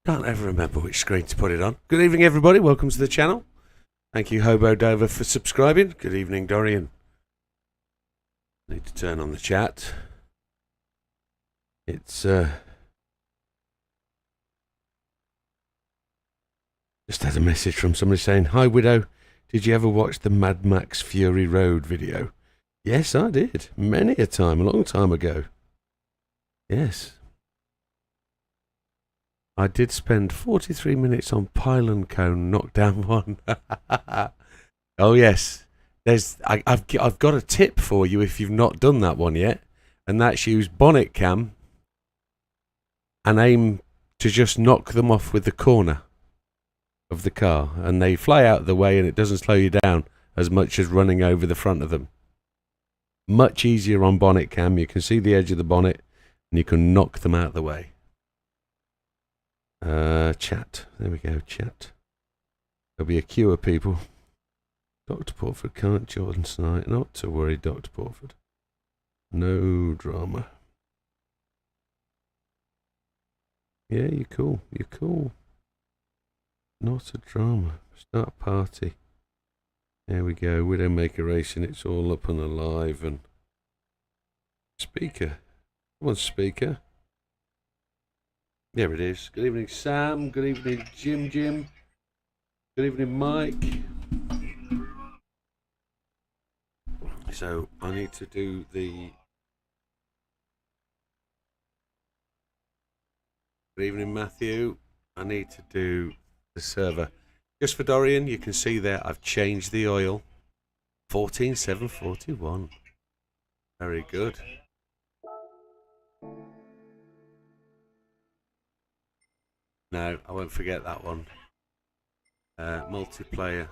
Can't ever remember which screen to put it on. Good evening, everybody. Welcome to the channel. Thank you, Hobo Dover, for subscribing. Good evening, Dorian. Need to turn on the chat. It's just had a message from somebody saying, "Hi, Widow. Did you ever watch the Mad Max Fury Road video?" Yes, I did. Many a time, a long time ago. Yes. I did spend 43 minutes on Pylon Cone Knockdown 1. Oh, yes. I've got a tip for you if you've not done that one yet. And that's use bonnet cam and aim to just knock them off with the corner of the car. And they fly out of the way and it doesn't slow you down as much as running over the front of them. Much easier on bonnet cam. You can see the edge of the bonnet and you can knock them out of the way. Chat. There we go, chat. There'll be a queue of people. Dr. Portford can't join tonight. Not to worry, Dr. Portford. No drama. Yeah, you're cool. You're cool. Not a drama. Start a party. There we go. Widdowmaker racing. It's all up and alive. And speaker. Come on, speaker. There it is. Good evening, Sam. Good evening, Jim. Good evening, Mike. So I need to do the... Good evening, Matthew. I need to do the server. Just for Dorian, you can see there I've changed the oil. 14741. Very good. No, I won't forget that one. Multiplayer.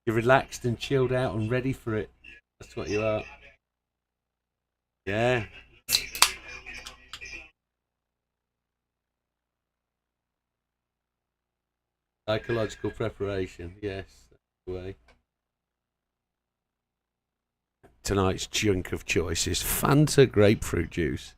You're relaxed and chilled out and ready for it. That's what you are. Yeah. Psychological preparation. Yes, that's the way. Tonight's junk of choice is Fanta grapefruit juice.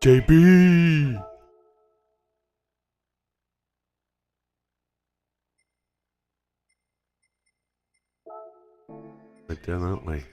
JB! They're done, aren't they?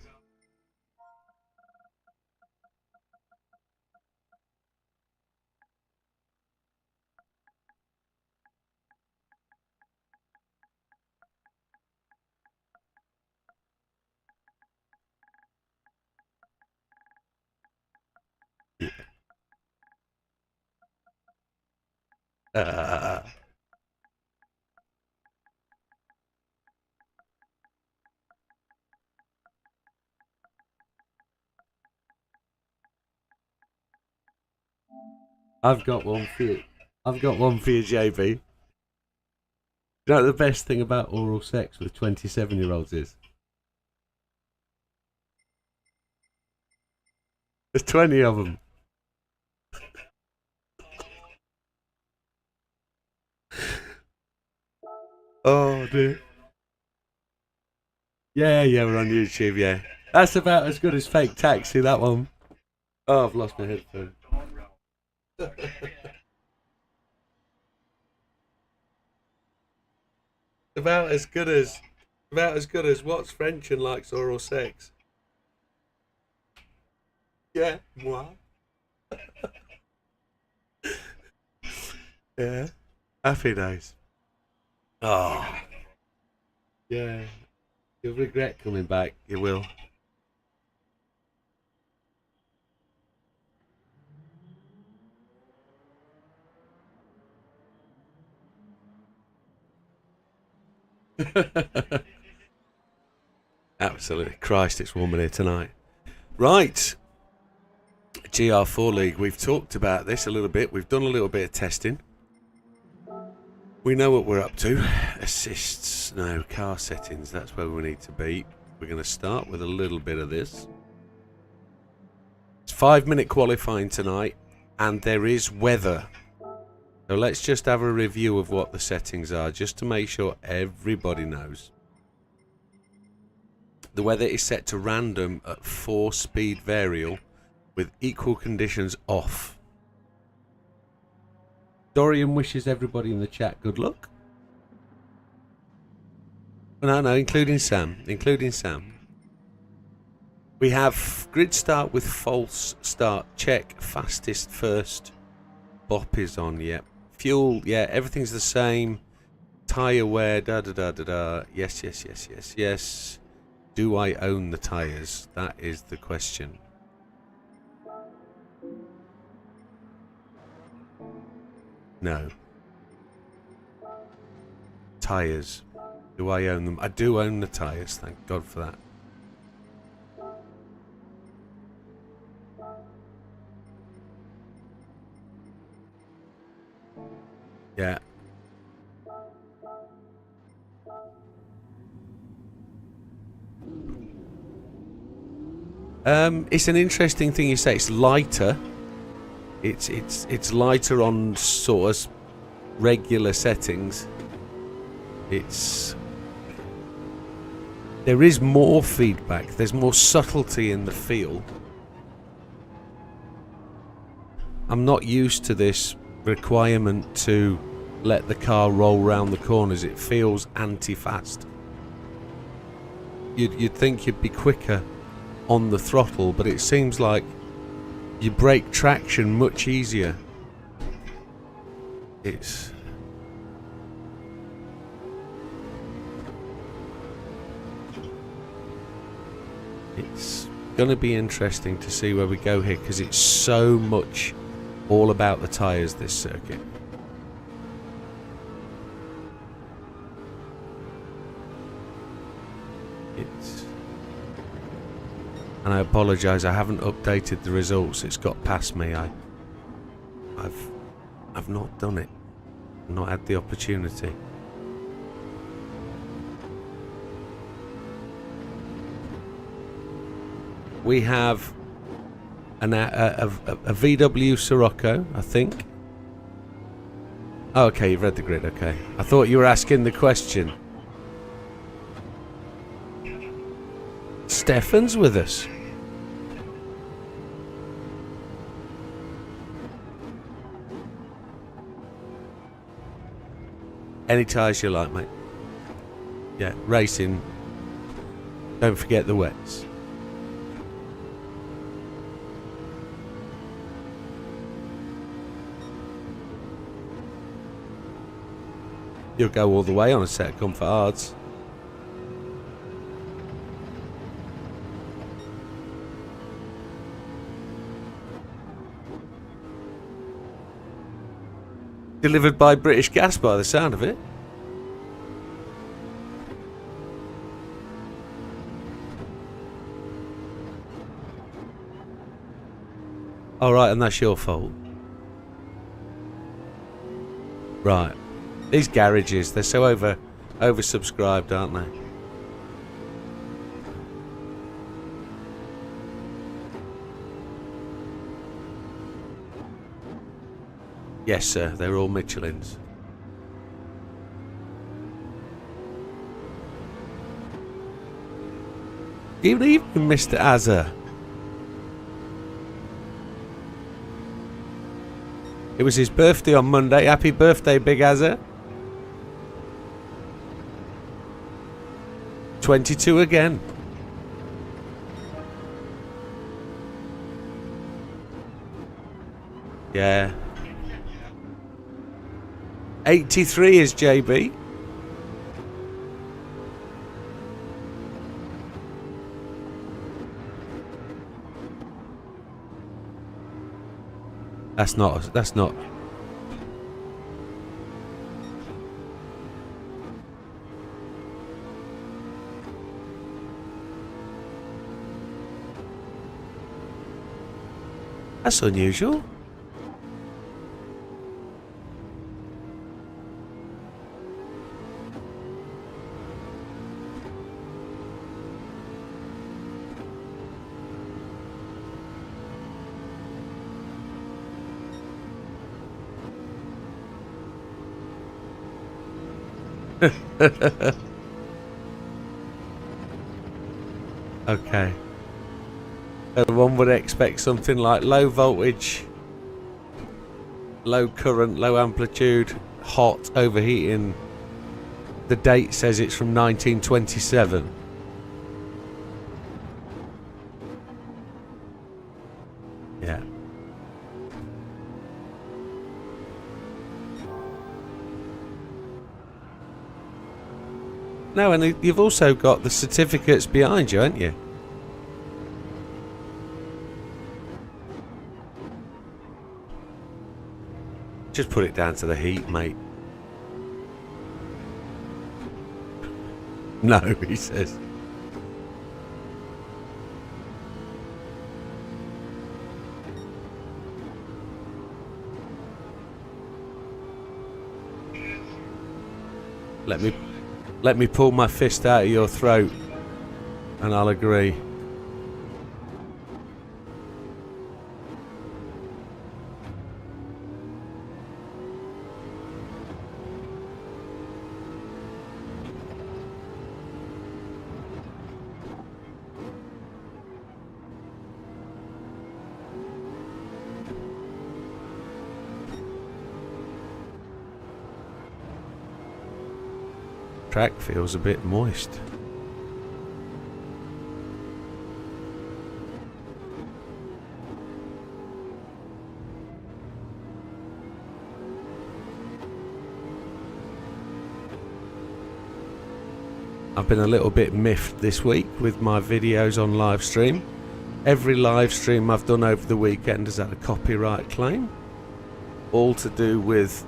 I've got one for you. I've got one for you, JB. You know what the best thing about oral sex with 27-year-olds is? There's 20 of them. Oh dear. Yeah, we're on YouTube, yeah. That's about as good as Fake Taxi, that one. Oh, I've lost my headphone. About as good as what's French and likes oral sex. Yeah, moi. Yeah. Happy days. Oh. Yeah. You'll regret coming back. You will. Absolutely. Christ, it's warm in here tonight. Right. Gr4 League. We've talked about this a little bit. We've done a little bit of testing. We know what we're up to. Assists, no, car settings, that's where we need to be. We're going to start with a little bit of this. It's 5-minute qualifying tonight. and there is weather. So let's just have a review of what the settings are, just to make sure everybody knows. The weather is set to random at 4-speed variable with equal conditions off. Dorian wishes everybody in the chat good luck. No, including Sam. Including Sam. We have grid start with false start. Check. Fastest first. Bop is on, yep. Fuel, yeah, everything's the same. Tyre wear, da-da-da-da-da. Yes. Do I own the tyres? That is the question. No. Tyres. Do I own them? I do own the tyres, thank God for that. Yeah. It's an interesting thing you say. It's lighter. It's lighter on sort of regular settings. There is more feedback. There's more subtlety in the feel. I'm not used to this requirement to let the car roll round the corners. It feels anti-fast. You'd think you'd be quicker on the throttle, but it seems like you break traction much easier. It's going to be interesting to see where we go here, because it's so much all about the tyres, this circuit. And I apologise, I haven't updated the results. It's got past me. I've not done it. I've not had the opportunity. We have a VW Sirocco, I think. Oh, okay, you've read the grid, okay. I thought you were asking the question. Stefan's with us. Any tyres you like, mate. Yeah, racing. Don't forget the wets. You'll go all the way on a set of comfort hards. Delivered by British Gas by the sound of it. Alright, and that's your fault. Right. These garages, they're so oversubscribed, aren't they? Yes, sir. They're all Michelins. Even Mr. Azza. It was his birthday on Monday. Happy birthday, Big Azza. 22 again. Yeah. 83 is JB. That's not. That's unusual. Okay. So one would expect something like low voltage, low current, low amplitude, hot, overheating. The date says it's from 1927. Yeah. No, and you've also got the certificates behind you, haven't you? Just put it down to the heat, mate. No, he says. Let me pull my fist out of your throat, and I'll agree. Track feels a bit moist. I've been a little bit miffed this week with my videos on live stream. Every live stream I've done over the weekend has had a copyright claim, all to do with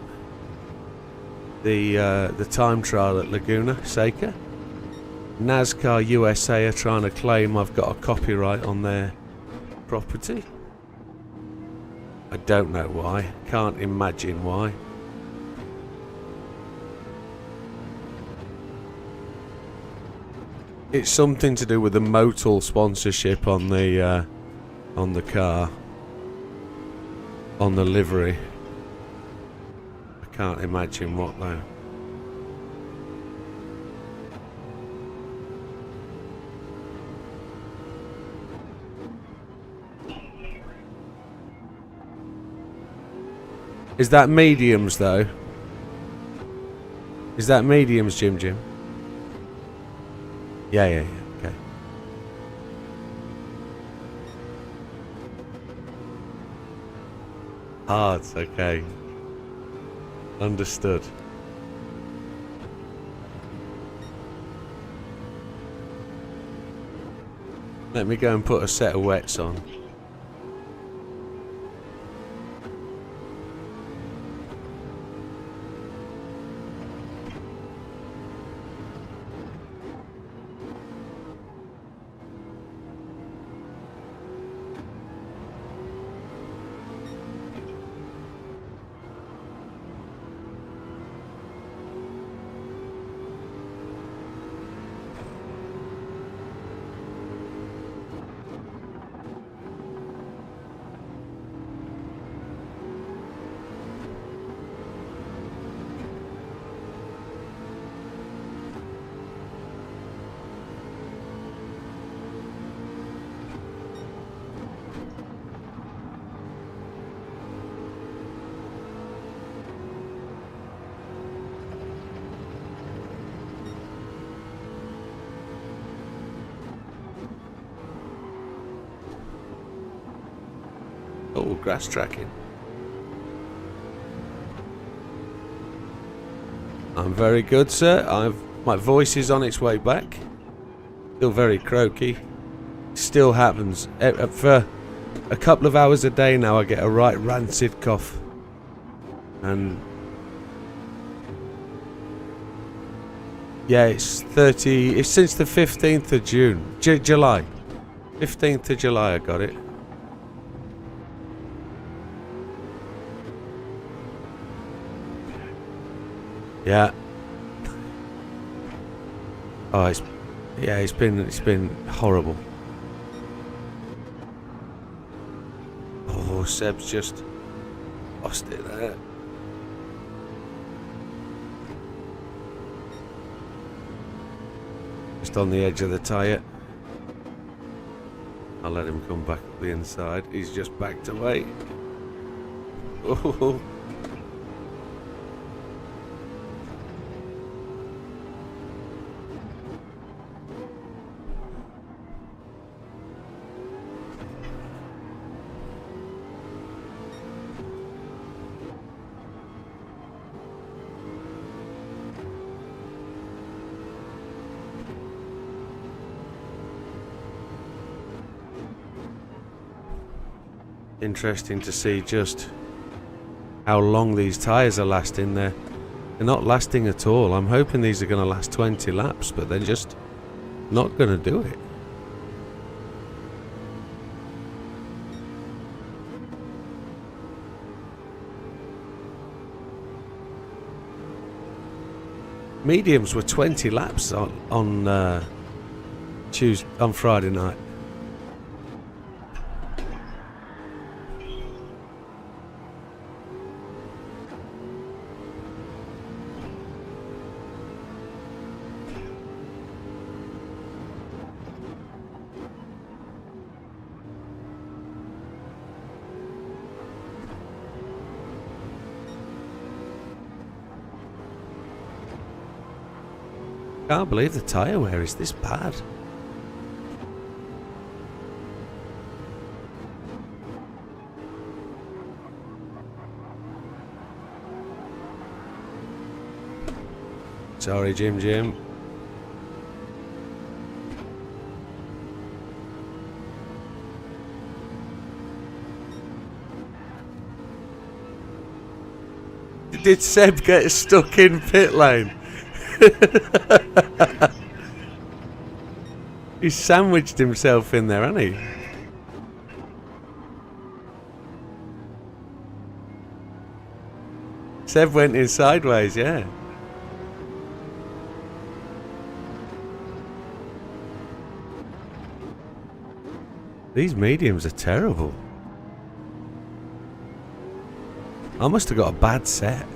the time trial at Laguna Seca. NASCAR USA are trying to claim I've got a copyright on their property. I don't know why, can't imagine why. It's something to do with the Motul sponsorship on the car, on the livery. I can't imagine what though. Is that mediums though? Is that mediums, Jim? Yeah, okay. Hards, okay. Understood. Let me go and put a set of wets on. Oh, grass tracking. I'm very good, sir. My voice is on its way back. Still very croaky. Still happens. For a couple of hours a day now I get a right rancid cough. And yeah, it's since the 15th of June. July. 15th of July I got it. Yeah. Oh, it's been horrible. Oh, Seb's just lost it there. just on the edge of the tyre. I'll let him come back up the inside. He's just backed away. Oh. Interesting to see just how long these tyres are lasting. They're not lasting at all. I'm hoping these are going to last 20 laps, but they're just not going to do it. Mediums were 20 laps on Friday night. Can't believe the tyre wear is this bad. Sorry, Jim. Did Seb get stuck in pit lane? He sandwiched himself in there, hasn't he? Seb went in sideways, yeah. These mediums are terrible. I must have got a bad set.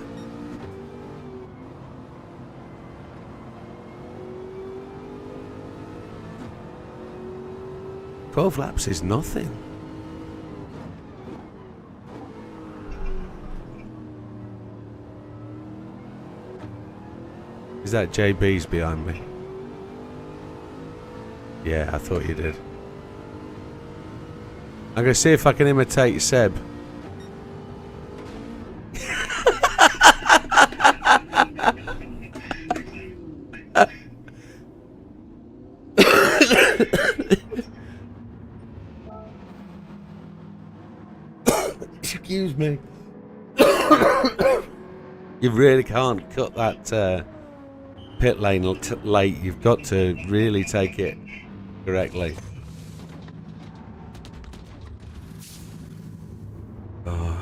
"12 laps is nothing." Is that JB's behind me? Yeah, I thought you did. I'm going to see if I can imitate Seb. Excuse me. You really can't cut that pit lane late. You've got to really take it correctly. Oh.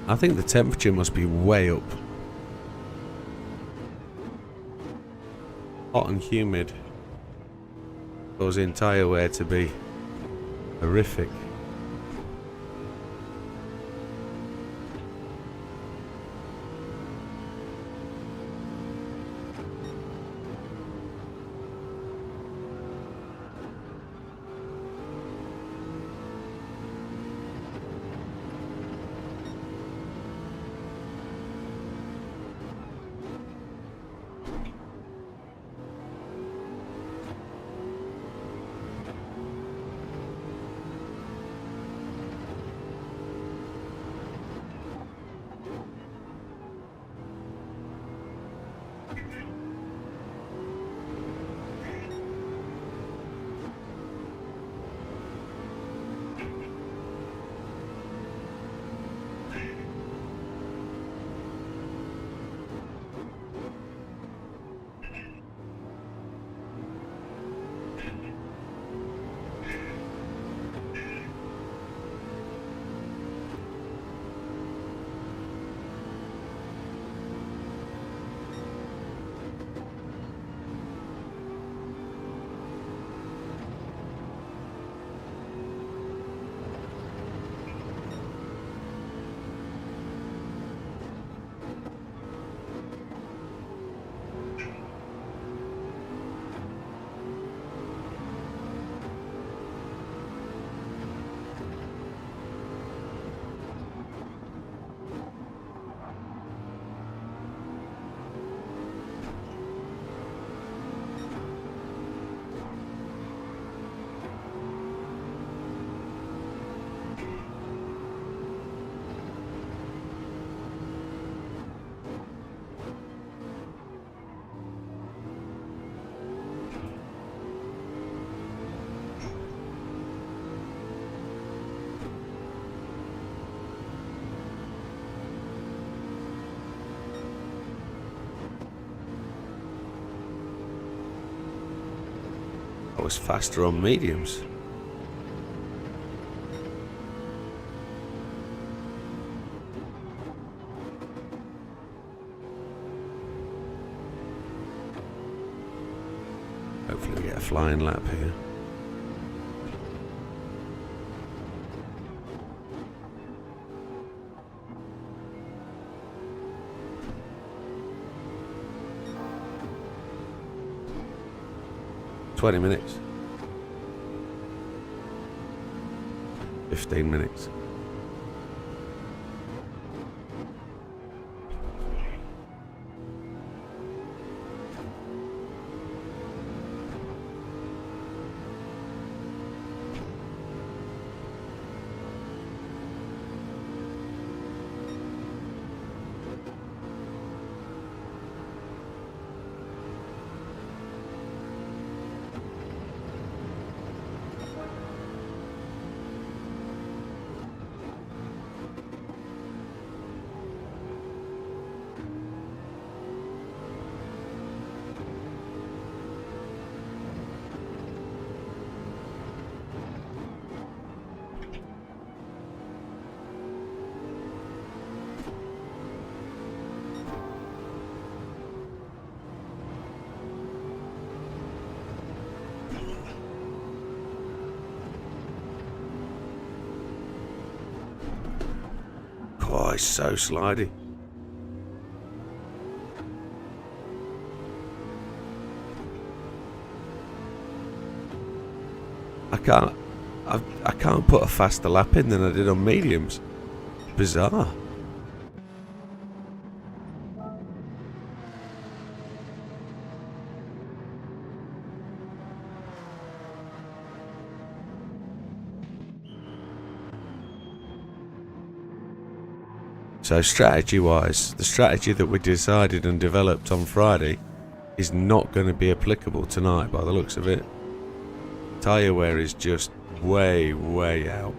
I think the temperature must be way up. Hot and humid, causing tyre wear to be horrific. I was faster on mediums. Hopefully we get a flying lap here. "20 minutes. 15 minutes. Oh, it's so slidey. I can't put a faster lap in than I did on mediums. Bizarre. So strategy-wise, the strategy that we decided and developed on Friday is not going to be applicable tonight by the looks of it. Tyre wear is just way, way out.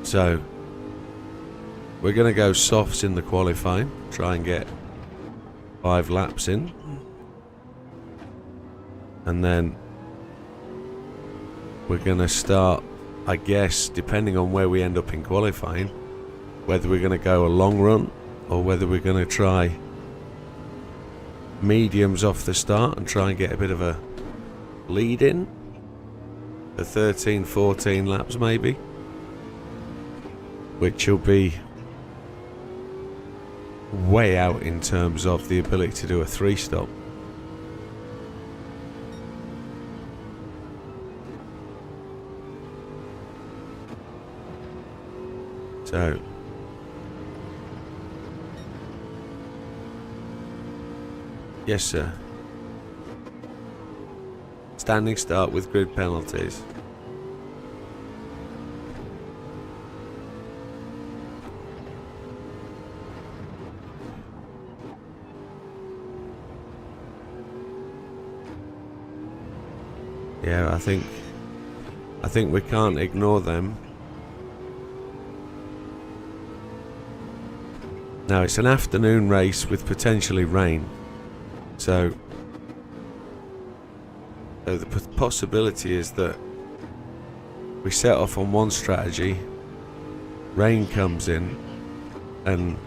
So we're going to go softs in the qualifying, try and get 5 laps in. And then we're going to start, I guess, depending on where we end up in qualifying, whether we're going to go a long run or whether we're going to try mediums off the start and try and get a bit of a lead in for 13-14 laps maybe, which will be way out in terms of the ability to do a 3-stop. So yes, sir. Standing start with grid penalties. Yeah, I think we can't ignore them. Now it's an afternoon race with potentially rain. So the possibility is that we set off on one strategy, rain comes in, and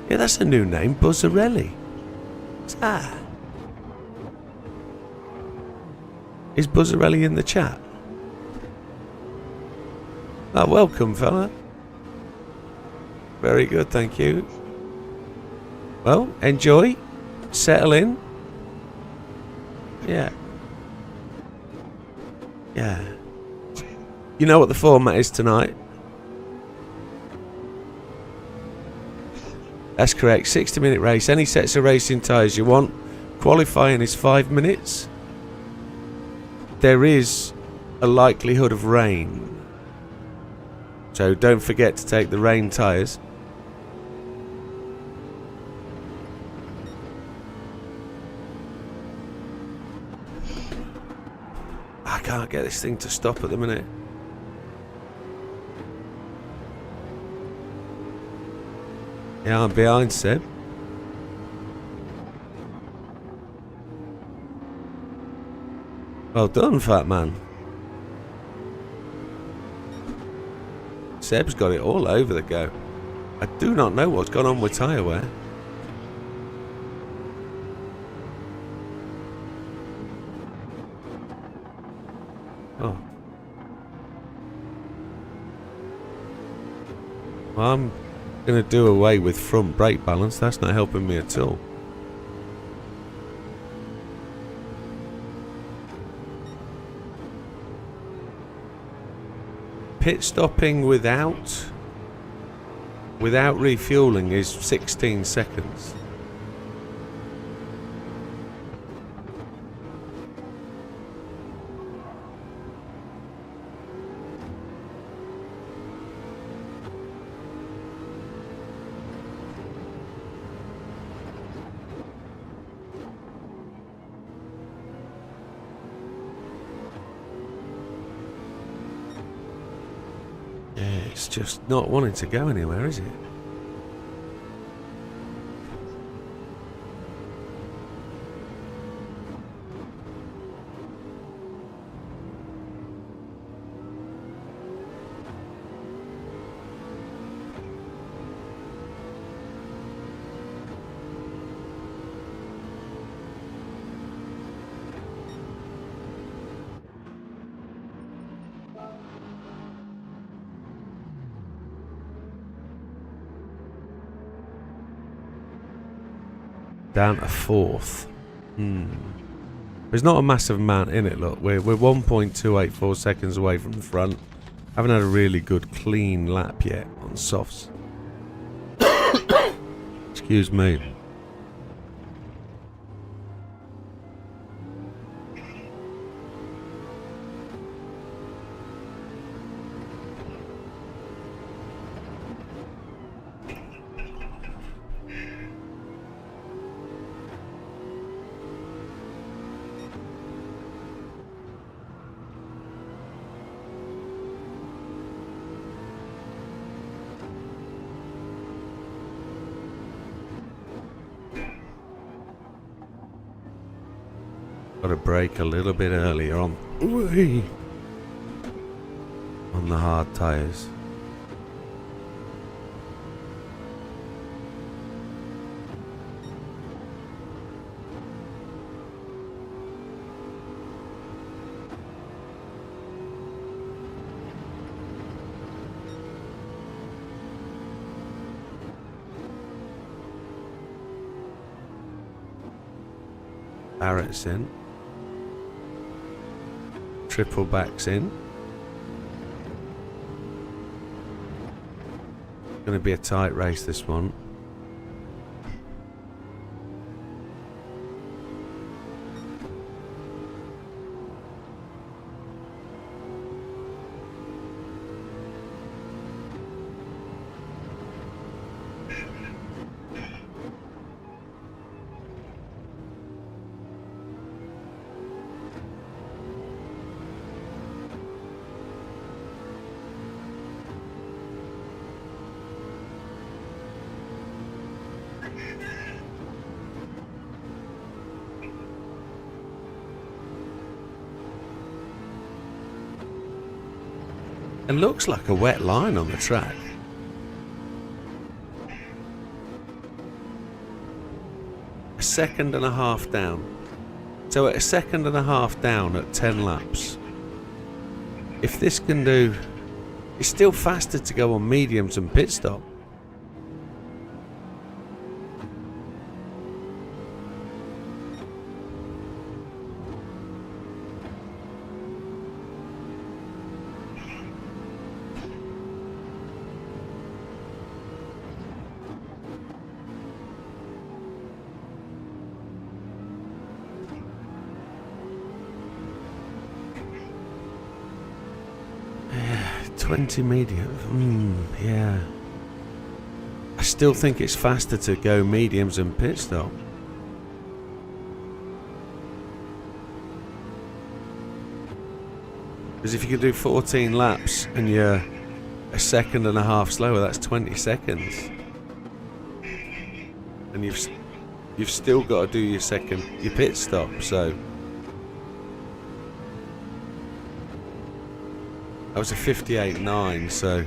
yeah, that's a new name, Buzzarelli. What's that? Is Buzzarelli in the chat? Oh, welcome, fella. Very good, thank you. Well, enjoy. Settle in. Yeah. Yeah. You know what the format is tonight? That's correct. 60-minute race. Any sets of racing tyres you want. Qualifying is 5 minutes. There is a likelihood of rain. So don't forget to take the rain tyres. I can't get this thing to stop at the minute. Yeah, I'm behind Seb. Well done, fat man. Seb's got it all over the go. I do not know what's gone on with tyre wear. Oh. Well, I'm going to do away with front brake balance. That's not helping me at all. Pit stopping without refueling is 16 seconds. It's just not wanting to go anywhere, is it? Down to fourth. There's not a massive amount in it, look. We're 1.284 seconds away from the front. Haven't had a really good clean lap yet on softs. Excuse me. Got to brake a little bit earlier on the hard tyres. Barrett's in. Triple backs in. Going to be a tight race, this one. It looks like a wet line on the track. A second and a half down. So at a second and a half down at 10 laps. If this can do... It's still faster to go on mediums and pit stop. 20 medium. Yeah. I still think it's faster to go mediums and pit stop. Because if you can do 14 laps and you're a second and a half slower, that's 20 seconds. And you've still got to do your pit stop, so that was a 58.9, so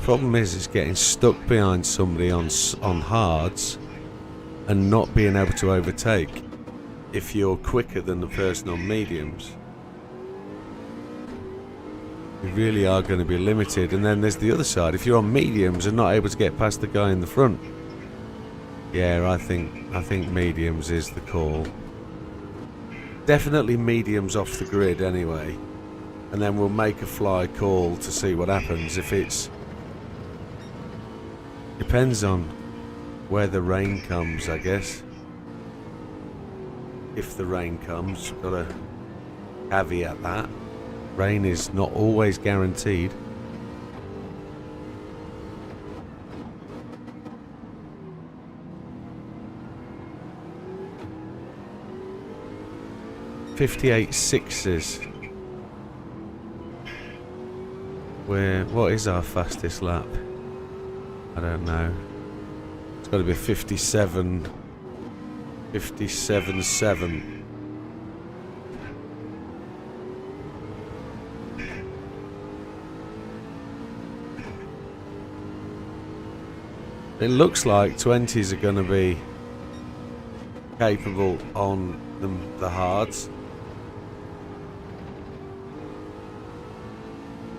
problem is it's getting stuck behind somebody on hards and not being able to overtake if you're quicker than the person on mediums. You really are going to be limited. And then there's the other side. If you're on mediums and not able to get past the guy in the front, yeah, I think mediums is the call. Definitely mediums off the grid anyway, and then we'll make a fly call to see what happens. If it's depends on where the rain comes, I guess. If the rain comes, got to caveat that. Rain is not always guaranteed. .58.6s. What is our fastest lap? I don't know. It's got to be 57.7. It looks like 20s are going to be capable on the hards.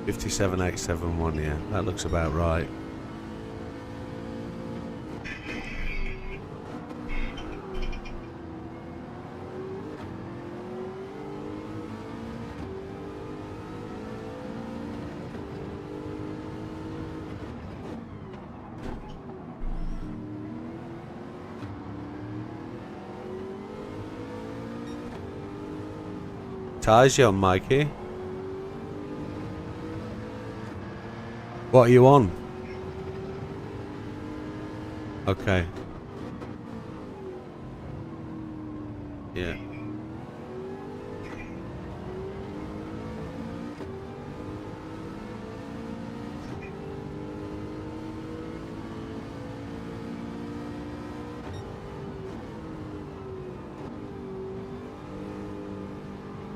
57.871, yeah, that looks about right. Tyres you on, Mikey? What are you on? Okay. Yeah.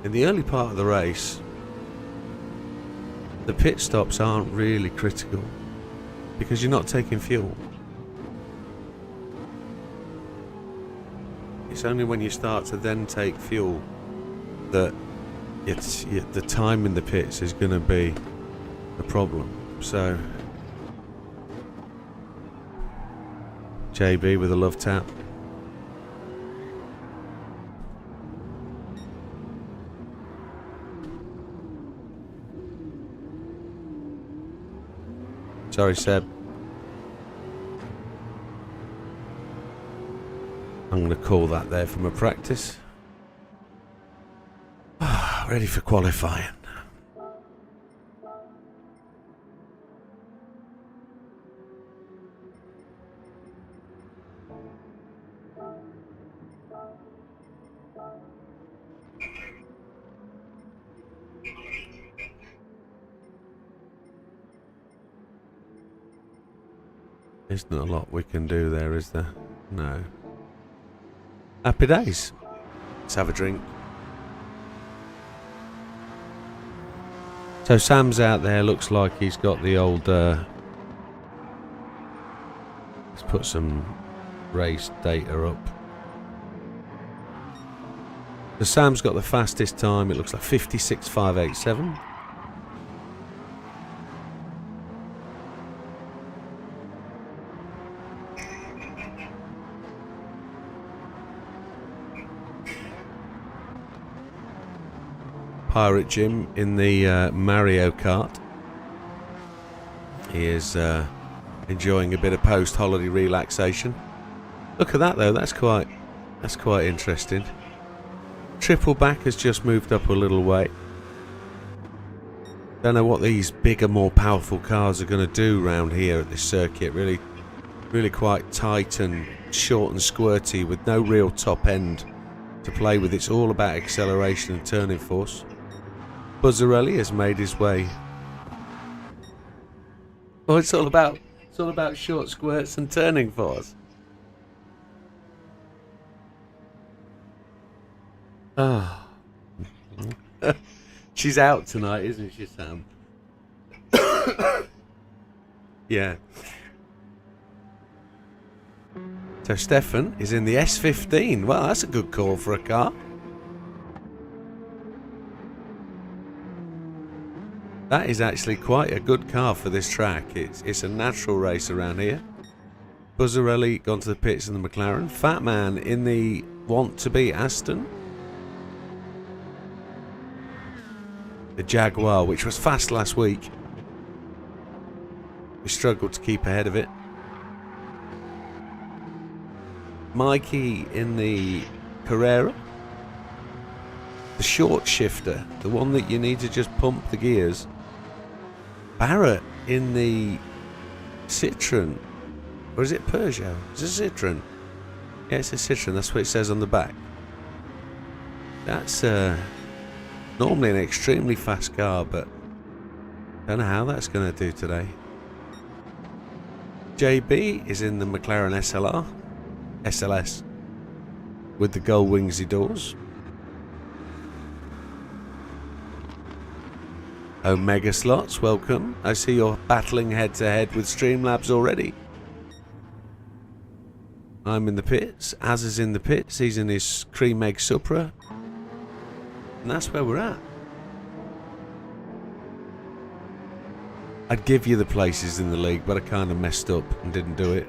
In the early part of the race, the pit stops aren't really critical because you're not taking fuel. It's only when you start to then take fuel that the time in the pits is going to be a problem. So, JB with a love tap. Sorry, Seb. I'm going to call that there from a practice. Ready for qualifying. There's not a lot we can do there, is there? No. Happy days. Let's have a drink. So Sam's out there, looks like he's got the old... let's put some race data up. So Sam's got the fastest time, it looks like 56.587. Pirate Jim in the Mario Kart. He is in enjoying a bit of post-holiday relaxation. Look at that though, that's quite interesting. Triple back has just moved up a little way. Don't know what these bigger, more powerful cars are going to do around here at this circuit. Really quite tight and short and squirty with no real top end to play with. It's all about acceleration and turning force. Buzzarelli has made his way. Oh, it's all about short squirts and turning force. Ah. Oh. She's out tonight, isn't she, Sam? Yeah. So Stefan is in the S15. Well, that's a good call for a car. That is actually quite a good car for this track. It's a natural race around here. Buzzarelli gone to the pits in the McLaren. Fat Man in the want-to-be Aston. The Jaguar, which was fast last week. We struggled to keep ahead of it. Mikey in the Carrera. The short shifter, the one that you need to just pump the gears. Barrett in the Citroen. Or is it Peugeot? Is it Citroen? Yeah, it's a Citroen. That's what it says on the back. That's normally an extremely fast car, but don't know how that's going to do today. JB is in the McLaren SLS with the gold wingsy doors. Omega Slots, welcome. I see you're battling head to head with Streamlabs already. I'm in the pits. Az is in the pits. He's in his Cream Egg Supra. And that's where we're at. I'd give you the places in the league, but I kind of messed up and didn't do it.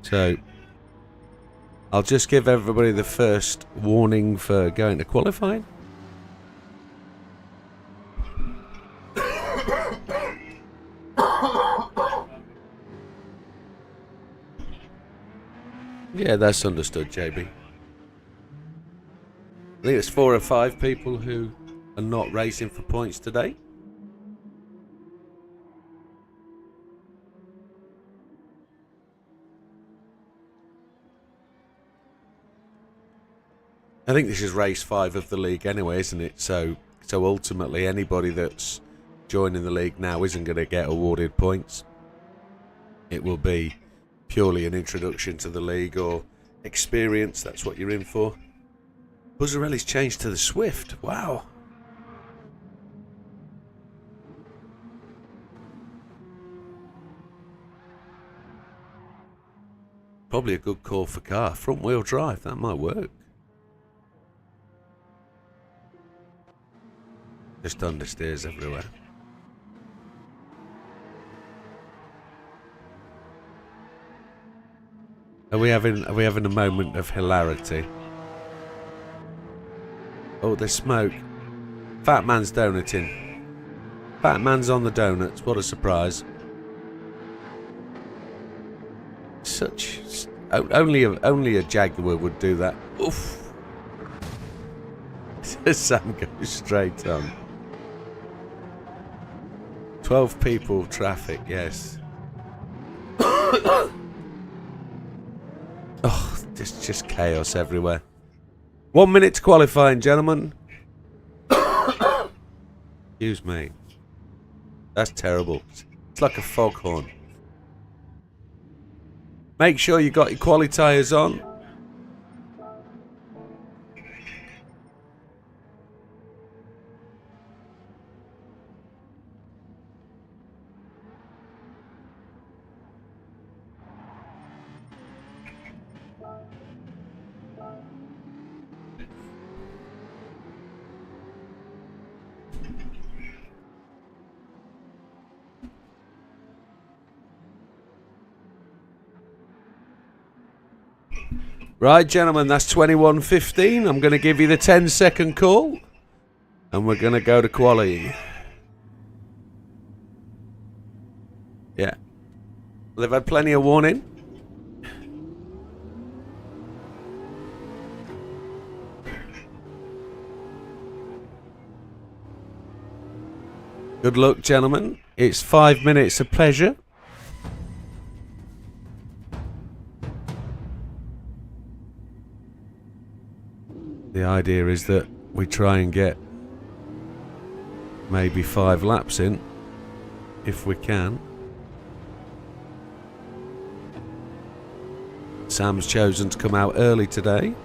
So, I'll just give everybody the first warning for going to qualifying. Yeah, that's understood, JB. I think it's 4 or 5 people who are not racing for points today. I think this is race 5 of the league anyway, isn't it? So ultimately anybody that's joining the league now isn't going to get awarded points. It will be purely an introduction to the league or experience. That's what you're in for. Buzzarelli's changed to the Swift. Wow. Probably a good call for car. Front wheel drive, that might work. Just understeers everywhere. Are we having a moment of hilarity? Oh, there's smoke. Fat Man's donuting. Fat Man's on the donuts. What a surprise. Only a Jaguar would do that. Oof. Sam goes straight on. 12 people, traffic, yes. Oh, there's just chaos everywhere. 1 minute to qualifying, gentlemen. Excuse me. That's terrible. It's like a foghorn. Make sure you got your quali tyres on. Right, gentlemen, that's 21.15. I'm going to give you the 10-second call. And we're going to go to quali. Yeah. They've had plenty of warning. Good luck, gentlemen. It's 5 minutes of pleasure. The idea is that we try and get maybe 5 laps in, if we can. Sam's chosen to come out early today.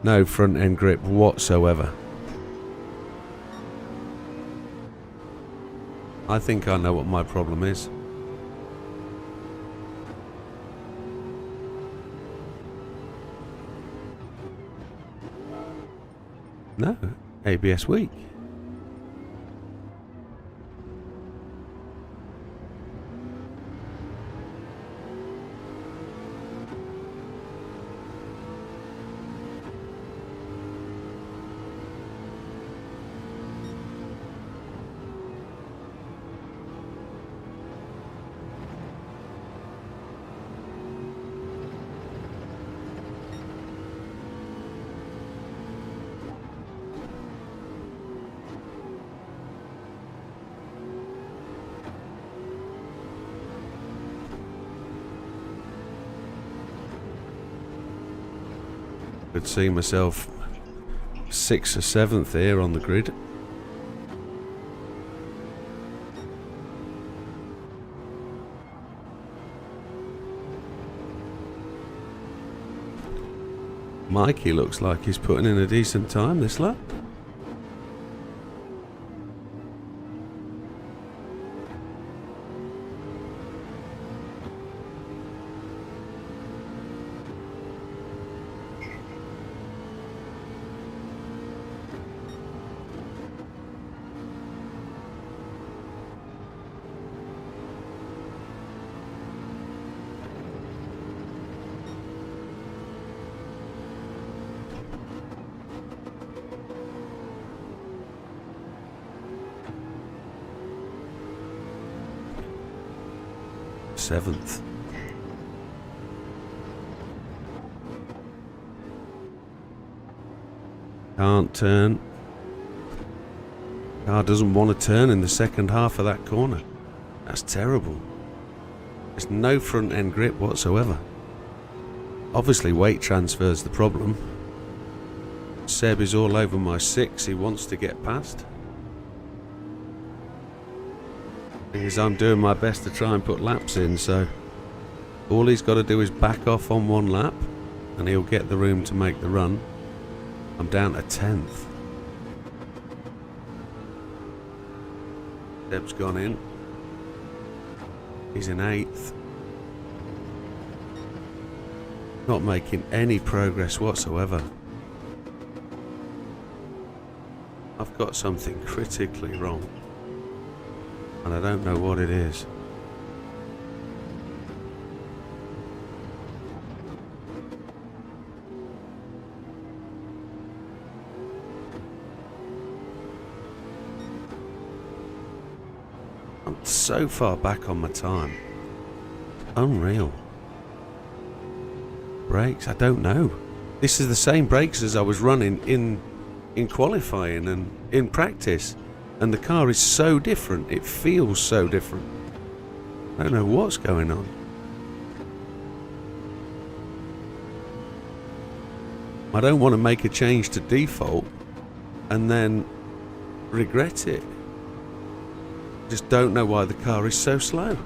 No front end grip whatsoever. I think I know what my problem is. No, ABS weak. Could see myself 6th or 7th here on the grid. Mikey looks like he's putting in a decent time this lap. Seventh. Can't turn. Car doesn't want to turn in the second half of that corner. That's terrible. There's no front end grip whatsoever. Obviously weight transfer's the problem. Seb is all over my 6. He wants to get past. Because I'm doing my best to try and put laps in, so all he's got to do is back off on 1 lap and he'll get the room to make the run. I'm down to 10th. Seb's gone in. He's in 8th. Not making any progress whatsoever. I've got something critically wrong. And I don't know what it is. I'm so far back on my time. Unreal. Brakes, I don't know. This is the same brakes as I was running in qualifying and in practice. And the car is so different. It feels so different. I don't know what's going on. I don't want to make a change to default and then regret it. Just don't know why the car is so slow.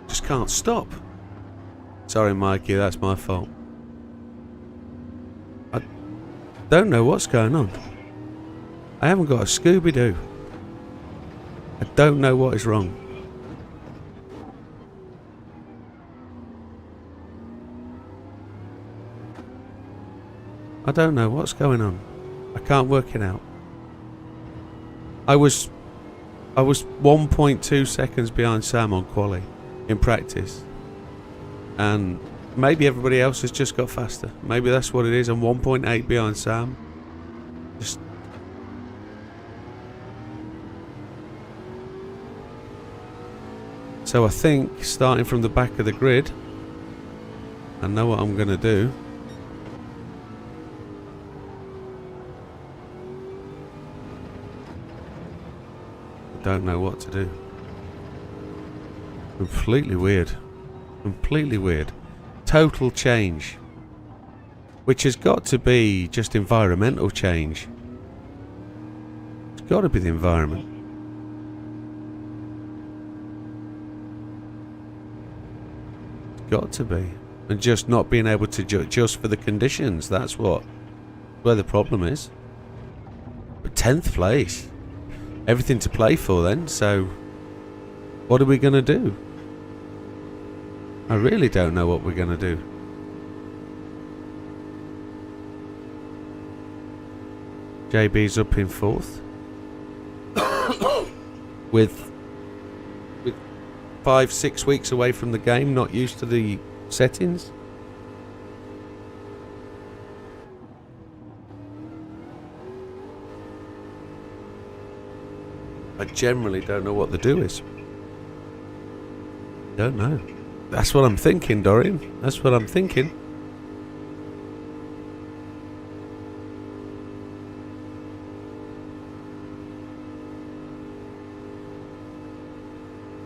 Just can't stop. Sorry, Mikey, that's my fault. Don't know what's going on. I haven't got a Scooby-Doo. I don't know what is wrong. I don't know what's going on. I can't work it out. I was 1.2 seconds behind Sam on quali in practice, and maybe everybody else has just got faster. Maybe that's what it is. I'm 1.8 behind Sam. Just so I think starting from the back of the grid, I know what I'm gonna do. Don't know what to do. Completely weird. Completely weird. Total change. Which has got to be just environmental change. It's got to be the environment. It's got to be. And just not being able to adjust for the conditions. That's where the problem is. But 10th place. Everything to play for then, so what are we going to do? I really don't know what we're going to do. JB's up in 4th. with 5-6 weeks away from the game, not used to the settings. I generally don't know what the do is. Don't know. That's what I'm thinking, Dorian. That's what I'm thinking.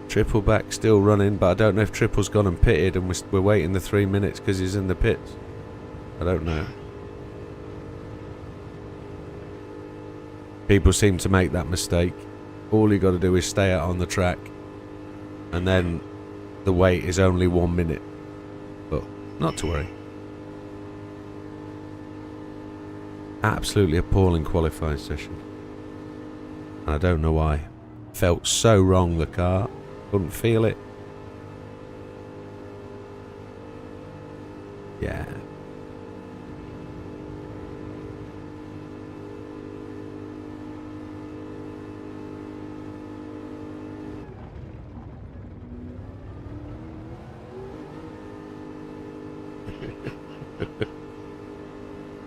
Triple back still running, but I don't know if Triple's gone and pitted and we're waiting the 3 minutes because he's in the pits. I don't know. People seem to make that mistake. All you got to do is stay out on the track, and then the wait is only 1 minute. But not to worry. Absolutely appalling qualifying session. And I don't know why. Felt so wrong, the car. Couldn't feel it. Yeah.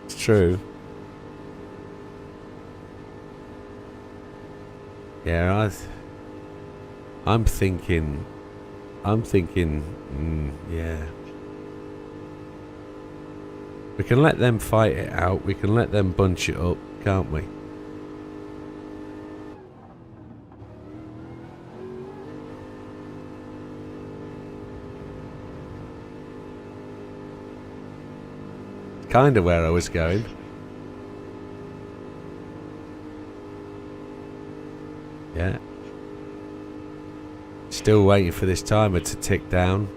It's true. Yeah, I'm thinking, yeah. We can let them fight it out. We can let them bunch it up, can't we? Kind of where I was going. Yeah. Still waiting for this timer to tick down.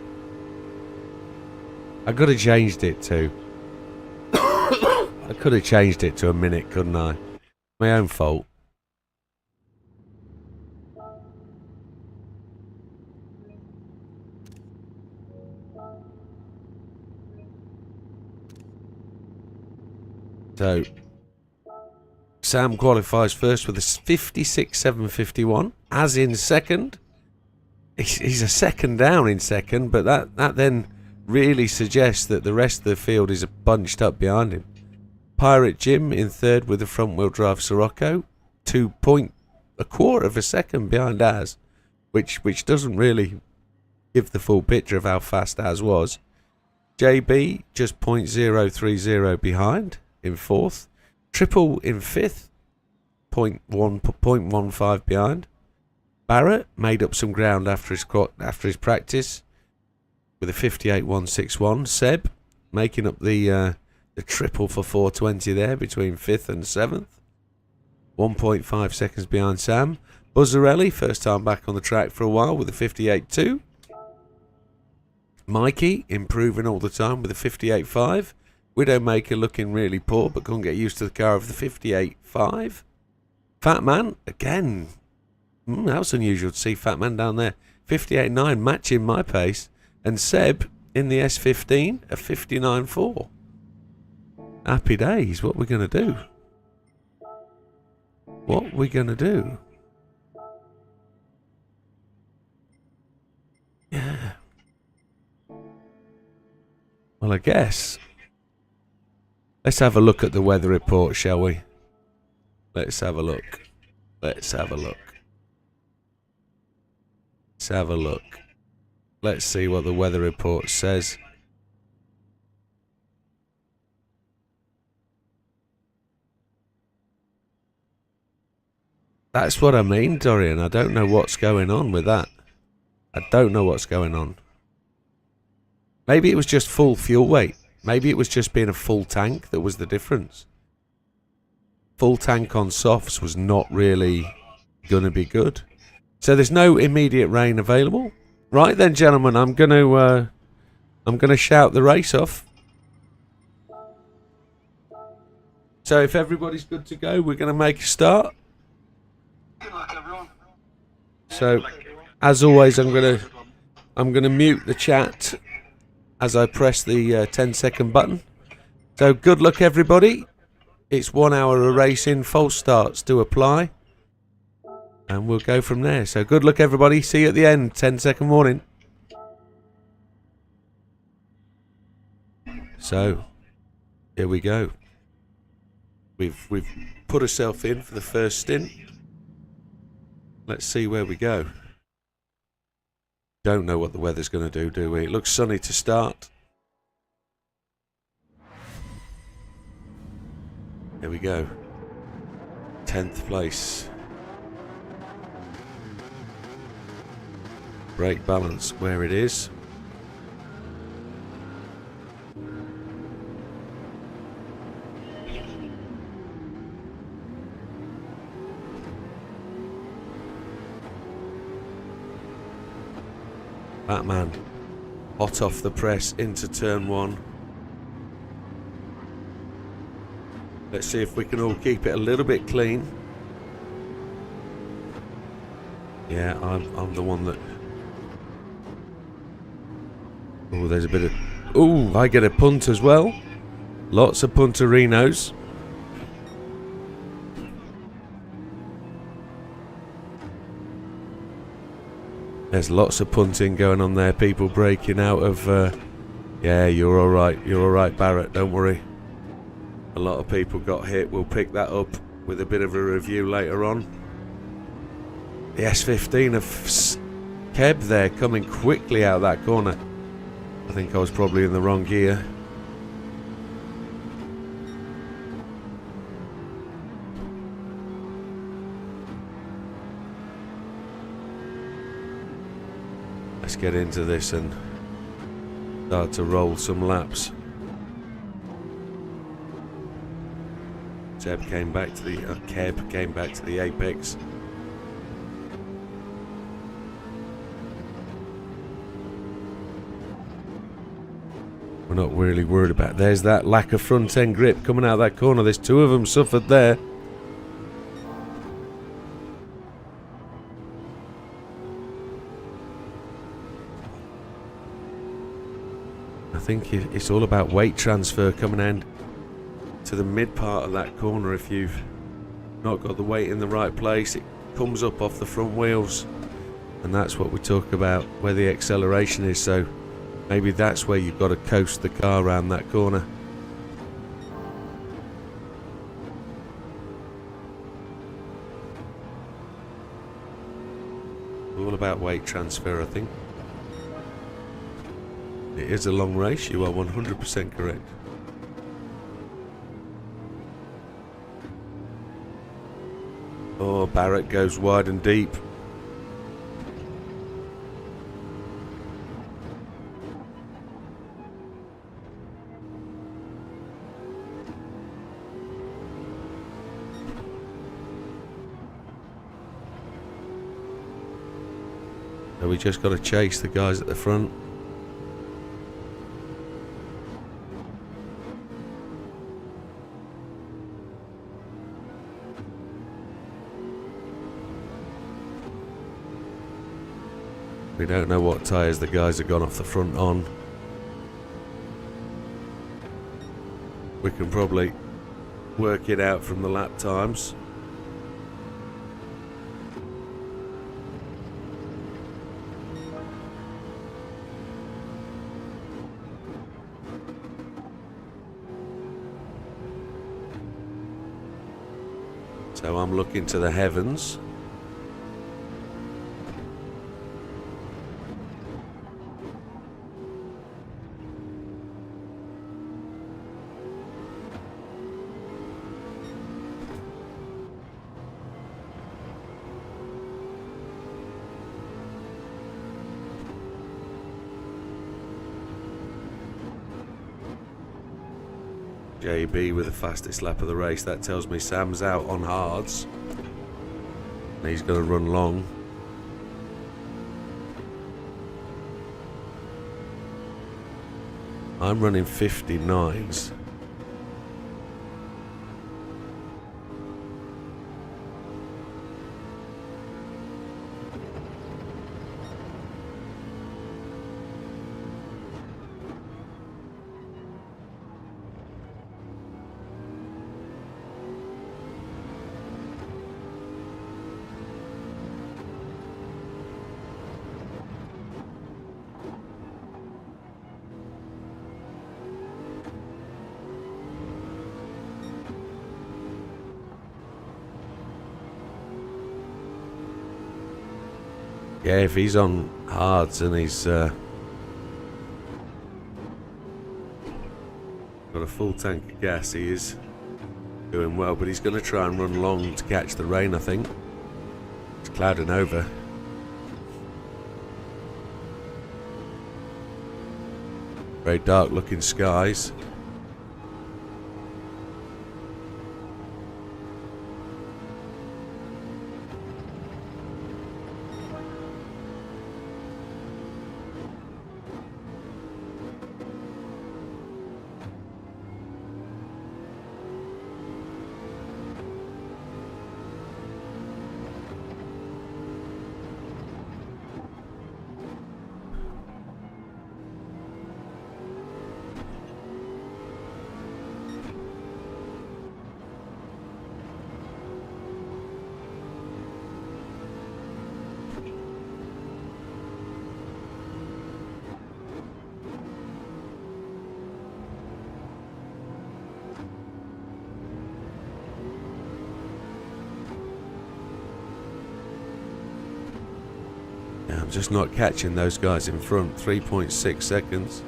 I could have changed it to... I could have changed it to a minute, couldn't I? My own fault. So, Sam qualifies first with a 56.751, as in second. He's a second down in second, but that then really suggests that the rest of the field is bunched up behind him. Pirate Jim in third with the front-wheel drive Sirocco, 2.25 of a second behind Az, which doesn't really give the full picture of how fast Az was. JB just 0.030 behind in fourth. Triple in fifth, 0.15 behind. Barrett made up some ground after his practice with a 58.161. Seb making up the triple for 420 there between 5th and 7th. 1.5 seconds behind Sam. Buzzarelli, first time back on the track for a while with a 58.2. Mikey improving all the time with a 58.5. Widdowmaker looking really poor but couldn't get used to the car of the 58.5. Fat Man, again, that was unusual to see Fat Man down there. 58.9 matching my pace. And Seb in the S15, a 59.4. Happy days. What we going to do? What we going to do? Yeah. Well, I guess. Let's have a look at the weather report, shall we? Let's have a look. Let's have a look. Let's have a look. Let's see what the weather report says. That's what I mean, Dorian. I don't know what's going on with that. I don't know what's going on. Maybe it was just full fuel weight. Maybe it was just being a full tank that was the difference. Full tank on softs was not really going to be good. So there's no immediate rain available. Right then, gentlemen, I'm gonna shout the race off. So if everybody's good to go, we're gonna make a start. Good luck, everyone. So, as always, I'm gonna mute the chat as I press the 10-second button. So good luck, everybody. It's 1 hour of racing. False starts do apply. And we'll go from there. So good luck, everybody. See you at the end. 10-second warning. So here we go. We've put ourselves in for the first stint. Let's see where we go. Don't know what the weather's going to do we? It looks sunny to start. Here we go. 10th place. Brake balance where it is. Batman, hot off the press into turn 1. Let's see if we can all keep it a little bit clean. Yeah, I'm the one that... Oh, there's a bit of... Oh, I get a punt as well. Lots of punterinos. There's lots of punting going on there. People breaking out of... yeah, you're alright. You're alright, Barrett. Don't worry. A lot of people got hit. We'll pick that up with a bit of a review later on. The S15 of Keb there coming quickly out of that corner. I think I was probably in the wrong gear. Let's get into this and start to roll some laps. Keb came back to the apex. We're not really worried about. There's that lack of front end grip coming out of that corner. There's 2 of them suffered there. I think it's all about weight transfer coming in to the mid part of that corner. If you've not got the weight in the right place, it comes up off the front wheels, and that's what we talk about, where the acceleration is. So maybe that's where you've got to coast the car around that corner. All about weight transfer, I think. It is a long race, you are 100% correct. Oh, Barrett goes wide and deep. So we just got to chase the guys at the front. We don't know what tyres the guys have gone off the front on. we can probably work it out from the lap times. So I'm looking to the heavens. JB with the fastest lap of the race. That tells me Sam's out on hards. And he's going to run long. I'm running 59s. Yeah, if he's on hards and he's got a full tank of gas, he is doing well, but he's going to try and run long to catch the rain, I think. It's clouding over. Very dark looking skies. Yeah, I'm just not catching those guys in front. 3.6 seconds.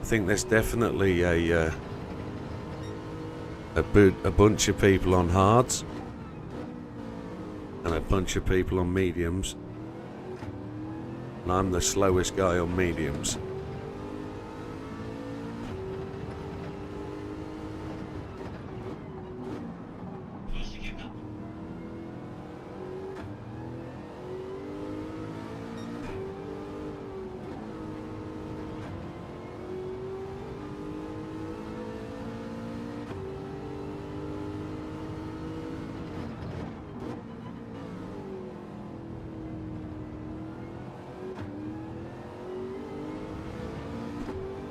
I think there's definitely a bunch of people on hards and a bunch of people on mediums, and I'm the slowest guy on mediums.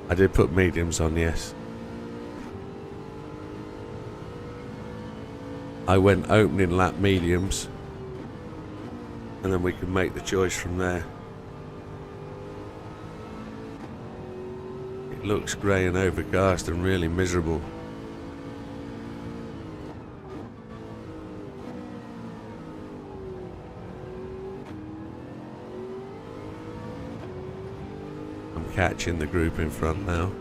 I did put mediums on, yes. I went opening lap mediums, and then we can make the choice from there. It looks grey and overcast and really miserable. Catching the group in front now.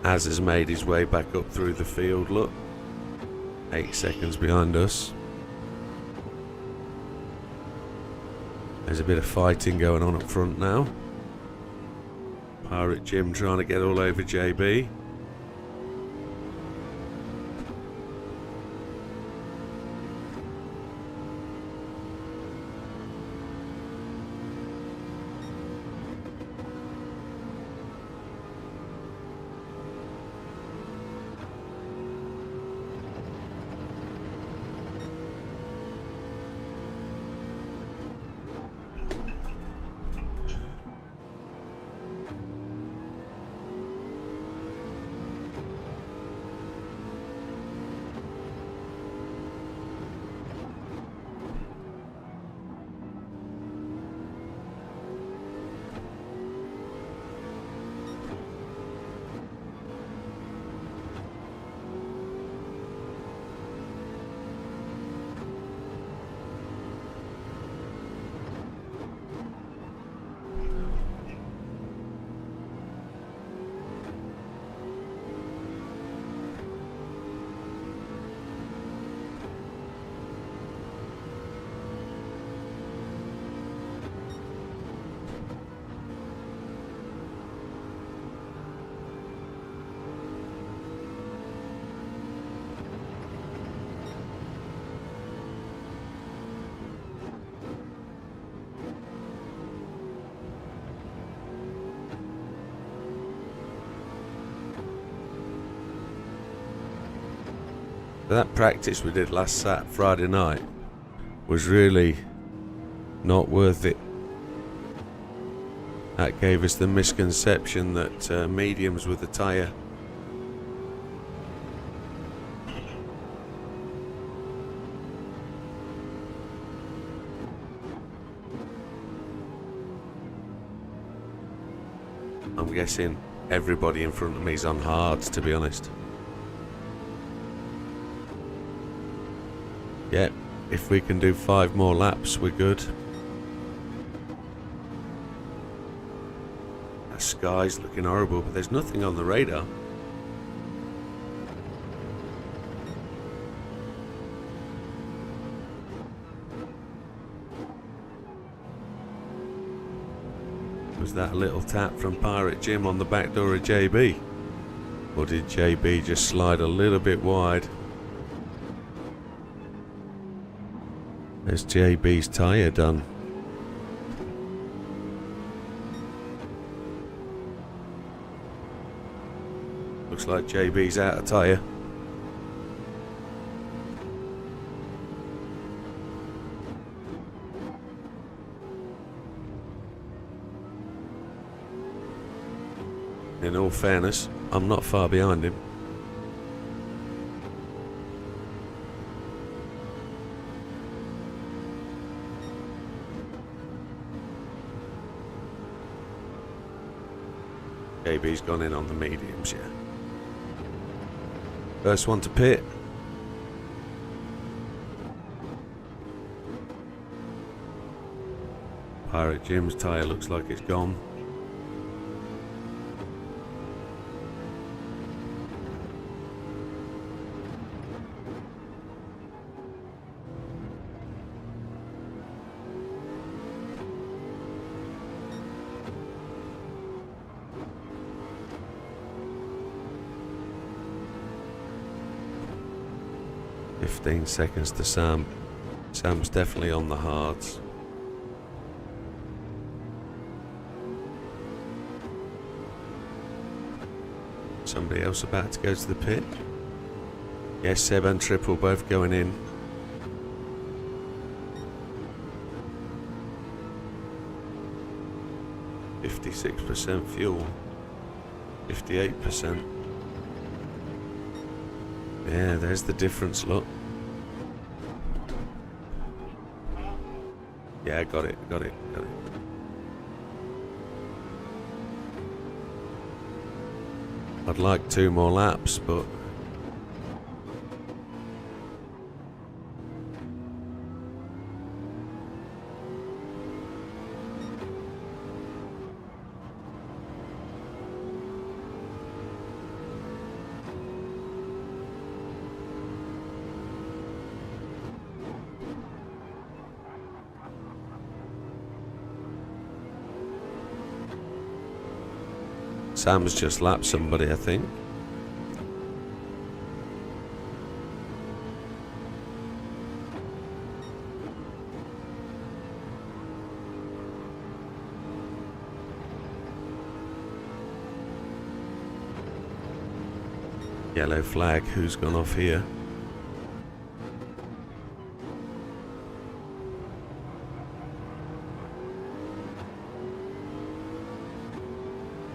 Az has made his way back up through the field, look. 8 seconds behind us. There's a bit of fighting going on up front now. Pirate Jim trying to get all over JB. That practice we did last Friday night was really not worth it. That gave us the misconception that mediums were the tyre. I'm guessing everybody in front of me is on hards, to be honest. Yep, if we can do 5 more laps, we're good. The sky's looking horrible, but there's nothing on the radar. Was that a little tap from Pirate Jim on the back door of JB? Or did JB just slide a little bit wide? There's JB's tyre done. Looks like JB's out of tyre. In all fairness, I'm not far behind him. JB's gone in on the mediums, yeah. First one to pit. Pirate Jim's tyre looks like it's gone. Seconds to Sam. Sam's definitely on the hards. Somebody else about to go to the pit. Yes, Seb and Triple both going in. %, fuel. 58%. Yeah, there's the difference, look. Yeah, got it. I'd like 2 more laps, but Sam's just lapped somebody, I think. Yellow flag, who's gone off here?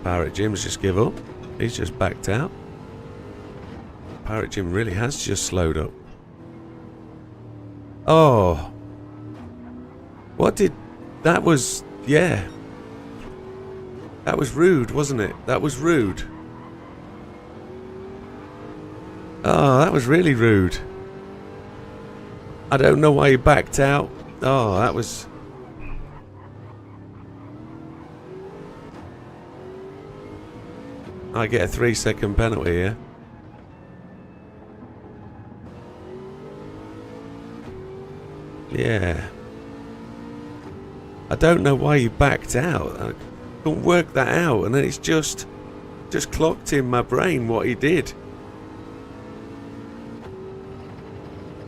Pirate Jim's just give up. He's just backed out. Pirate Jim really has just slowed up. Oh. What did... That was... Yeah. That was rude, wasn't it? That was rude. Oh, that was really rude. I don't know why he backed out. Oh, that was... I get a 3-second penalty here. Yeah. I don't know why he backed out. I couldn't work that out, and then it's just clocked in my brain what he did.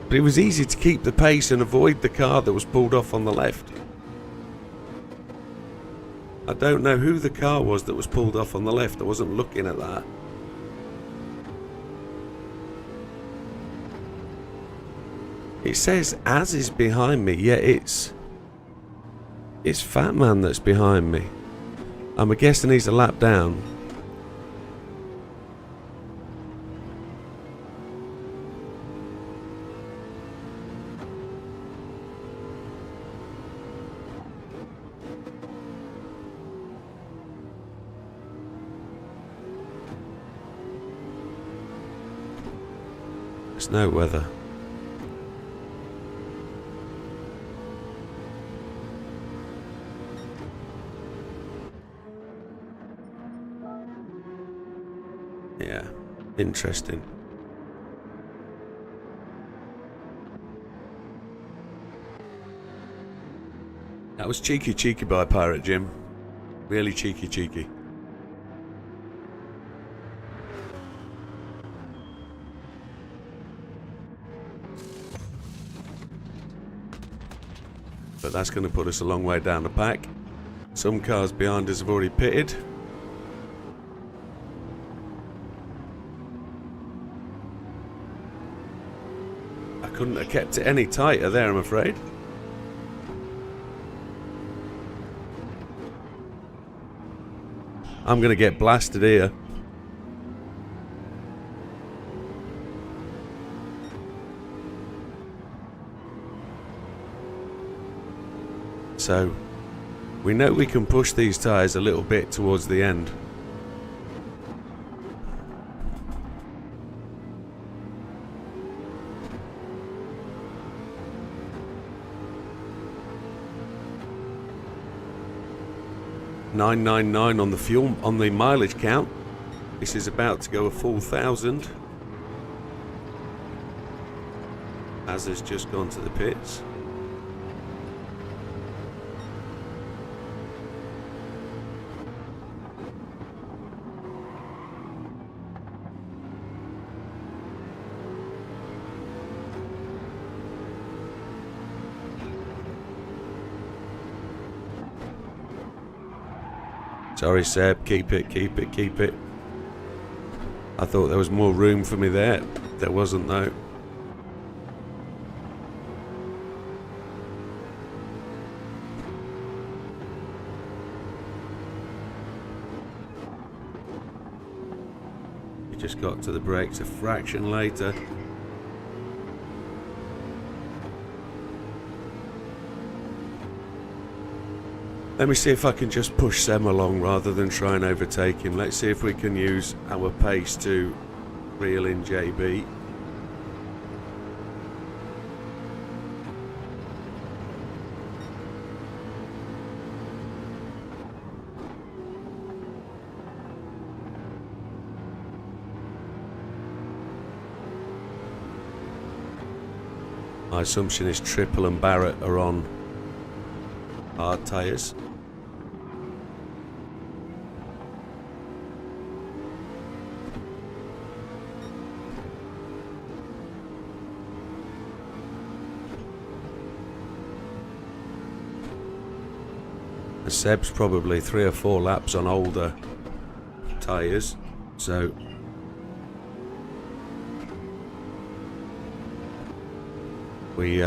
But it was easy to keep the pace and avoid the car that was pulled off on the left. I don't know who the car was that was pulled off on the left. I wasn't looking at that. It says Az is behind me, yet it's Fat Man that's behind me. I'm guessing he's a lap down. It's no weather. Yeah, interesting. That was cheeky by Pirate Jim. Really cheeky. But that's going to put us a long way down the pack. Some cars behind us have already pitted. I couldn't have kept it any tighter there, I'm afraid. I'm going to get blasted here. So, we know we can push these tyres a little bit towards the end. $9.99 on the fuel, on the mileage count. This is about to go a full 1,000. As has just gone to the pits. Sorry, Seb. Keep it. I thought there was more room for me there. There wasn't, though. We just got to the brakes a fraction later. Let me see if I can just push Sem along rather than try and overtake him. Let's see if we can use our pace to reel in JB. My assumption is Triple and Barrett are on hard tyres. And Seb's probably 3 or 4 laps on older tyres, so we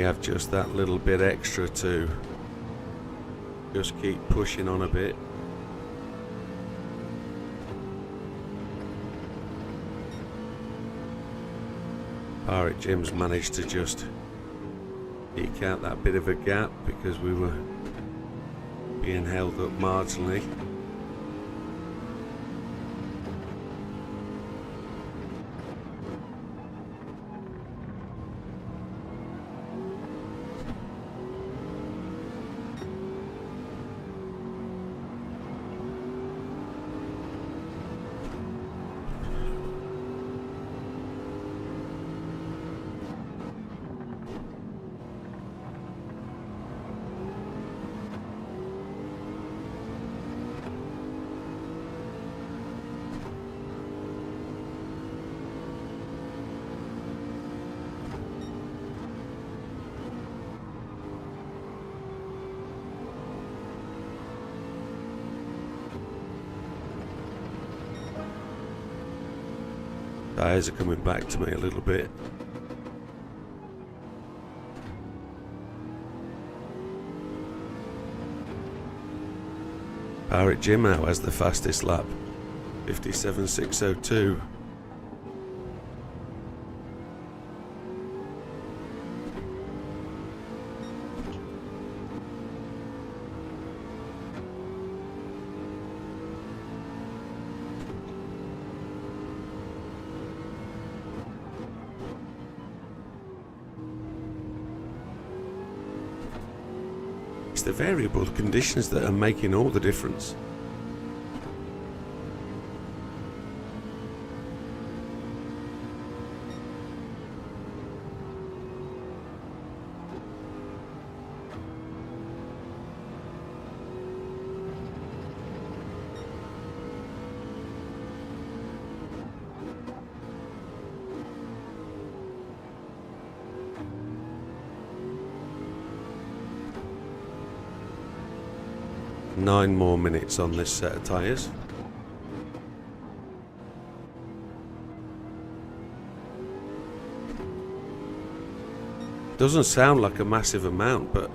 have just that little bit extra to just keep pushing on a bit. Pirate Jim's managed to just eke out that bit of a gap because we were being held up marginally. Tyres are coming back to me a little bit. Pirate Jim now has the fastest lap. 57.602. It's the variable conditions that are making all the difference. Nine more minutes on this set of tyres. Doesn't sound like a massive amount, but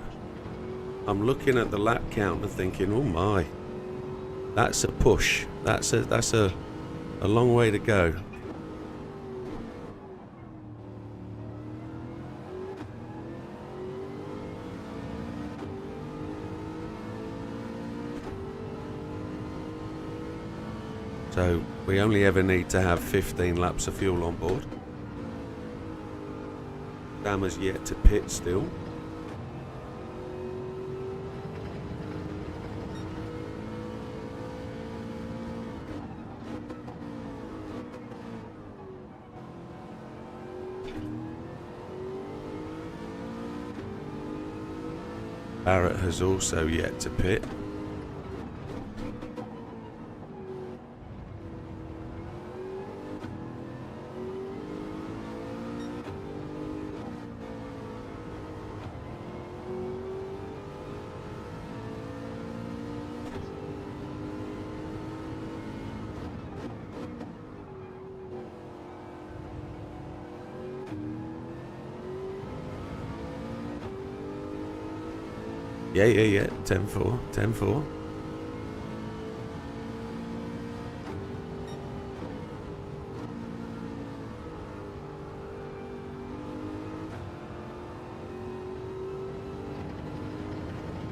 I'm looking at the lap count and thinking, oh my, that's a push. That's a long way to go. So we only ever need to have 15 laps of fuel on board. Sam has yet to pit still. Barrett has also yet to pit. Yeah. 10-4, 10-4.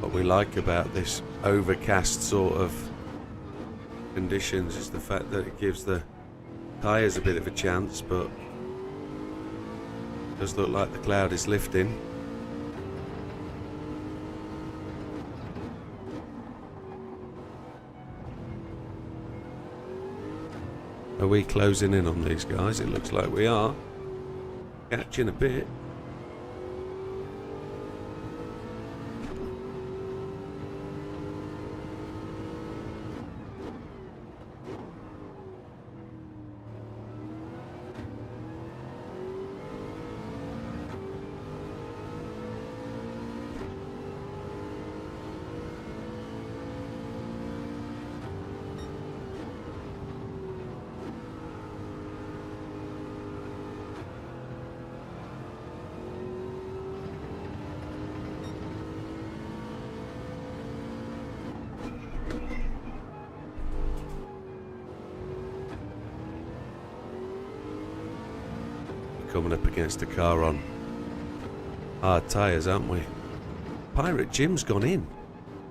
What we like about this overcast sort of conditions is the fact that it gives the tyres a bit of a chance, but it does look like the cloud is lifting. Are we closing in on these guys? It looks like we are. Catching a bit. Coming up against a car on hard tyres, aren't we? Pirate Jim's gone in.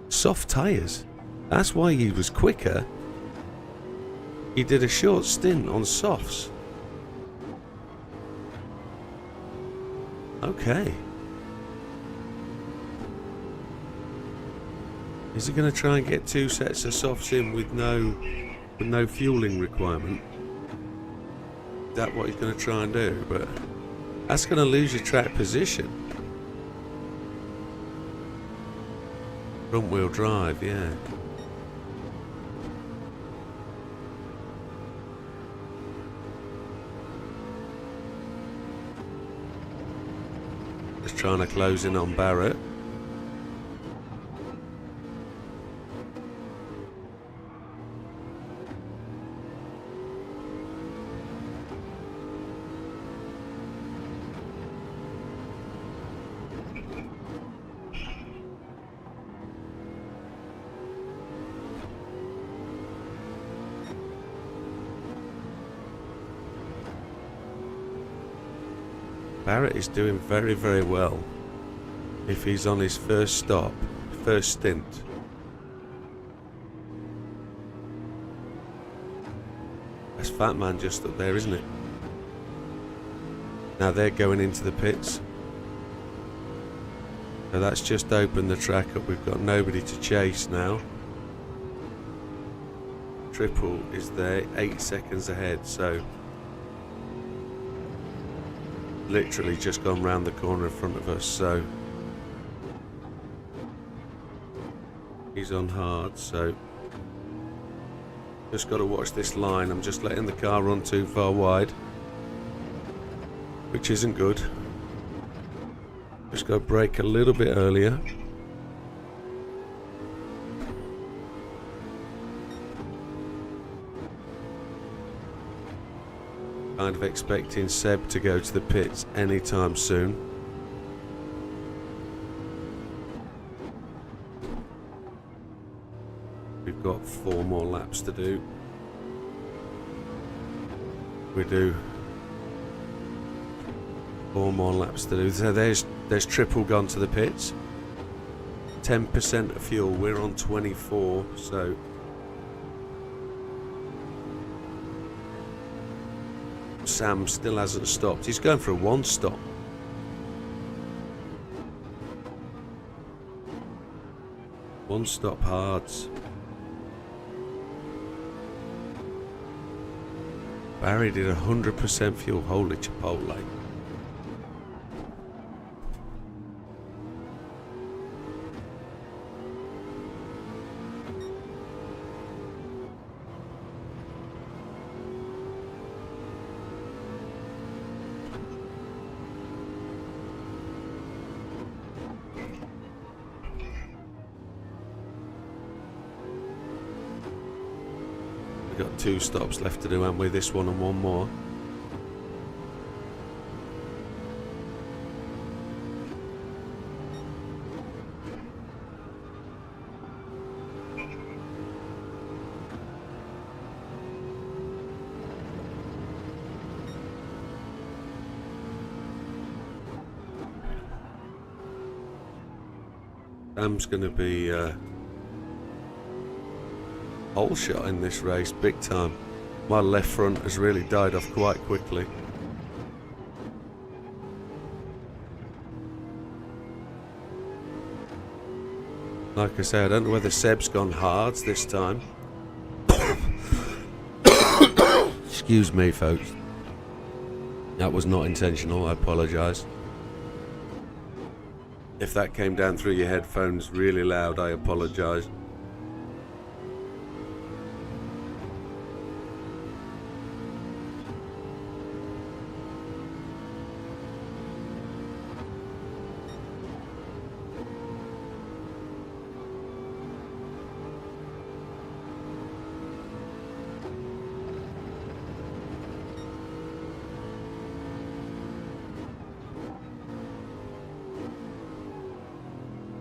Soft tyres. That's why he was quicker. He did a short stint on softs. Okay. Is he going to try and get two sets of softs in with no fueling requirement? Is that what he's going to try and do? But that's going to lose your track position. Front wheel drive, yeah. Just trying to close in on Barrett. Barrett is doing very, very well if he's on his first stop, first stint. That's Fat Man just up there, isn't it? Now they're going into the pits. So that's just opened the track up. We've got nobody to chase now. Triple is there, 8 seconds ahead, so literally just gone round the corner in front of us, so he's on hard, so just got to watch this line. I'm just letting the car run too far wide, which isn't good. Just got to brake a little bit earlier. Kind of expecting Seb to go to the pits anytime soon. We've got 4 more laps to do. We do 4 more laps to do. So there's Triple gone to the pits. 10% of fuel. We're on 24, so Sam still hasn't stopped. He's going for a 1 stop. One stop hards. Barry did 100% fuel. Holy Chipotle. Got 2 stops left to do, and with this one and 1 more. Sam's going to be whole shot in this race, big time. My left front has really died off quite quickly. Like I say, I don't know whether Seb's gone hards this time. Excuse me, folks. That was not intentional, I apologise. If that came down through your headphones really loud, I apologise.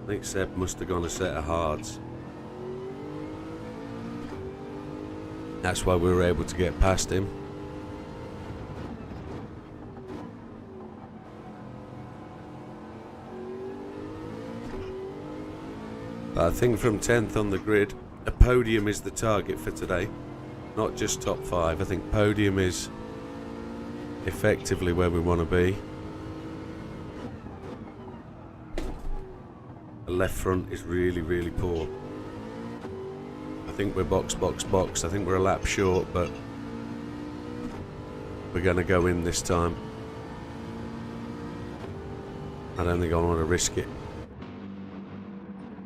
I think Seb must have gone a set of hards. That's why we were able to get past him. But I think from 10th on the grid, a podium is the target for today. Not just top 5. I think podium is effectively where we want to be. The left front is really, really poor. I think we're box. I think we're a lap short, but we're going to go in this time. I don't think I want to risk it.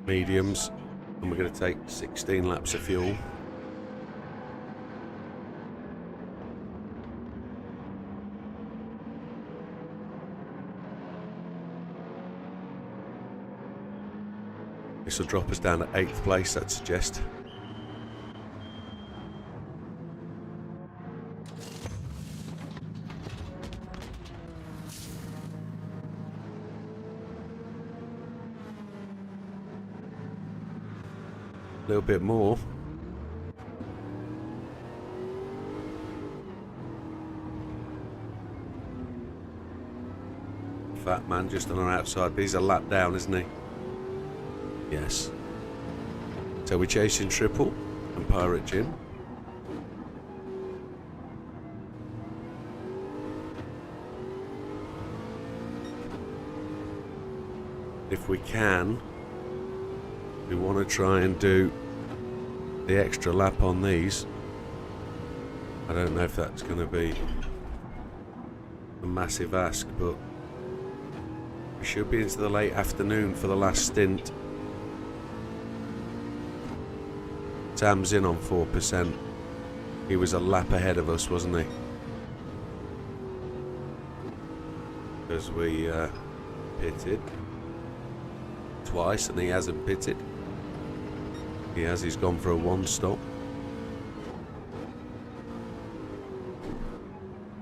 Mediums, and we're going to take 16 laps of fuel. This will drop us down at 8th place, I'd suggest. A little bit more. fat man just on our outside, but he's a lap down, isn't he? Yes. So we're chasing Triple and Pirate Jim. If we can, we want to try and do the extra lap on these. I don't know if that's going to be a massive ask, but we should be into the late afternoon for the last stint. Sam's in on 4%. He was a lap ahead of us, wasn't he? Because we pitted twice and he hasn't pitted. He has, he's gone for a 1-stop.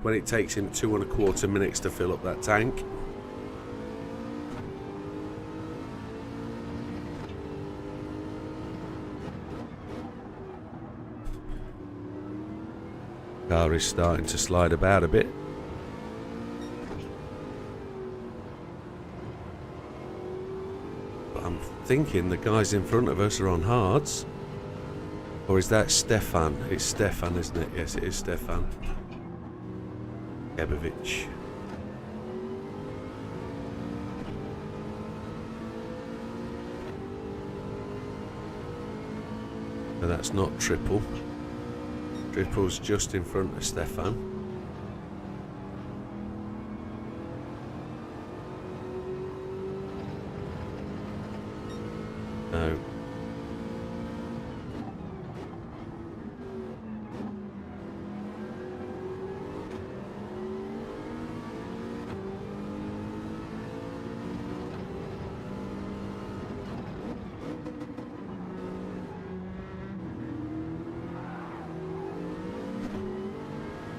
When it takes him 2¼ minutes to fill up that tank. Car is starting to slide about a bit. But I'm thinking the guys in front of us are on hards. Or is that Stefan? It's Stefan, isn't it? Yes, it is Stefan. Gebovic. So that's not Triple. Triple's just in front of Stefan. No.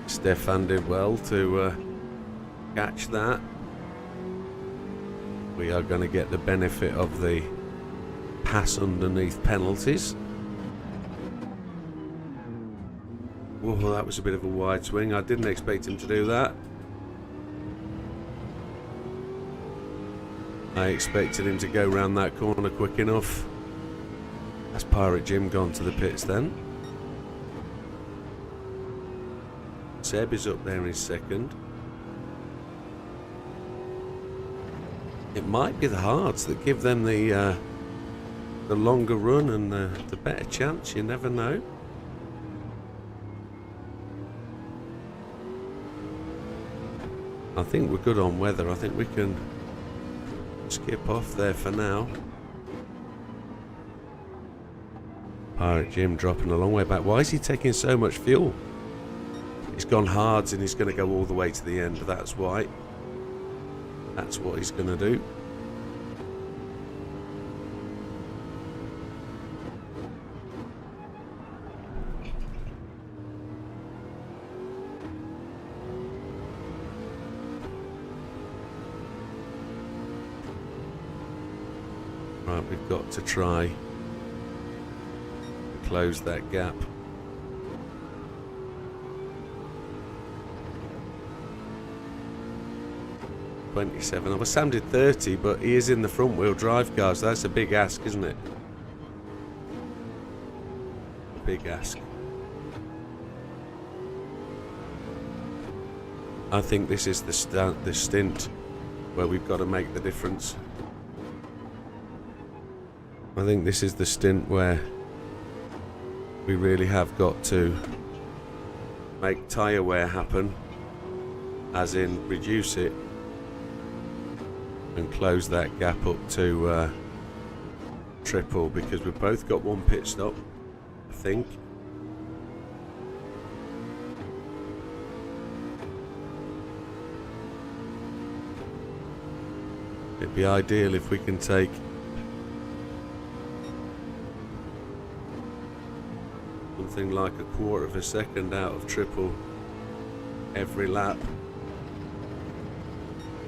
Stefan did well to catch that. We are going to get the benefit of the pass underneath penalties. Whoa, that was a bit of a wide swing. I didn't expect him to do that. I expected him to go round that corner quick enough. That's Pirate Jim gone to the pits then. Seb is up there in second. It might be the hards that give them the longer run and the better chance. You never know. I think we're good on weather. I think we can skip off there for now. Pirate Jim dropping a long way back. Why is he taking so much fuel? He's gone hards and he's going to go all the way to the end. That's why. That's what he's going to do. Right, we've got to try to close that gap. 27. Well, Sam did 30, but he is in the front wheel drive car, so that's a big ask, isn't it? Big ask. I think this is the stint where we've got to make the difference. I think this is the stint where we really have got to make tyre wear happen, as in reduce it and close that gap up to Triple, because we've both got one pit stop, I think. It'd be ideal if we can take something like a quarter of a second out of Triple every lap.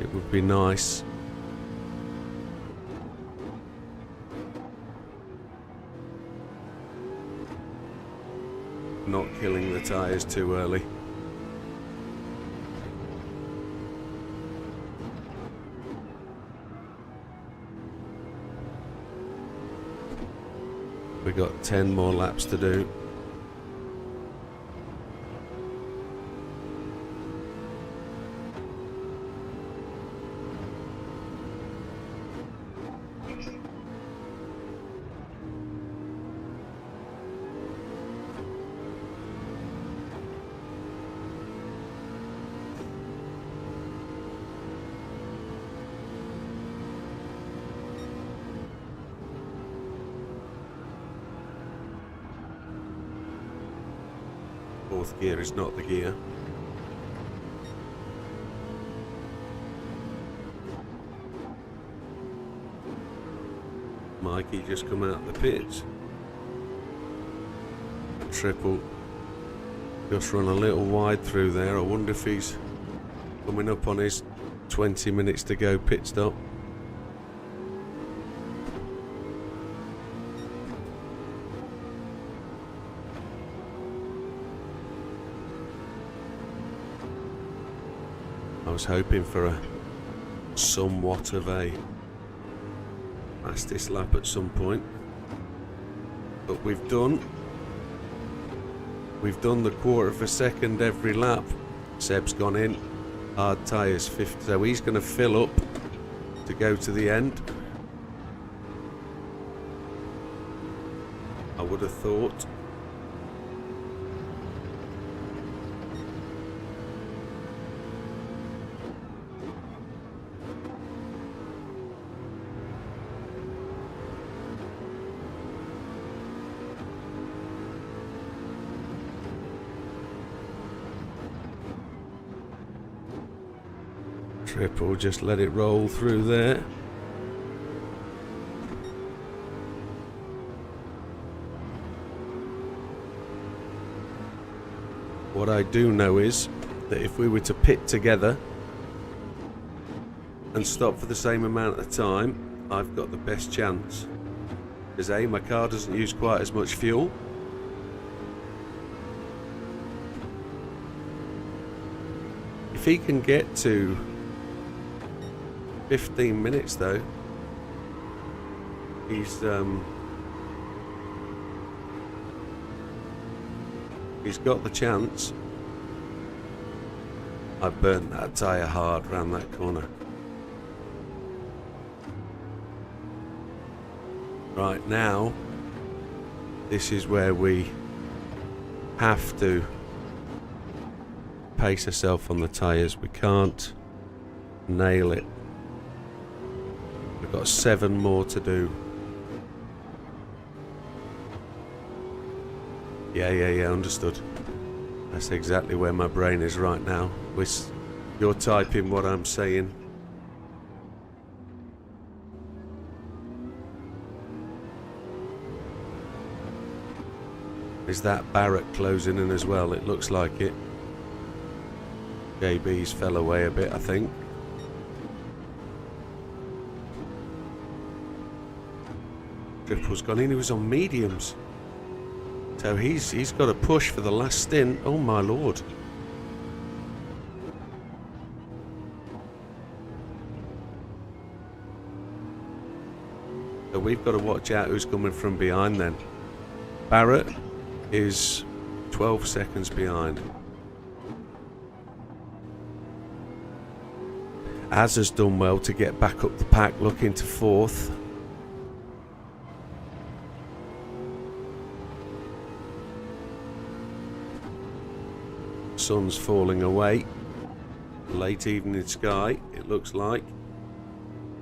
It would be nice. Not killing the tyres too early. We got 10 more laps to do. Fourth gear is not the gear. Mikey just come out of the pits. Triple just run a little wide through there. I wonder if he's coming up on his 20 minutes to go pit stop. I was hoping for a somewhat of a fastest lap at some point, but we've done the quarter of a second every lap. Seb's gone in, hard tyres 50, so he's going to fill up to go to the end. I would have thought. Triple, just let it roll through there. What I do know is that if we were to pit together and stop for the same amount of time, I've got the best chance. Because A, my car doesn't use quite as much fuel. If he can get to 15 minutes though, he's got the chance. I burnt that tyre hard round that corner. Right now, this is where we have to pace ourselves on the tyres. We can't nail it. We've got 7 more to do. Yeah, understood. That's exactly where my brain is right now. You're typing what I'm saying. Is that Barrett closing in as well? It looks like it. JB's fell away a bit, I think. Triple's gone in, he was on mediums. So he's got a push for the last stint. Oh my lord. So we've got to watch out who's coming from behind then. Barrett is 12 seconds behind. Az has done well to get back up the pack, looking to 4th. Sun's falling away. Late evening sky, it looks like.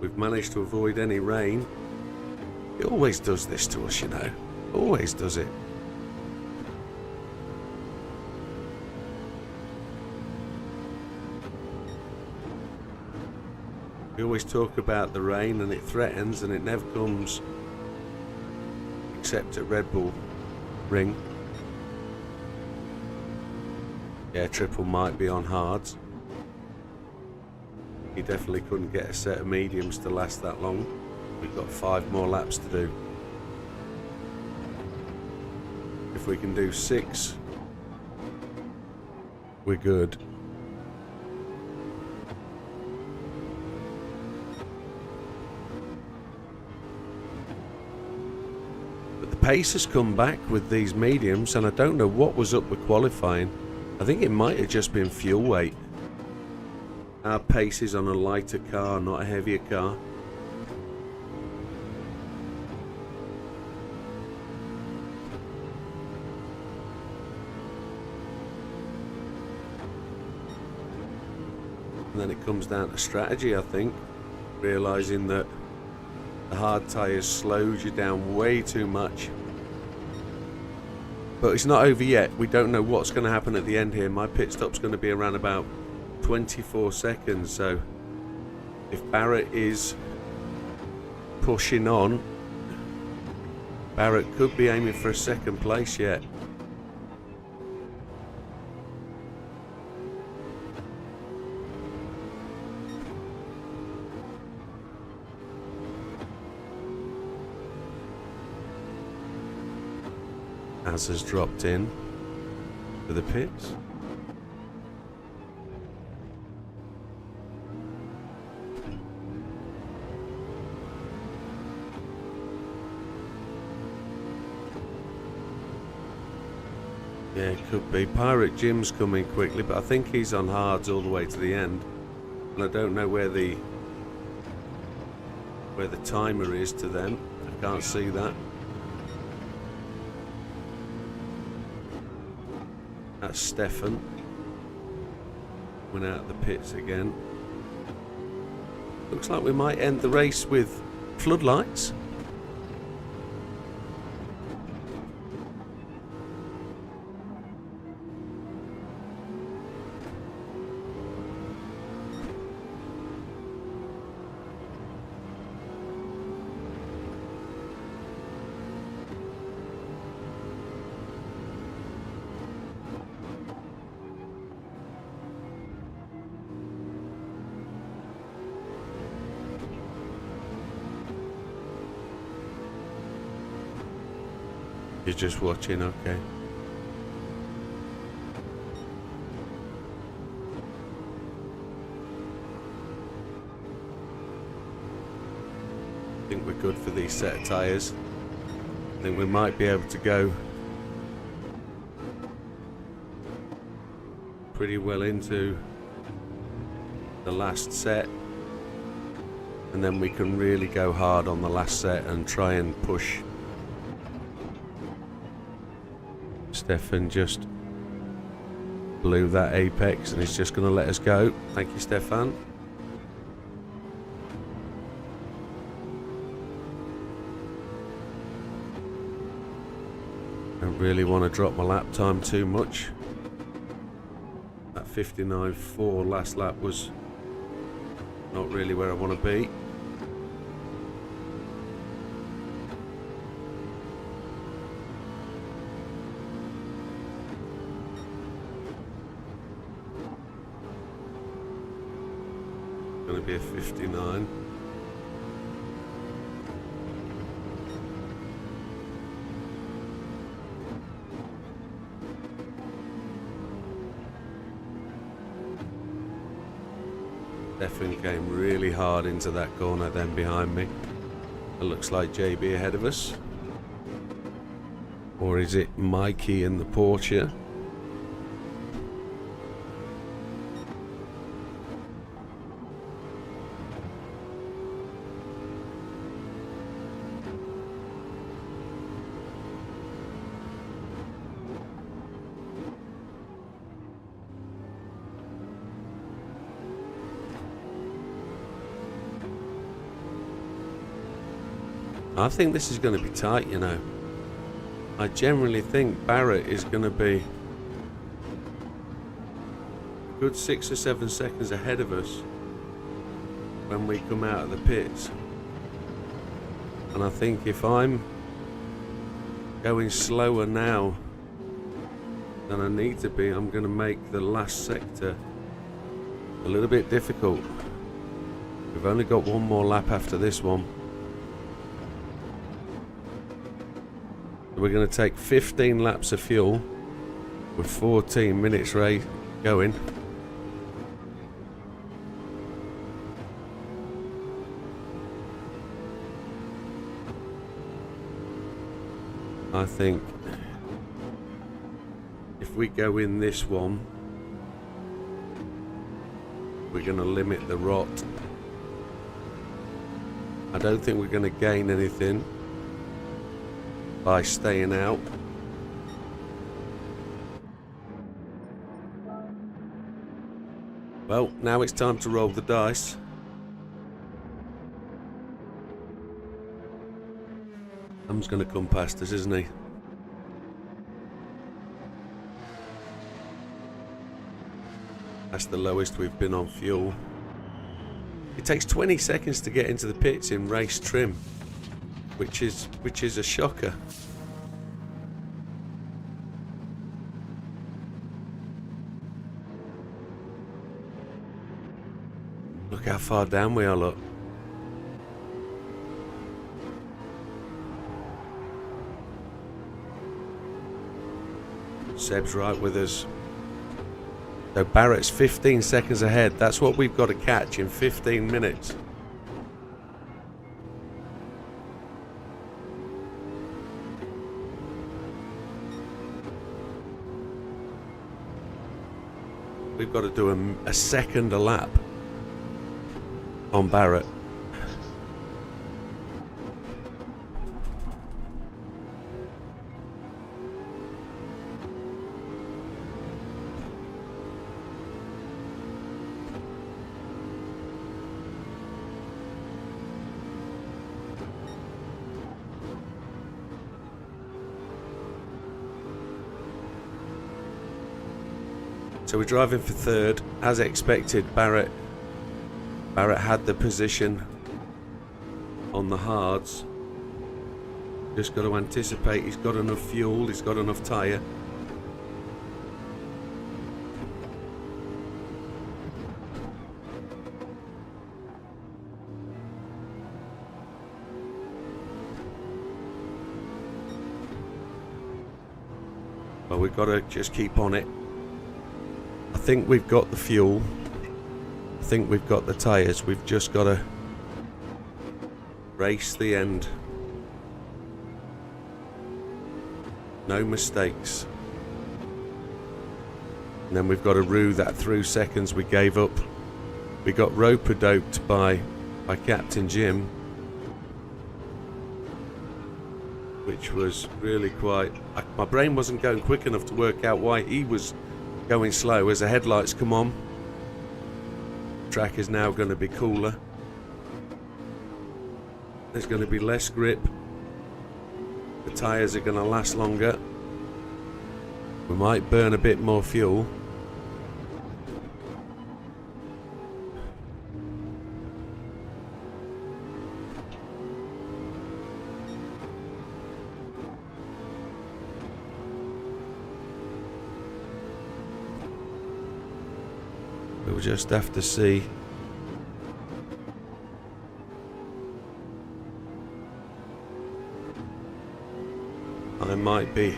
We've managed to avoid any rain. It always does this to us, you know. Always does it. We always talk about the rain and it threatens and it never comes. Except at Red Bull Ring. Yeah, Triple might be on hards. He definitely couldn't get a set of mediums to last that long. We've got 5 more laps to do. If we can do 6, we're good. But the pace has come back with these mediums, and I don't know what was up with qualifying. I think it might have just been fuel weight. Our pace is on a lighter car, not a heavier car. And then it comes down to strategy, I think. Realising that the hard tyres slowed you down way too much. But it's not over yet. We don't know what's going to happen at the end here. My pit stop's going to be around about 24 seconds. So if Barrett is pushing on, Barrett could be aiming for a second place yet. As has dropped in to the pits. Yeah, it could be. Pirate Jim's coming quickly, but I think he's on hards all the way to the end. And I don't know where the timer is to them. I can't see that. That's Stefan. Went out of the pits again. Looks like we might end the race with floodlights. You're just watching, okay. I think we're good for these set of tyres. I think we might be able to go pretty well into the last set. And then we can really go hard on the last set and try and push. Stefan just blew that apex and he's just going to let us go. Thank you, Stefan. Don't really want to drop my lap time too much. That 59.4 last lap was not really where I want to be. Going to be a 59. Stefan came really hard into that corner then behind me. It looks like JB ahead of us. Or is it Mikey in the Porsche? I think this is going to be tight, you know. I generally think Barrett is going to be a good 6 or 7 seconds ahead of us when we come out of the pits. And I think if I'm going slower now than I need to be, I'm going to make the last sector a little bit difficult. We've only got one more lap after this one. We're going to take 15 laps of fuel with 14 minutes rate going. I think if we go in this one, we're going to limit the rot. I don't think we're going to gain anything by staying out. Well, now it's time to roll the dice. Sam's going to come past us, isn't he? That's the lowest we've been on fuel. It takes 20 seconds to get into the pits in race trim, which is a shocker. Look how far down we are, look. Seb's right with us. So Barrett's 15 seconds ahead. That's what we've got to catch in 15 minutes. We've got to do a second a lap on Barrett. So we're driving for third. As expected, Barrett had the position on the hards. Just got to anticipate he's got enough fuel, he's got enough tyre. But we've got to just keep on it. I think we've got the fuel. I think we've got the tyres. We've just got to race the end. No mistakes. And then we've got to rue that through seconds we gave up. We got rope-a-doped by Captain Jim, which was really quite... my brain wasn't going quick enough to work out why he was going slow. As the headlights come on, track is now going to be cooler. There's going to be less grip. The tyres are going to last longer. We might burn a bit more fuel. We'll just have to see. I might be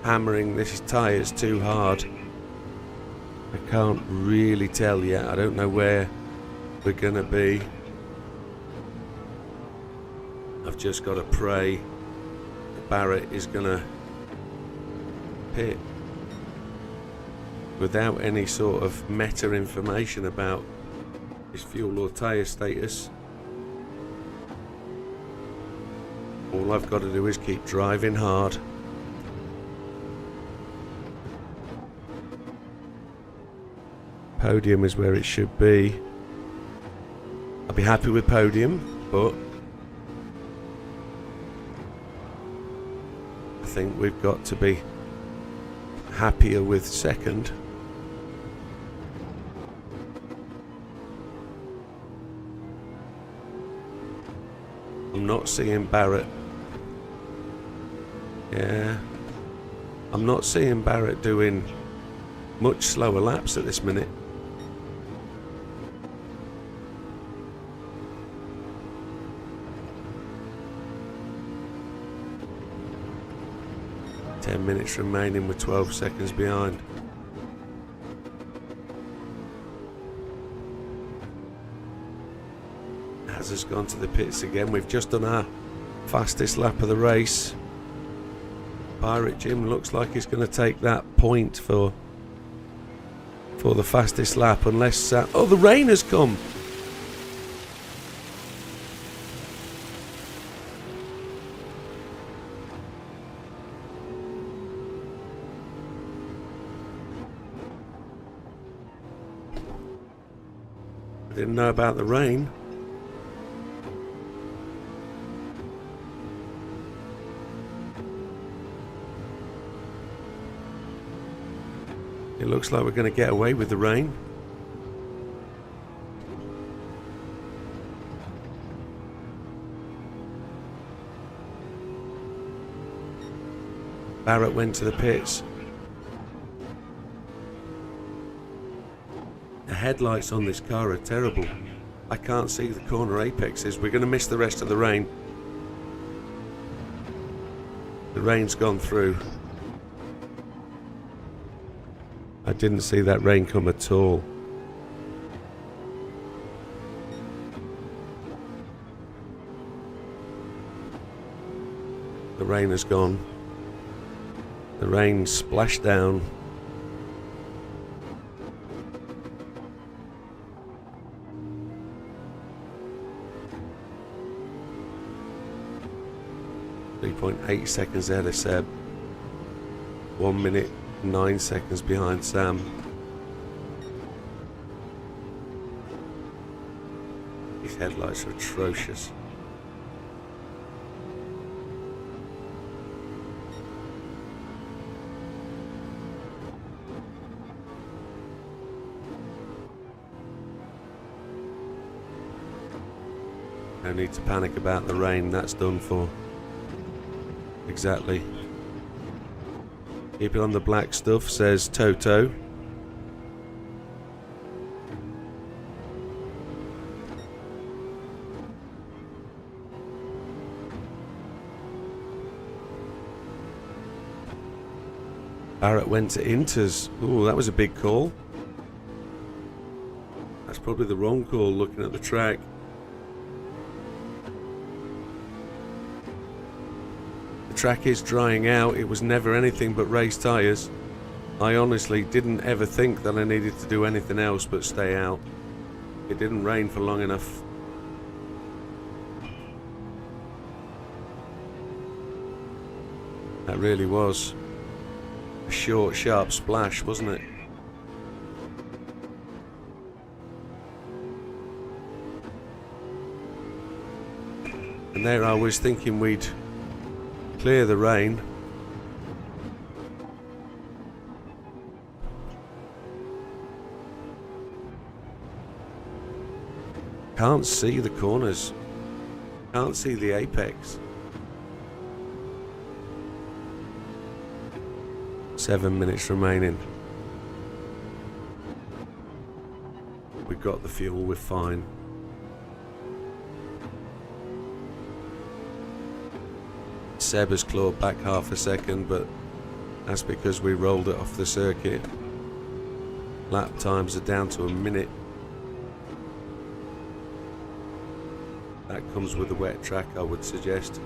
hammering these tyres too hard. I can't really tell yet. I don't know where we're gonna be. I've just got to pray that Barrett is gonna pit without any sort of meta information about his fuel or tyre status. All I've got to do is keep driving hard. Podium is where it should be. I'll be happy with podium, but I think we've got to be happier with second. I'm not seeing Barrett. Yeah, I'm not seeing Barrett doing much slower laps at this minute. Ten minutes remaining with 12 seconds behind. Has gone to the pits again. We've just done our fastest lap of the race. Pirate Jim looks like he's going to take that point for the fastest lap, unless... oh, the rain has come! I didn't know about the rain. It looks like we're going to get away with the rain. Barrett went to the pits. The headlights on this car are terrible. I can't see the corner apexes. We're going to miss the rest of the rain. The rain's gone through. I didn't see that rain come at all. The rain has gone. The rain splashed down. .8 seconds ahead of Seb. 1 minute 9 seconds behind Sam. These headlights are atrocious. No need to panic about the rain, that's done for. Exactly. Keep it on the black stuff, says Toto. Barrett went to Inters. Ooh, that was a big call. That's probably the wrong call looking at the track. The track is drying out. It was never anything but race tyres. I honestly didn't ever think that I needed to do anything else but stay out. It didn't rain for long enough. That really was a short, sharp splash, wasn't it? And there I was thinking we'd clear the rain. Can't see the corners. Can't see the apex. 7 minutes remaining. We've got the fuel, we're fine. Seb has clawed back half a second, but that's because we rolled it off the circuit. Lap times are down to a minute. That comes with a wet track, I would suggest.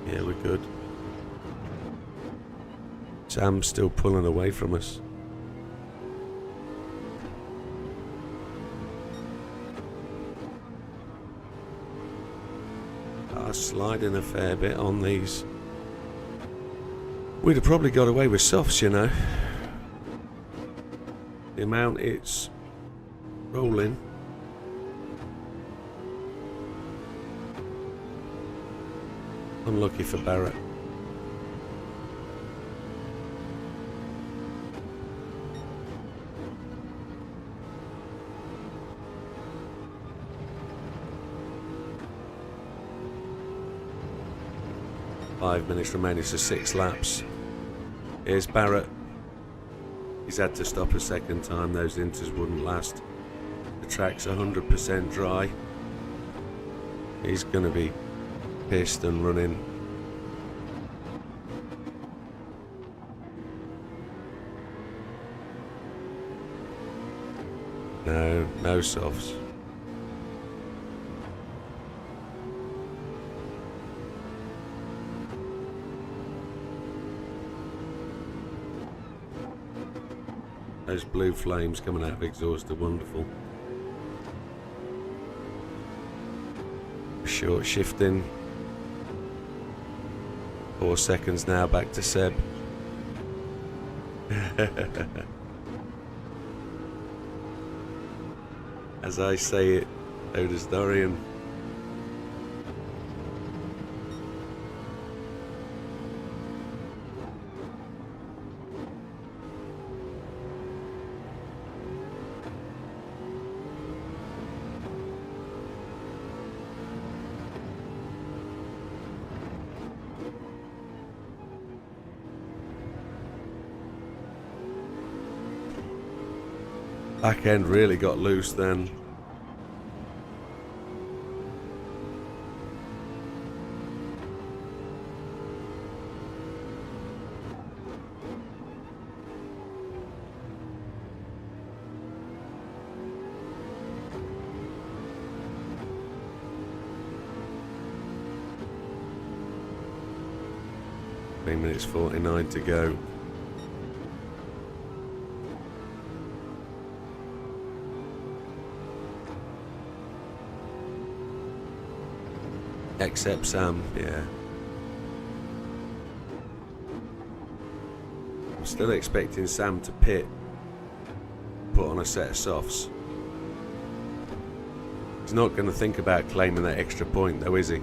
Yeah, we're good. Sam's still pulling away from us. Sliding a fair bit on these. We'd have probably got away with softs, you know. The amount it's rolling. Unlucky for Barrett. Five minutes remaining, so 6 laps. Here's Barrett. He's had to stop a second time, those inters wouldn't last. The track's 100% dry. He's going to be pissed and running No, no softs. Those blue flames coming out of exhaust are wonderful. Short shifting. 4 seconds now, back to Seb. As I say it, so does Dorian. Back end really got loose then. Minutes 49 to go. Except Sam, yeah. I'm still expecting Sam to pit, put on a set of softs. He's not going to think about claiming that extra point though, is he?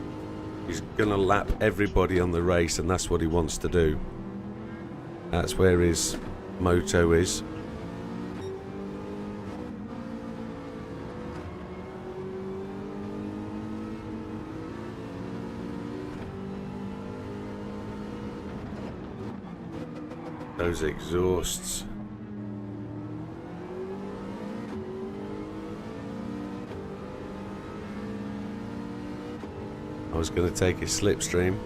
He's going to lap everybody on the race, and that's what he wants to do. That's where his motto is. Those exhausts. I was going to take his slipstream.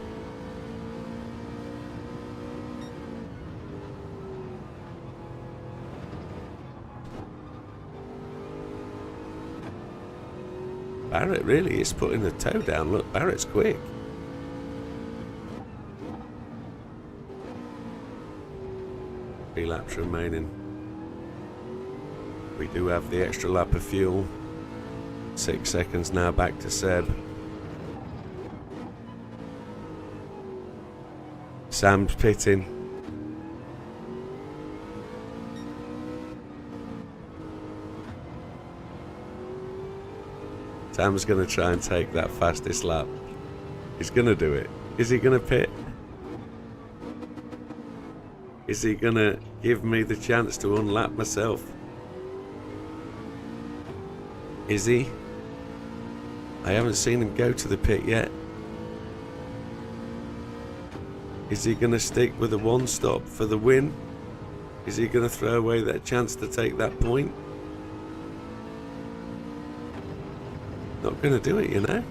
Barrett really is putting the toe down. Look, Barrett's quick. Three laps remaining. We do have the extra lap of fuel. 6 seconds now, back to Seb. Sam's pitting. Sam's going to try and take that fastest lap. He's going to do it. Is he going to pit? Is he going to give me the chance to unlap myself? Is he? I haven't seen him go to the pit yet. Is he going to stick with a one stop for the win? Is he going to throw away that chance to take that point? Not going to do it, you know.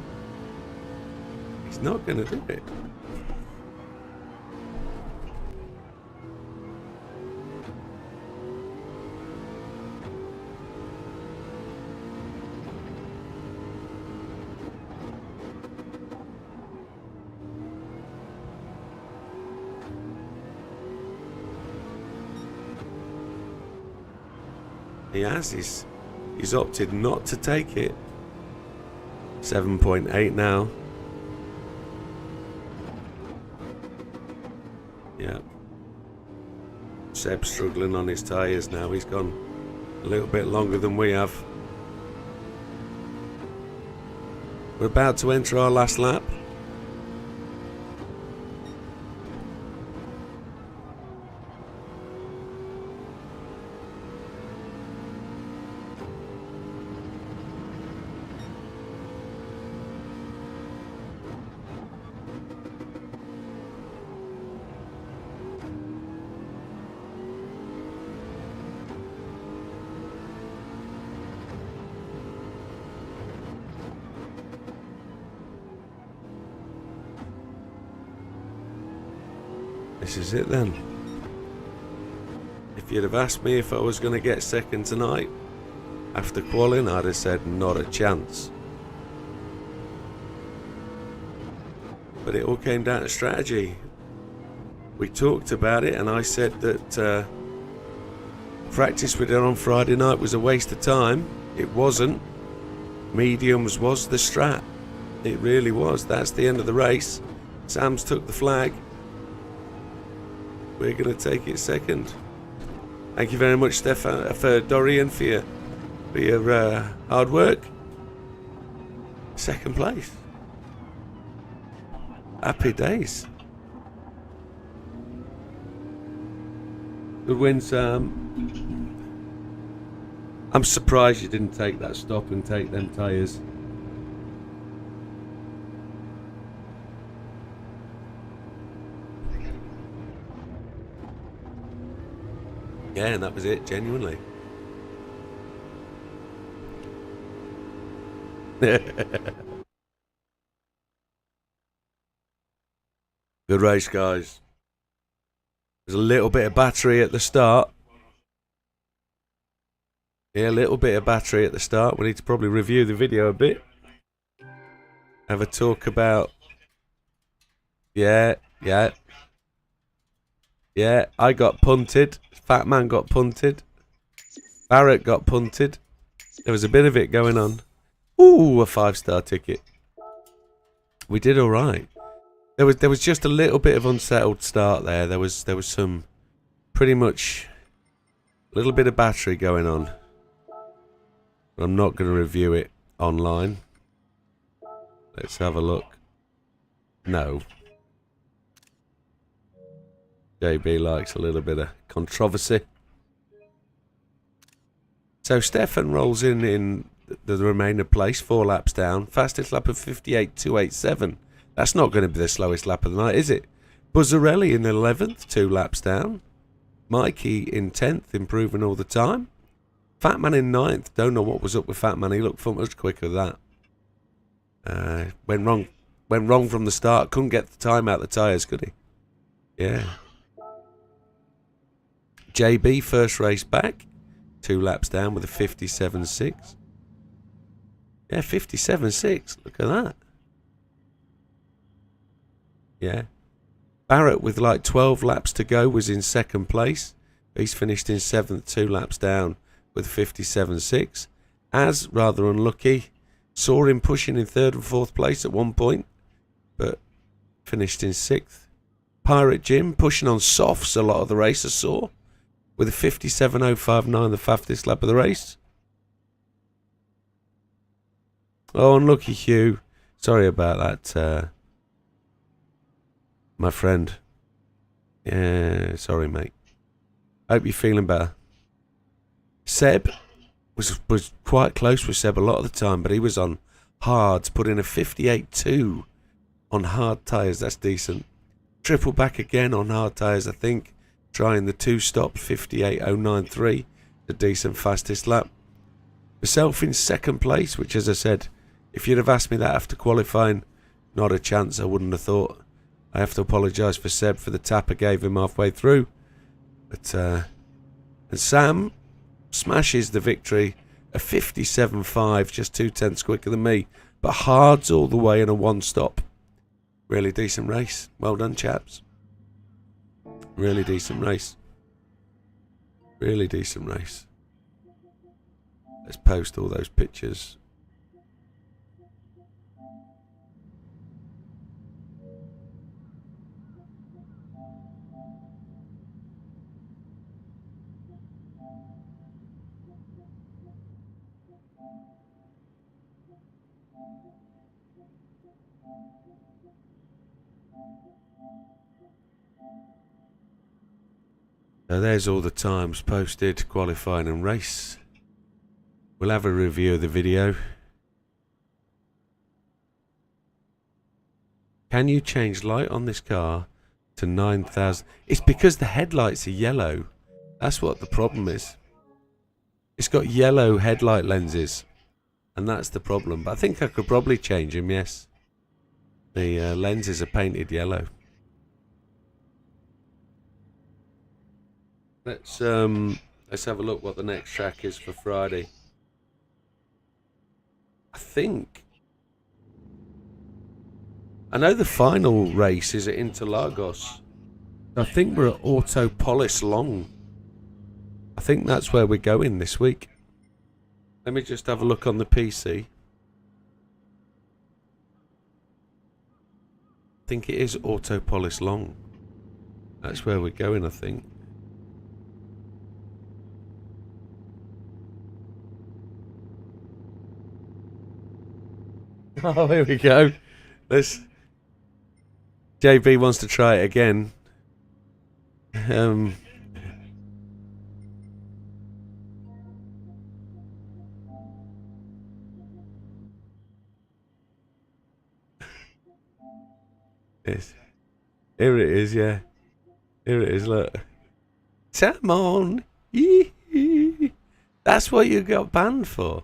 He's not going to do it. He has. He's opted not to take it. 7.8 now. Yeah. Seb's struggling on his tyres now. He's gone a little bit longer than we have. We're about to enter our last lap. This is it then. If you'd have asked me if I was going to get second tonight, After qualifying, I'd have said not a chance. But it all came down to strategy. We talked about it, and I said that practice we did on Friday night was a waste of time. It wasn't. Mediums was the strat. It really was. That's the end of the race. Sam's took the flag. We're going to take it second. Thank you very much, Stefan, for Dorian, for your hard work. Second place. Happy days. Good win, Sam. I'm surprised you didn't take that stop and take them tyres. Yeah, and that was it, genuinely. Good race, guys. There's a little bit of battery at the start. Yeah, a little bit of battery at the start. We need to probably review the video a bit. Have a talk about... Yeah, I got punted. Fat Man got punted. Barrett got punted. There was a bit of it going on. Ooh, a 5-star ticket. We did all right. There was just a little bit of unsettled start there. There was some pretty much a little bit of battery going on. But I'm not going to review it online. Let's have a look. No. JB likes a little bit of controversy. So Stefan rolls in the remainder place, 4 laps down. Fastest lap of 58.287. That's not going to be the slowest lap of the night, is it? Buzzarelli in 11th, 2 laps down. Mikey in 10th, improving all the time. Fat Man in 9th. Don't know what was up with Fat Man. He looked much quicker than that. Went wrong from the start. Couldn't get the time out of the tyres, could he? Yeah. JB, first race back. 2 laps down with a 57.6. Yeah, 57.6. Look at that. Yeah. Barrett, with like 12 laps to go, was in second place. He's finished in 7th, 2 laps down with 57.6. As, rather unlucky, saw him pushing in 3rd and 4th place at one point, but finished in 6th. Pirate Jim pushing on softs a lot of the race, I saw, with a 57.059, the fastest lap of the race. Oh, unlucky Hugh. Sorry about that, my friend. Yeah, sorry, mate. Hope you're feeling better. Seb was quite close with Seb a lot of the time, but he was on hards, put in a 58.2 on hard tyres. That's decent. Triple back again on hard tyres, I think. Trying the 2-stop 58.093, the decent fastest lap. Myself in second place, which, as I said, if you'd have asked me that after qualifying, not a chance, I wouldn't have thought. I have to apologise for Seb for the tap I gave him halfway through. But and Sam smashes the victory, a 57.5, just 0.2 quicker than me, but hards all the way in a 1-stop. Really decent race. Well done, chaps. Really decent race. Really decent race. Let's post all those pictures. So there's all the times posted, qualifying and race. We'll have a review of the video. Can you change light on this car to 9,000? It's because the headlights are yellow. That's what the problem is. It's got yellow headlight lenses, and that's the problem. But I think I could probably change them, yes. The lenses are painted yellow. Let's have a look what the next track is for Friday. think. I know the final race is at Interlagos. I think we're at Autopolis Long. I think that's where we're going this week. Let me just have a look on the PC. I think it is Autopolis Long. That's where we're going, I think. Oh, here we go. JB wants to try it again. Here it is, yeah. Here it is, look. Salmon! That's what you got banned for.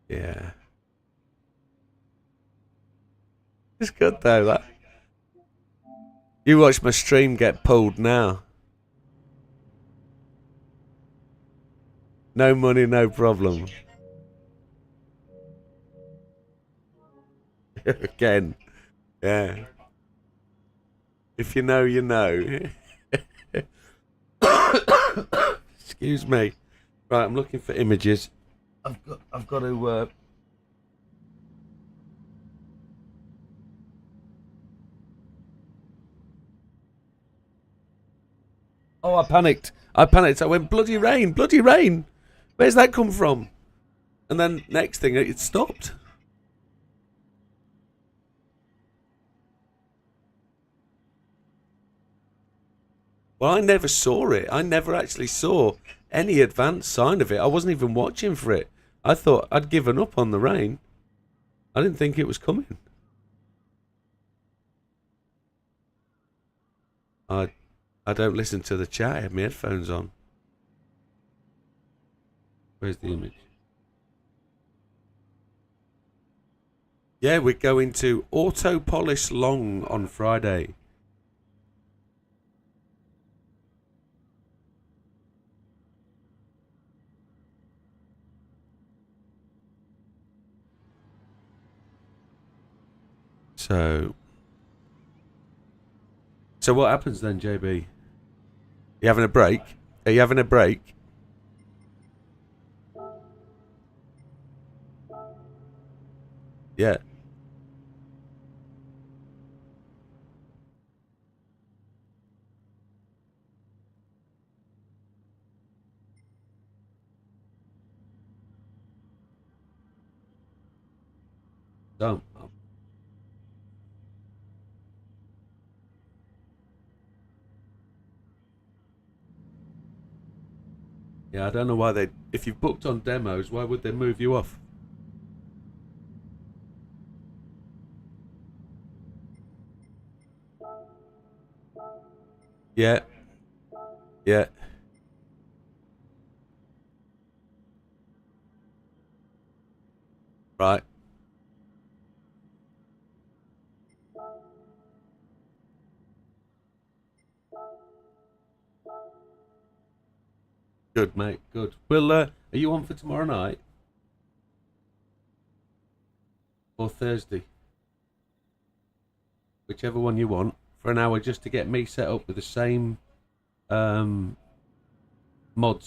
Yeah. It's good though, that. You watch my stream get pulled now. No money, no problem. Again. Yeah. If you know, you know. Excuse me. Right, I'm looking for images. I've got to Oh, I panicked. I went, bloody rain, bloody rain. Where's that come from? And then next thing, it stopped. Well, I never saw it. I never actually saw any advanced sign of it. I wasn't even watching for it. I thought I'd given up on the rain. I didn't think it was coming. I don't listen to the chat. I have my headphones on. Where's the image? Yeah, we're going to Autopolis Long on Friday. So what happens then, JB? You having a break? Are you having a break? Yeah. Don't. Yeah, I don't know why they... If you've booked on demos, why would they move you off? Yeah. Yeah. Right. Good, mate. Good. Well, are you on for tomorrow night? Or Thursday? Whichever one you want. For an hour just to get me set up with the same mods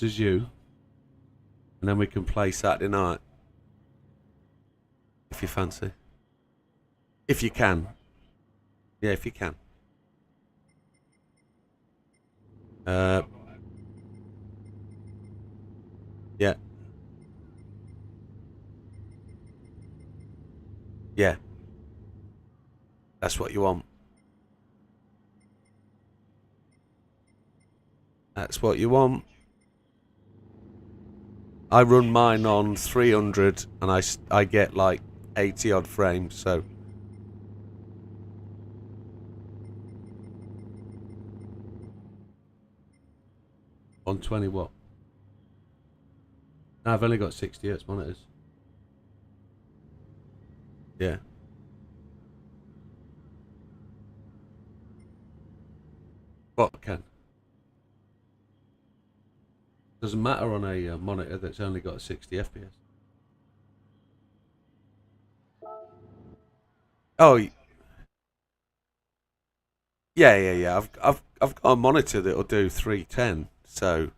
as you. And then we can play Saturday night. If you fancy. If you can. Yeah, if you can. Yeah. Yeah. That's what you want. That's what you want. I run mine on 300 and I get like 80 odd frames, so. On 20 what? No, I've only got 60 Hz monitors. Yeah. What can? Doesn't matter on a monitor that's only got 60 FPS. Oh, yeah. I've got a monitor that'll do 310. So,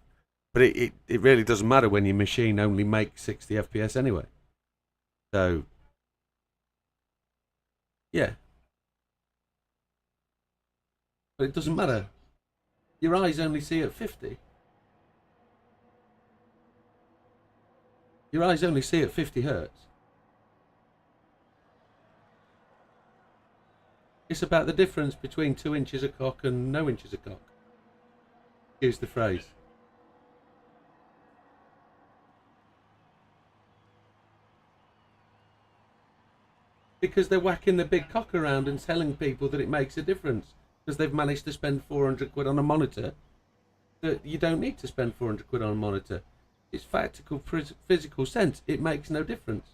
but it really doesn't matter when your machine only makes 60 FPS anyway. So, yeah, but it doesn't matter. Your eyes only see at 50. Your eyes only see at 50 hertz. It's about the difference between 2 inches of cock and no inches of cock. Use the phrase. Because they're whacking the big cock around and telling people that it makes a difference. Because they've managed to spend 400 quid on a monitor that you don't need to spend 400 quid on a monitor. It's practical, physical sense. It makes no difference.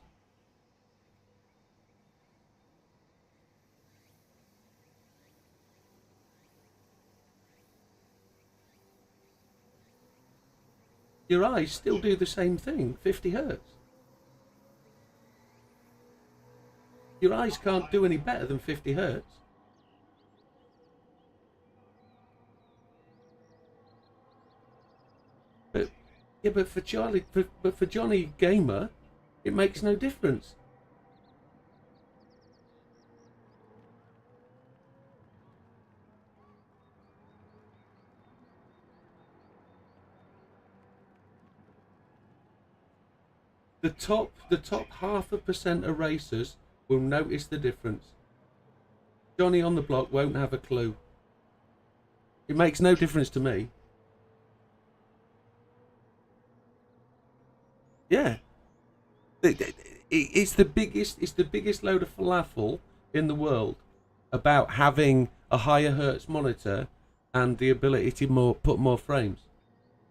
Your eyes still do the same thing, 50 hertz. Your eyes can't do any better than 50 hertz. But yeah, but for Johnny Gamer, it makes no difference. The top 0.5% of racers will notice the difference. Johnny on the block won't have a clue. It makes no difference to me. Yeah, it's the biggest load of falafel in the world about having a higher hertz monitor and the ability to put more frames.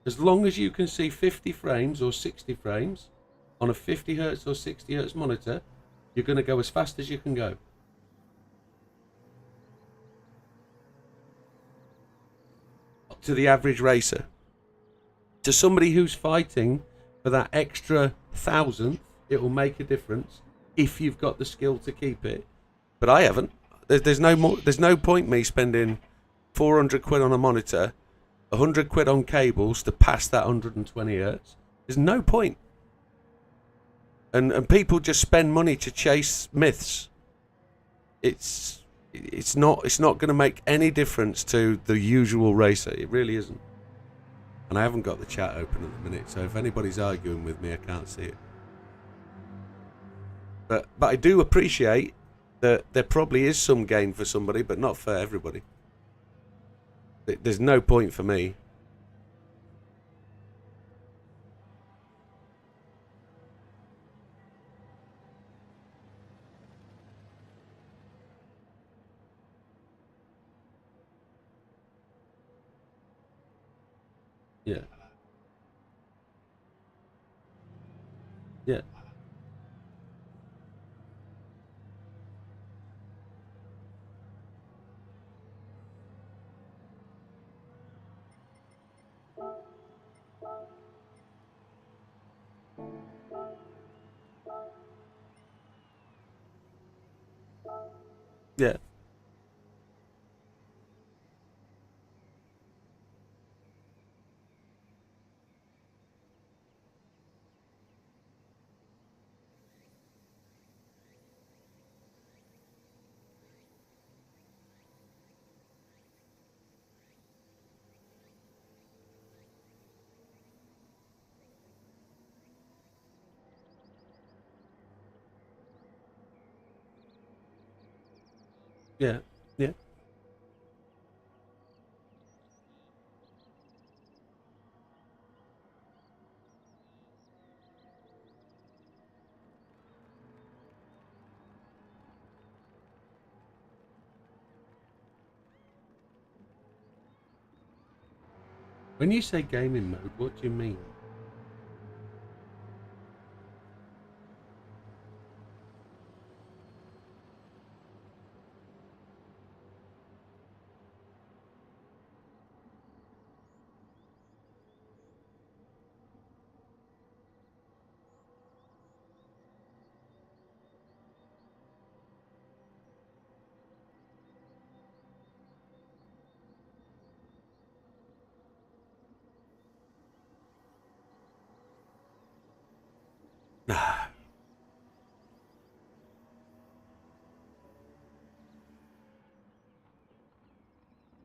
As long as you can see 50 frames or 60 frames on a 50 hertz or 60 hertz monitor, you're going to go as fast as you can go. To the average racer. To somebody who's fighting for that extra thousandth, it will make a difference if you've got the skill to keep it. But I haven't. There's no point me spending 400 quid on a monitor, 100 quid on cables to pass that 120 hertz. There's no point. And people just spend money to chase myths. It's not going to make any difference to the usual racer. It really isn't. And I haven't got the chat open at the minute, so if anybody's arguing with me, I can't see it. But I do appreciate that there probably is some gain for somebody, but not for everybody. There's no point for me. Yeah. Yeah. Yeah. Yeah. Yeah. When you say gaming mode, what do you mean?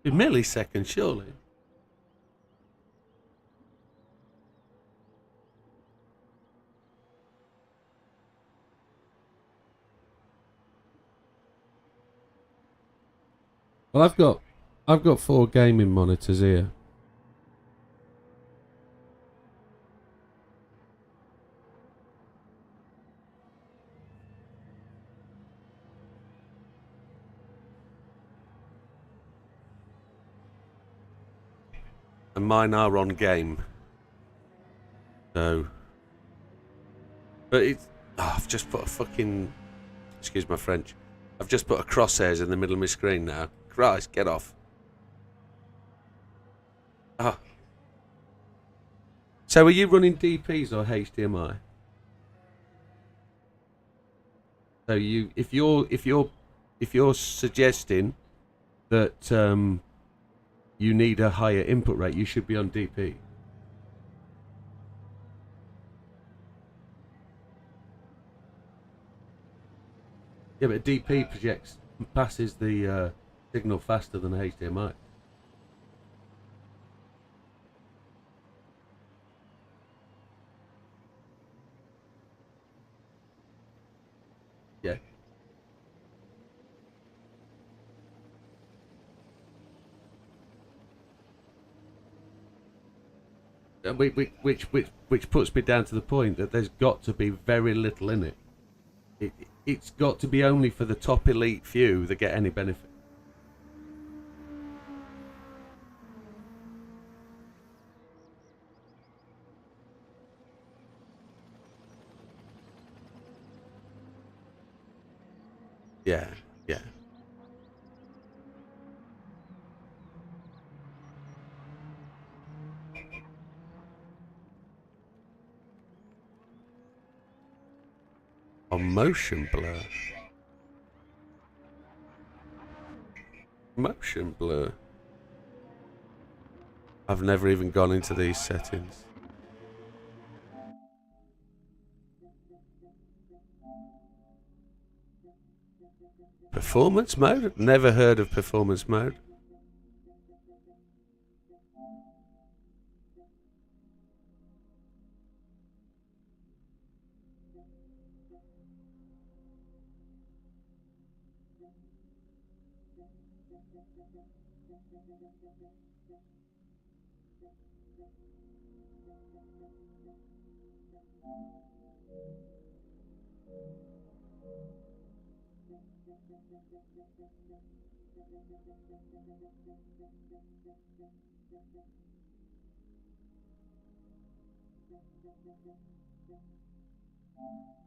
A millisecond, surely. Well, I've got 4 gaming monitors here. And mine are on game. So, but it's, I've just put a fucking, excuse my French, I've just put a crosshairs in the middle of my screen now. Christ, get off. Ah. So are you running DPs or HDMI? So if you're suggesting that you need a higher input rate, you should be on DP. Yeah, but DP passes the signal faster than HDMI. Yeah. Which puts me down to the point that there's got to be very little in it. It's got to be only for the top elite few that get any benefit. Yeah, yeah. On motion blur. Motion blur. I've never even gone into these settings. Performance mode? Never heard of performance mode.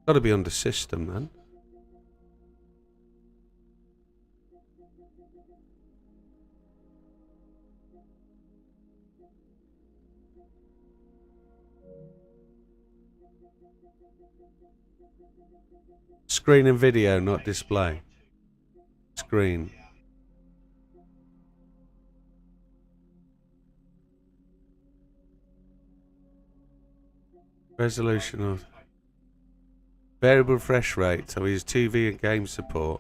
Got to be under system then. Screen and video, not display. Screen. Resolution of variable refresh rate, so we use TV and game support.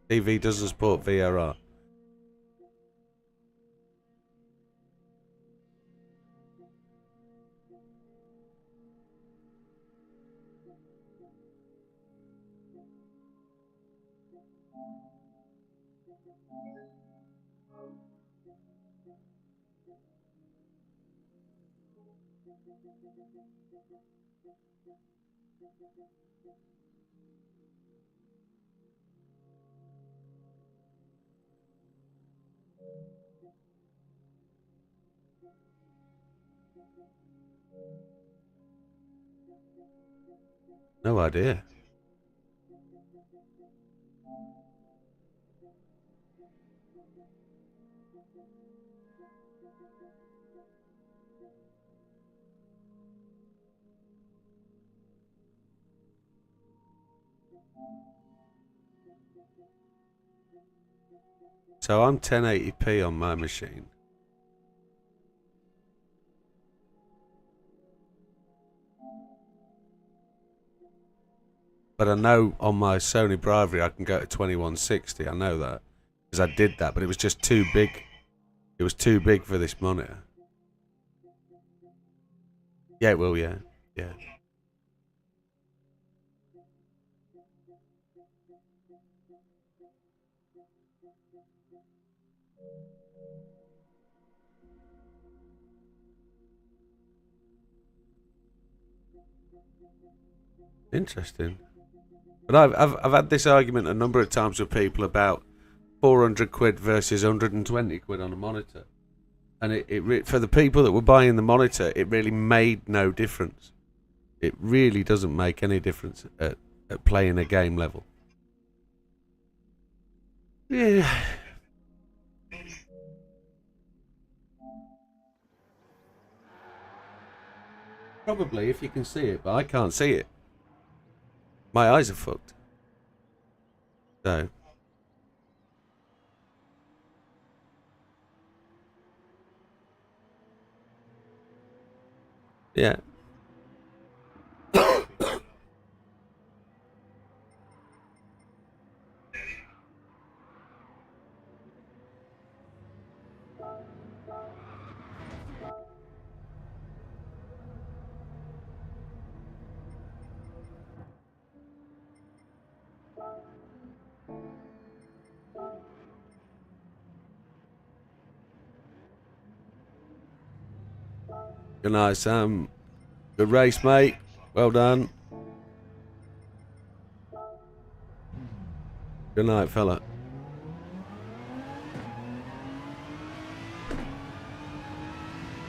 TV doesn't support VRR. No idea. So I'm 1080p on my machine. But I know on my Sony Bravia I can go to 2160, I know that. because I did that, but it was just too big. It was too big for this monitor. Yeah, it will, yeah. Yeah. Interesting. But I've had this argument a number of times with people about 400 quid versus 120 quid on a monitor. And for the people that were buying the monitor, it really made no difference. It really doesn't make any difference at playing a game level. Yeah. Probably if you can see it, but I can't see it. My eyes are fucked. So. Yeah. Good night, Sam. Good race, mate. Well done. Good night, fella.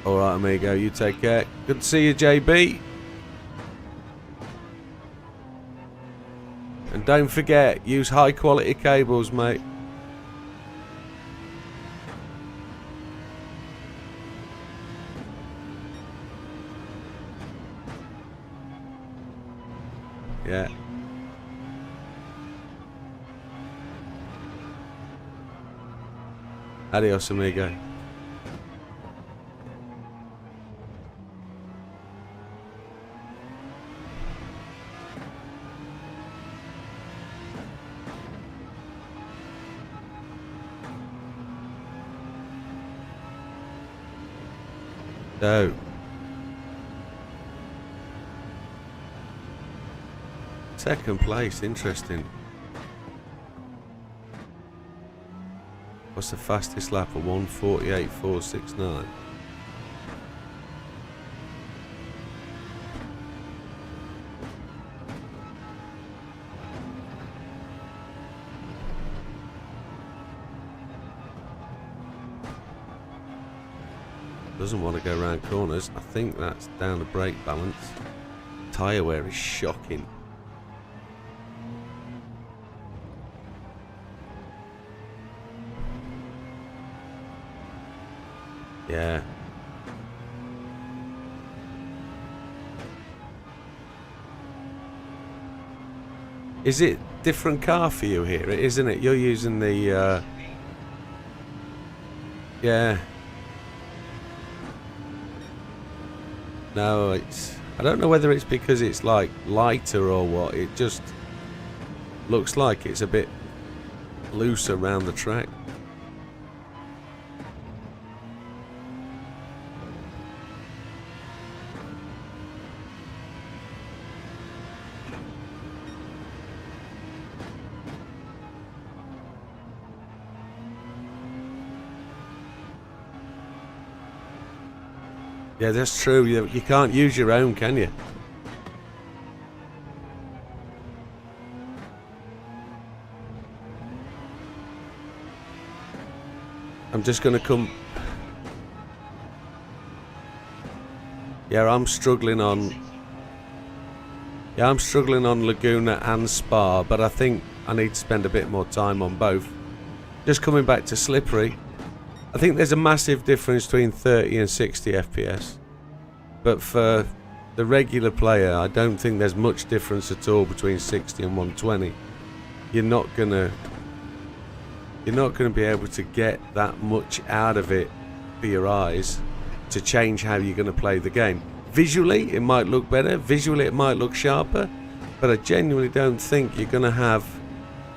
Alright, amigo. You take care. Good to see you, JB. And don't forget, use high quality cables, mate. Yeah. Adios, amigo. So. Second place, interesting. What's the fastest lap? A 1:48.469. Doesn't want to go around corners. I think that's down to brake balance. Tyre wear is shocking. Yeah. Is it different car for you here, isn't it? You're using the yeah. No, I don't know whether it's because it's like lighter or what. It just looks like it's a bit loose around the track. Yeah, that's true. You can't use your own, can you? I'm just going to come... Yeah, I'm struggling on... Yeah, I'm struggling on Laguna and Spa, but I think I need to spend a bit more time on both. Just coming back to Slippery, I think there's a massive difference between 30 and 60 FPS. But for the regular player, I don't think there's much difference at all between 60 and 120. You're not gonna be able to get that much out of it for your eyes to change how you're going to play the game. Visually, it might look better. Visually, it might look sharper. But I genuinely don't think you're going to have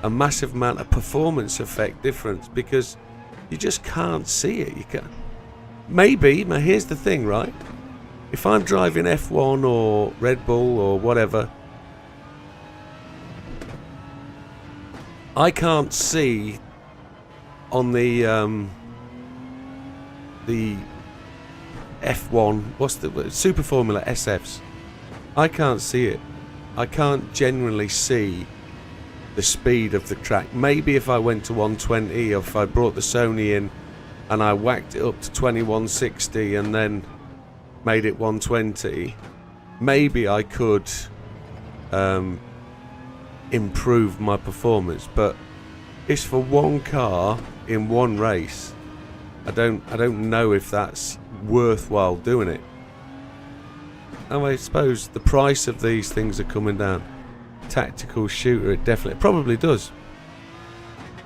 a massive amount of performance effect difference because you just can't see it. You can't. Maybe, now here's the thing, right? If I'm driving F1 or Red Bull or whatever, I can't see on the F1, what's the Super Formula SFs? I can't see it. I can't genuinely see the speed of the track. Maybe if I went to 120, or if I brought the Sony in and I whacked it up to 2160 and then made it 120, maybe I could improve my performance. But it's for one car in one race. I don't know if that's worthwhile doing it. And I suppose the price of these things are coming down. Tactical shooter, it probably does.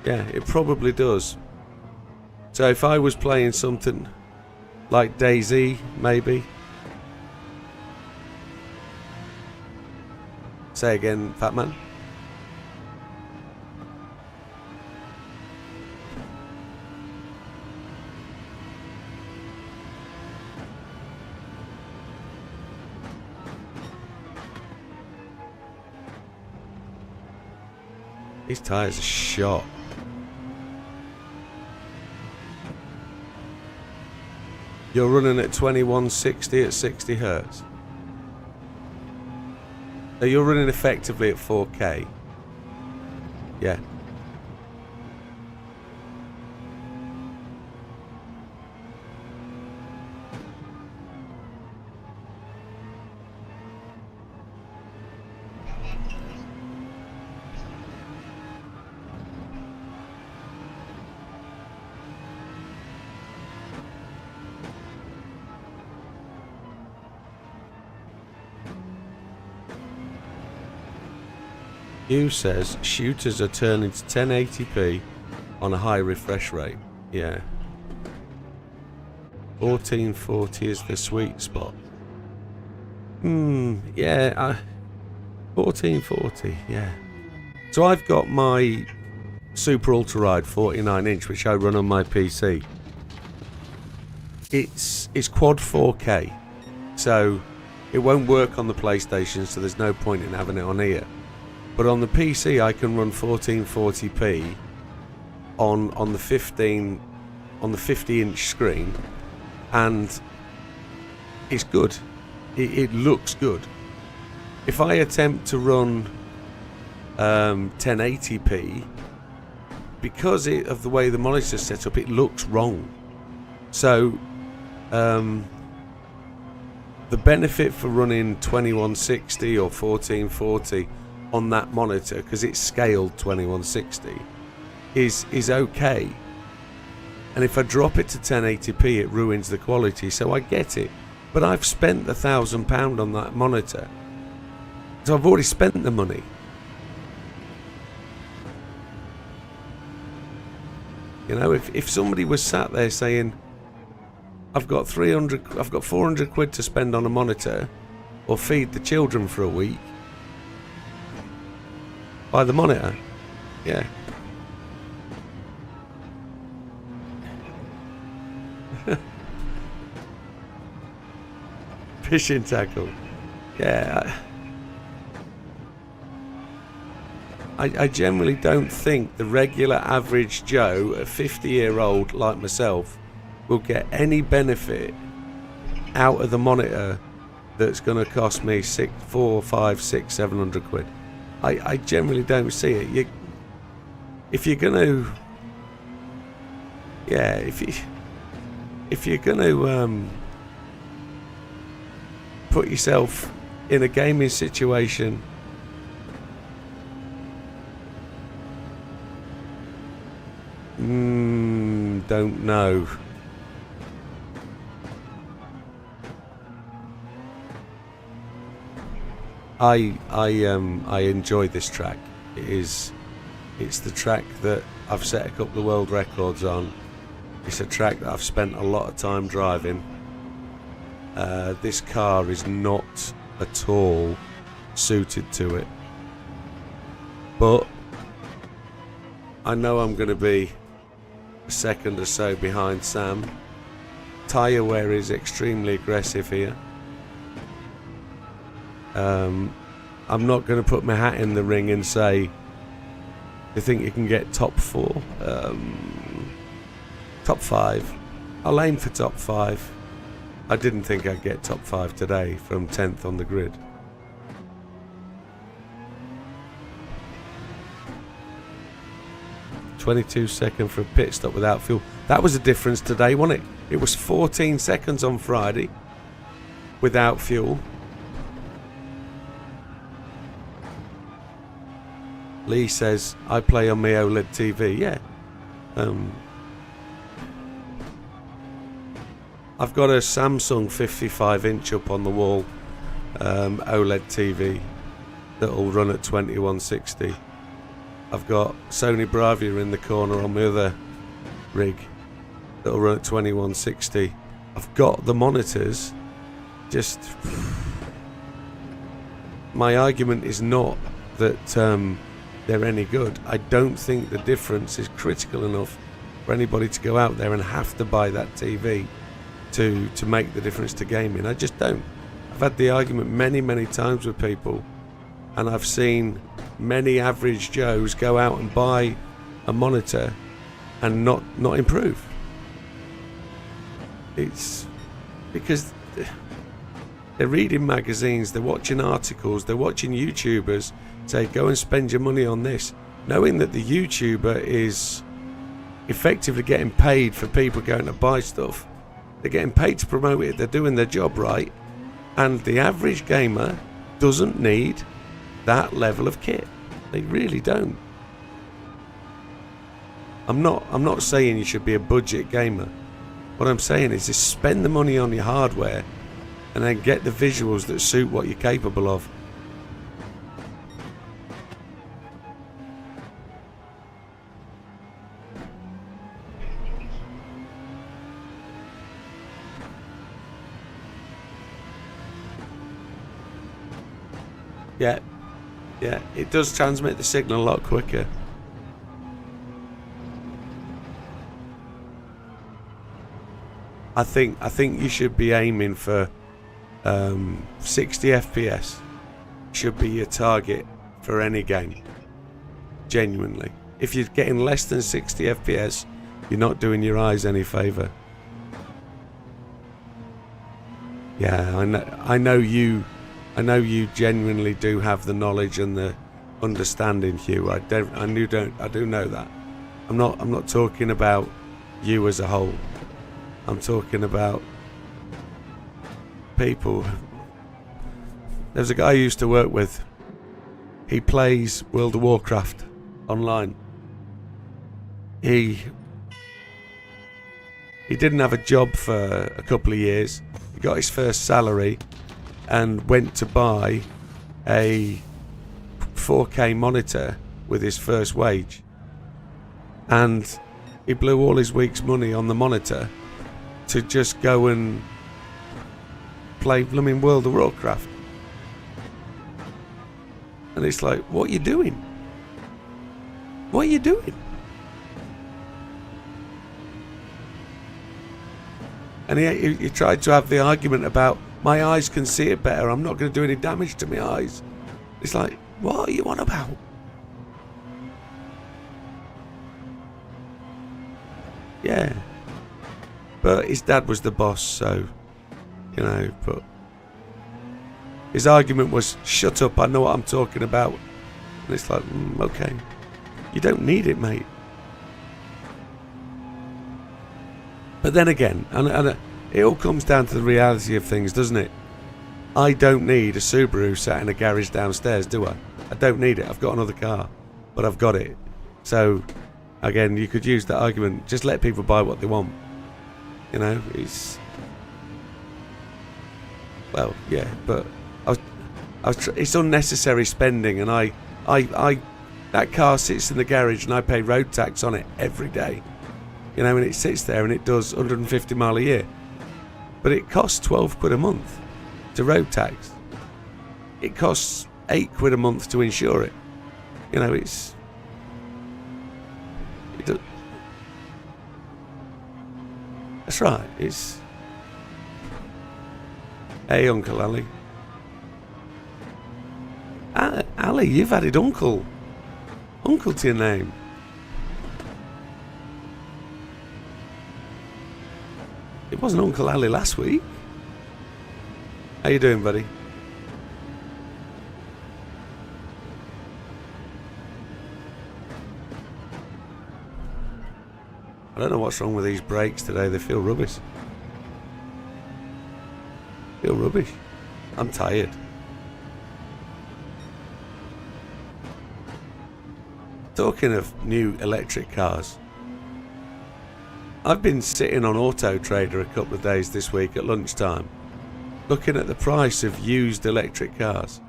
Yeah, it probably does. So if I was playing something like DayZ, maybe. Say again, Fat Man. These tyres are shot. You're running at 2160 at 60 hertz. So you're running effectively at 4K. Yeah. Hugh says shooters are turning to 1080p on a high refresh rate. Yeah. 1440 is the sweet spot. Yeah. 1440, yeah. So I've got my Super Ultra Ride 49-inch, which I run on my PC. It's quad 4K, so it won't work on the PlayStation, so there's no point in having it on here. But on the PC, I can run 1440p on the 50-inch screen, and it's good. It looks good. If I attempt to run 1080p, because of the way the monitor's set up, it looks wrong. So the benefit for running 2160 or 1440 on that monitor, because it's scaled 2160, is okay. And if I drop it to 1080p, it ruins the quality. So I get it, but I've spent £1,000 on that monitor, so I've already spent the money. You know, if somebody was sat there saying, I've got 400 quid to spend on a monitor, or feed the children for a week, buy the monitor. Yeah. Fishing tackle. Yeah. I generally don't think the regular average Joe, a 50-year-old like myself, will get any benefit out of the monitor that's going to cost me 400, 500, 600, 700 quid. I generally don't see it. If you're going to, yeah, if you're going to put yourself in a gaming situation, don't know. I enjoy this track. It's the track that I've set a couple of world records on. It's a track that I've spent a lot of time driving. This car is not at all suited to it, but I know I'm going to be a second or so behind Sam. Tyre wear is extremely aggressive here. I'm not going to put my hat in the ring and say, do you think you can get top 4? Top 5. I'll aim for top 5. I didn't think I'd get top 5 today from 10th on the grid. $22 for a pit stop without fuel. That was a difference today, wasn't it? It was 14 seconds on Friday without fuel. Lee says, I play on my OLED TV. Yeah. I've got a Samsung 55-inch up on the wall, OLED TV that'll run at 2160. I've got Sony Bravia in the corner on my other rig that'll run at 2160. I've got the monitors. Just my argument is not that they're any good. I don't think the difference is critical enough for anybody to go out there and have to buy that TV to make the difference to gaming. I just don't. I've had the argument many times with people, and I've seen many average Joes go out and buy a monitor and not improve. It's because they're reading magazines, they're watching articles, they're watching YouTubers say go and spend your money on this, knowing that the YouTuber is effectively getting paid for people going to buy stuff. They're getting paid to promote it, they're doing their job right, and the average gamer doesn't need that level of kit. They really don't. I'm not saying you should be a budget gamer. What I'm saying is just spend the money on your hardware and then get the visuals that suit what you're capable of. Yeah, it does transmit the signal a lot quicker. I think you should be aiming for 60 FPS. Should be your target for any game. Genuinely, if you're getting less than 60 FPS, you're not doing your eyes any favour. Yeah, I know you genuinely do have the knowledge and the understanding, Hugh. I do know that. I'm not talking about you as a whole. I'm talking about people. There's a guy I used to work with. He plays World of Warcraft online. He didn't have a job for a couple of years. He got his first salary and went to buy a 4K monitor with his first wage, and he blew all his week's money on the monitor to just go and play blooming World of Warcraft. And it's like, what are you doing? What are you doing? And he tried to have the argument about, my eyes can see it better, I'm not going to do any damage to my eyes. It's like, what are you on about? Yeah. But his dad was the boss, so, you know, but his argument was, shut up, I know what I'm talking about. And it's like, okay. You don't need it, mate. But then again, and it all comes down to the reality of things, doesn't it? I don't need a Subaru sat in a garage downstairs, do I? I don't need it. I've got another car, but I've got it. So, again, you could use that argument. Just let people buy what they want. You know, it's... Well, yeah, but it's unnecessary spending, and I that car sits in the garage and I pay road tax on it every day. You know, and it sits there and it does 150 mile a year. But it costs 12 quid a month to road tax. It costs 8 quid a month to insure it. You know, it's... That's right. It's... Hey, Uncle Ali. Ali, you've added Uncle to your name. It wasn't Uncle Ali last week. How you doing, buddy? I don't know what's wrong with these brakes today. They feel rubbish. Feel rubbish. I'm tired. Talking of new electric cars, I've been sitting on Auto Trader a couple of days this week at lunchtime, looking at the price of used electric cars.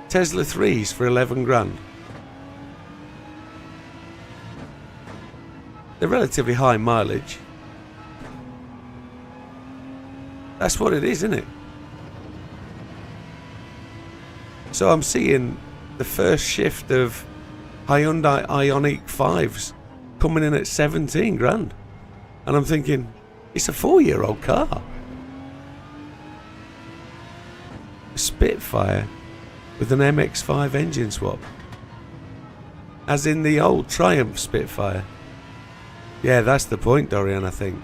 Tesla 3s for 11 grand. They're relatively high mileage. That's what it is, isn't it? So I'm seeing the first shift of Hyundai Ioniq 5s coming in at 17 grand. And I'm thinking, it's a 4-year-old car. A Spitfire with an MX-5 engine swap. As in the old Triumph Spitfire. Yeah, that's the point, Dorian, I think.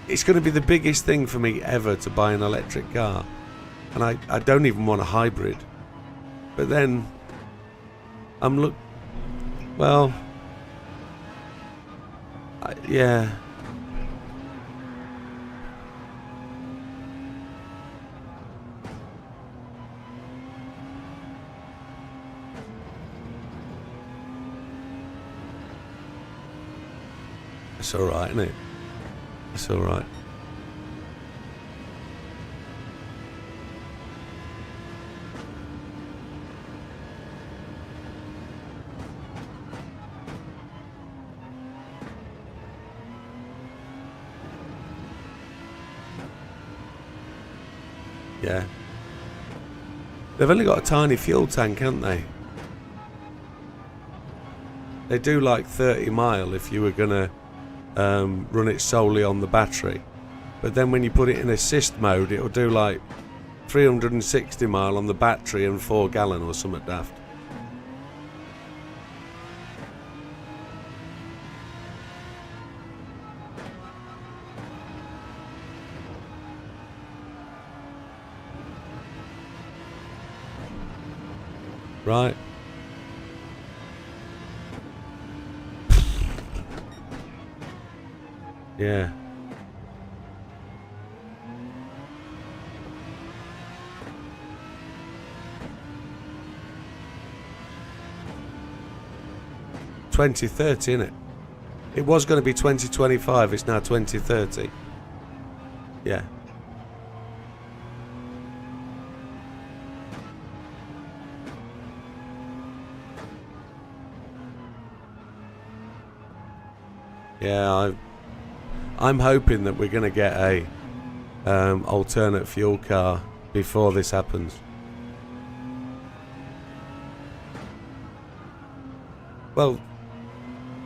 It's going to be the biggest thing for me ever to buy an electric car. And I don't even want a hybrid. But then well, yeah. It's alright, isn't it? It's alright. Yeah. They've only got a tiny fuel tank, haven't they? They do like 30 mile if you were going to run it solely on the battery. But then when you put it in assist mode, it'll do like 360 mile on the battery and 4 gallon or something daft. Right. Yeah. $2030, innit? It was going to be 2025. It's now 2030. Yeah. Yeah, I'm hoping that we're going to get a alternate fuel car before this happens. Well,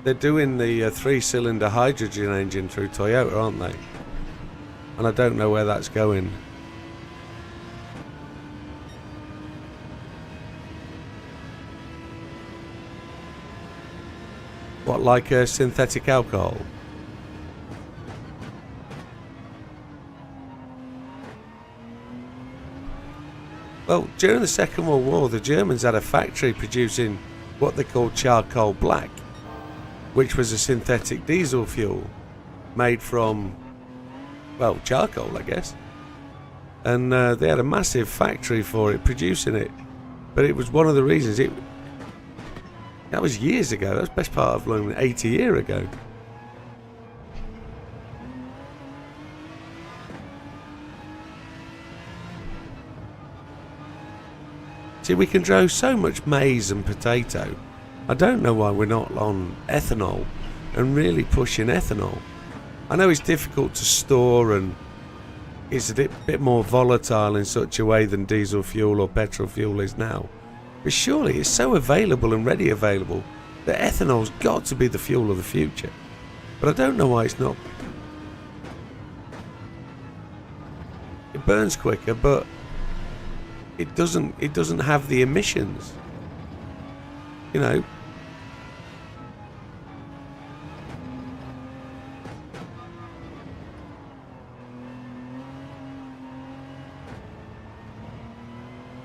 they're doing the 3-cylinder hydrogen engine through Toyota, aren't they? And I don't know where that's going. What, like a synthetic alcohol? Well, during the Second World War, the Germans had a factory producing what they called charcoal black, which was a synthetic diesel fuel made from, well, charcoal, I guess. And they had a massive factory for it, producing it. But it was one of the reasons that was years ago. That was best part of like 80 years ago. See, we can grow so much maize and potato. I don't know why we're not on ethanol and really pushing ethanol. I know it's difficult to store and it's a bit more volatile in such a way than diesel fuel or petrol fuel is now. But surely it's so available and ready available that ethanol's got to be the fuel of the future. But I don't know why it's not. It burns quicker, but it doesn't have the emissions. You know.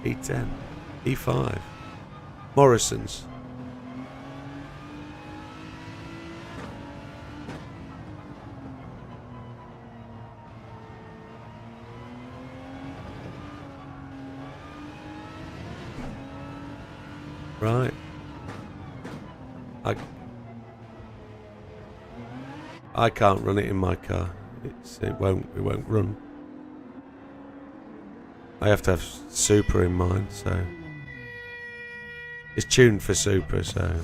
E10, E5, Morrison's. Right. I can't run it in my car. It won't run. I have to have super in mind, so it's tuned for super, so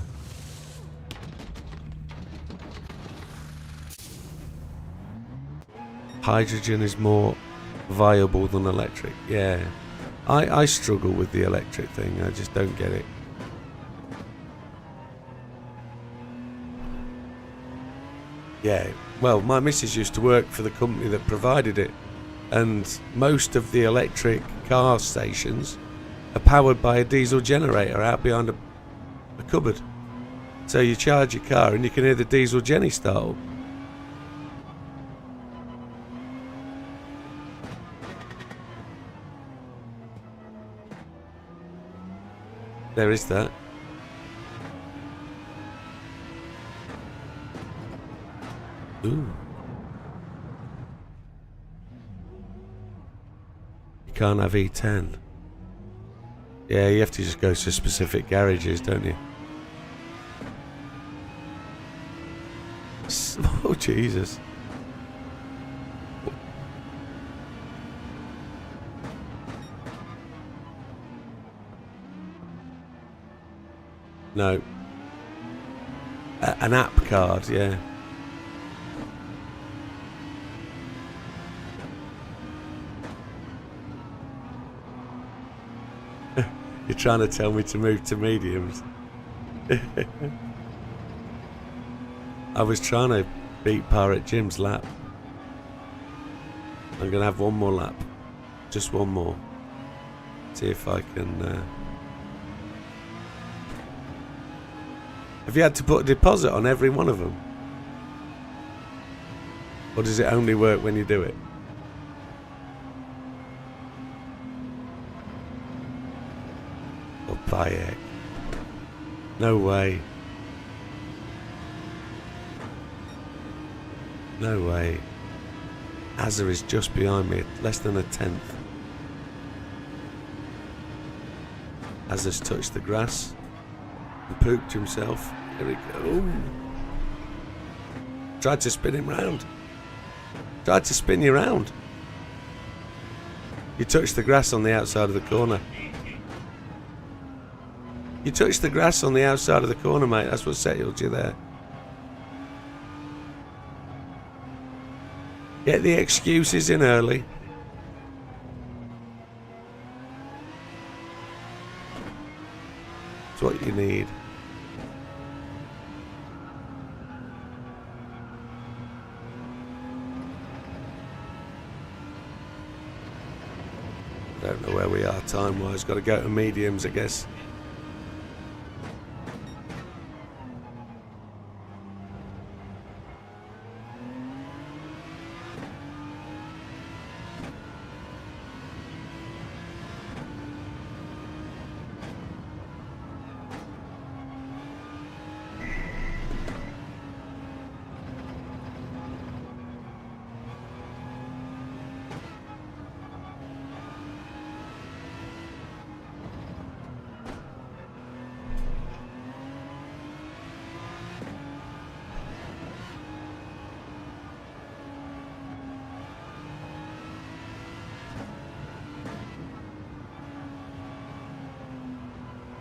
hydrogen is more viable than electric. Yeah, I struggle with the electric thing. I just don't get it. Yeah, well, my missus used to work for the company that provided it, and most of the electric car stations are powered by a diesel generator out behind a cupboard. So you charge your car and you can hear the diesel Jenny start up. There is that. Ooh. You can't have E10. Yeah, you have to just go to specific garages, don't you? Oh, Jesus. No. An app card, yeah. You're trying to tell me to move to mediums. I was trying to beat Pirate Jim's lap. I'm going to have one more lap. Just one more. See if I can... Have you had to put a deposit on every one of them? Or does it only work when you do it? Oh, Bayek. No way. No way. Azza is just behind me, less than a tenth. Azza's touched the grass and pooped himself. Here we go. Tried to spin him round. Tried to spin you round. You touched the grass on the outside of the corner. You touched the grass on the outside of the corner, mate. That's what settled you there. Get the excuses in early. It's what you need. Don't know where we are time-wise. Got to go to mediums, I guess.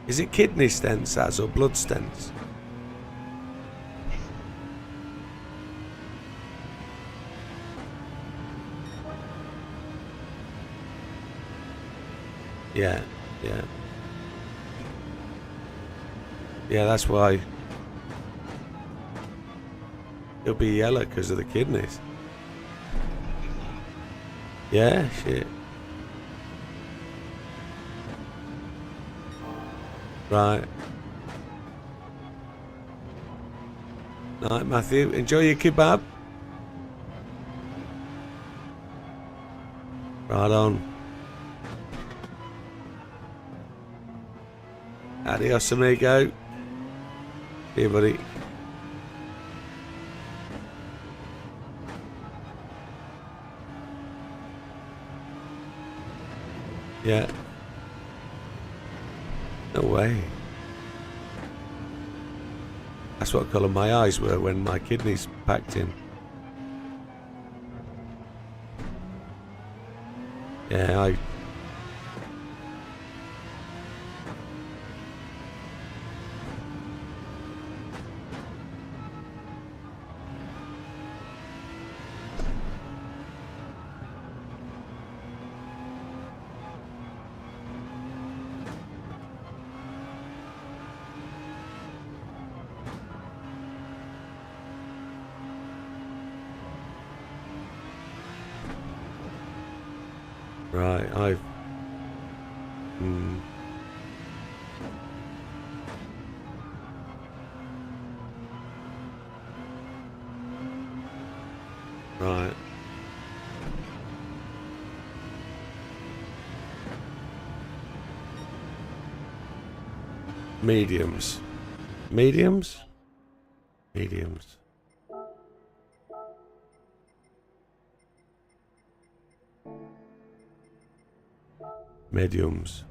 Is it kidney stents, Az, or blood stents? Yeah, yeah. Yeah, that's why. He'll be yellow because of the kidneys. Yeah, shit. Right. Night, Matthew. Enjoy your kebab. Right on. Adios, amigo. See you, buddy. Yeah. No way. That's what colour my eyes were when my kidneys packed in. Yeah, right, right. Mediums. Mediums? Mediums. Mediums.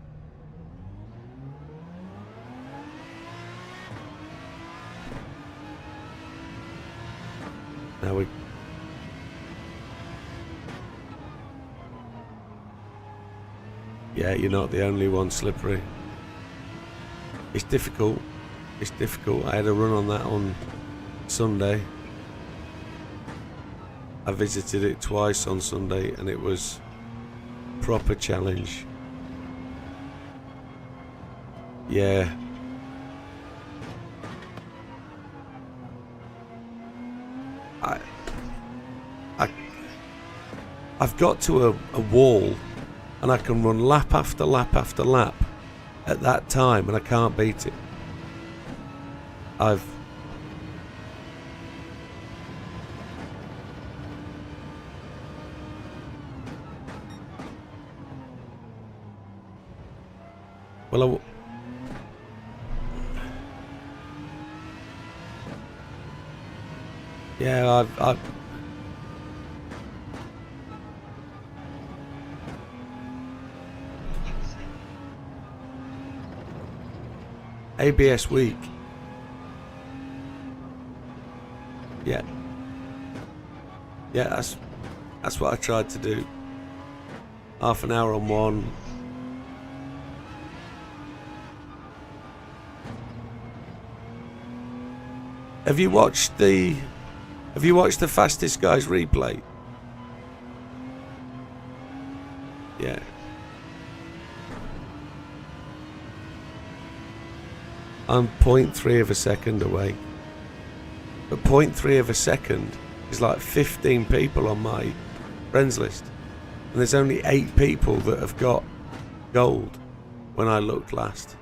Now we... Yeah, you're not the only one slippery. It's difficult. It's difficult. I had a run on that on Sunday. I visited it twice on Sunday and it was a proper challenge. Yeah. I've got to a wall and I can run lap after lap after lap at that time and I can't beat it. Yeah, I've ABS week. Yeah. Yeah, that's what I tried to do. Half an hour on one. Have you watched the Fastest Guys replay? Yeah. I'm 0.3 of a second away. But 0.3 of a second is like 15 people on my friends list. And there's only 8 people that have got gold when I looked last.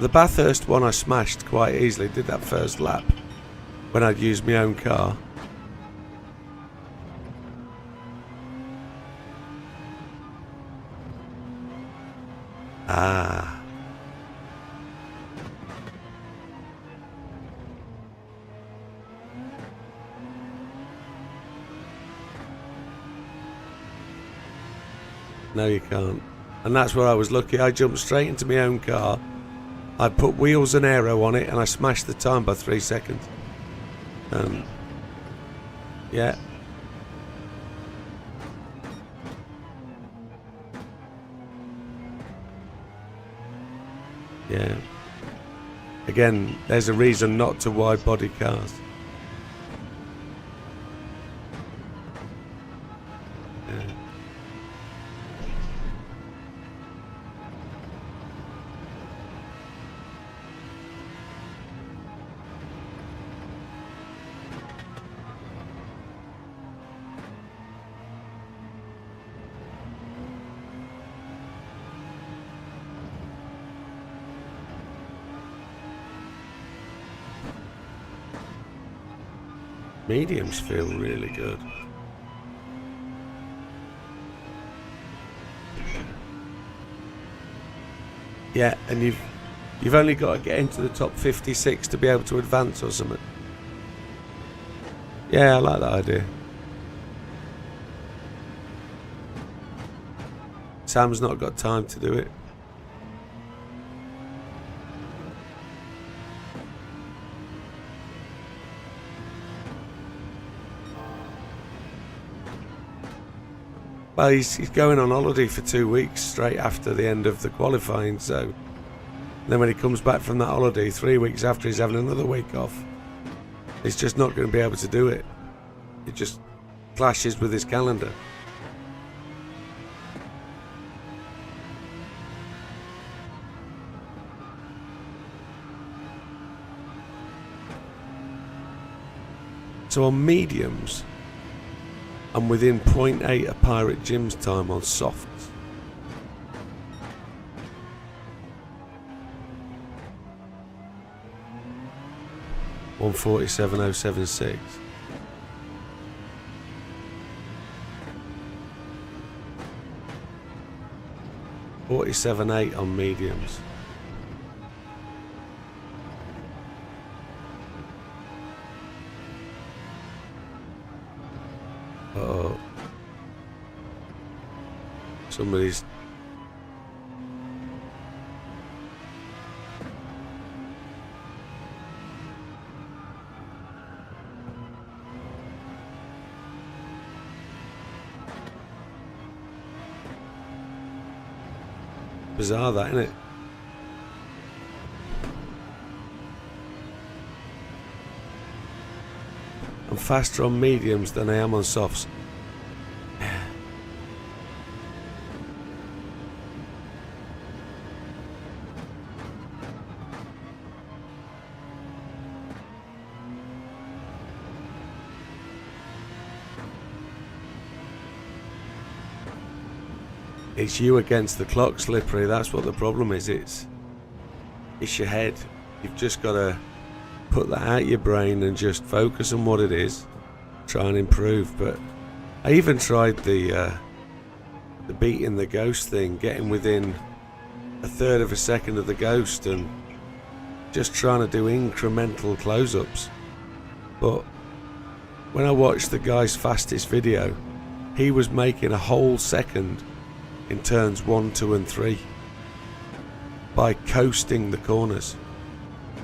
The Bathurst one I smashed quite easily, did that first lap when I'd used my own car. Ah. No, you can't. And that's where I was lucky. I jumped straight into my own car. I put wheels and aero on it and I smashed the time by 3 seconds. Yeah. Yeah. Again, there's a reason not to wide body cars. Yeah. Mediums feel really good. Yeah, and you've only got to get into the top 56 to be able to advance or something. Yeah, I like that idea. Sam's not got time to do it. Well, he's going on holiday for 2 weeks straight after the end of the qualifying, so then when he comes back from that holiday 3 weeks after, he's having another week off. He's just not going to be able to do it. It just clashes with his calendar. So on mediums, I'm within 0.8 of Pirate Jim's time on softs. $147.076. $47.8 on mediums. Uh-oh. Somebody's... Bizarre that, isn't it? I'm faster on mediums than I am on softs. It's you against the clock, Slippery. That's what the problem is. It's your head. You've just got to put that out your brain and just focus on what it is. Try and improve. But I even tried the beating the ghost thing, getting within a third of a second of the ghost and just trying to do incremental close-ups. But when I watched the guy's fastest video, he was making a whole second in turns 1, 2 and 3 by coasting the corners.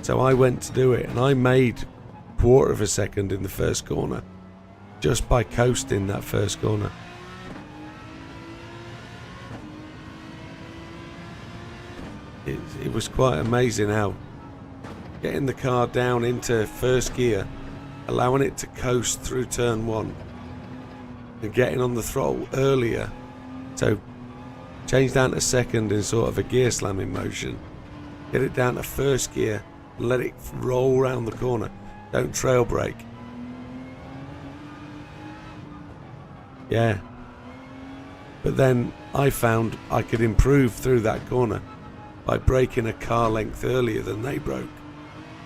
So I went to do it and I made a quarter of a second in the first corner just by coasting that first corner. It was quite amazing how getting the car down into first gear, allowing it to coast through turn 1 and getting on the throttle earlier, so change down to second in sort of a gear slamming motion, get it down to first gear and let it roll around the corner. Don't trail brake. Yeah. But then I found I could improve through that corner by braking a car length earlier than they broke.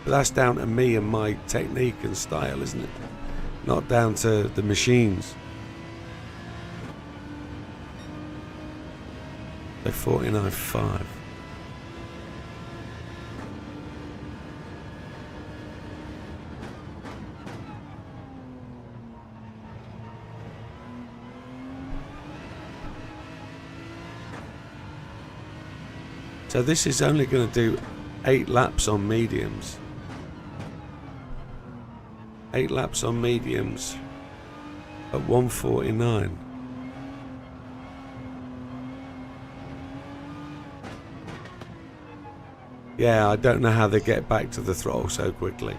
But that's down to me and my technique and style, isn't it? Not down to the machines. So 49.5. So this is only going to do 8 laps on mediums. 8 laps on mediums at 149. Yeah, I don't know how they get back to the throttle so quickly.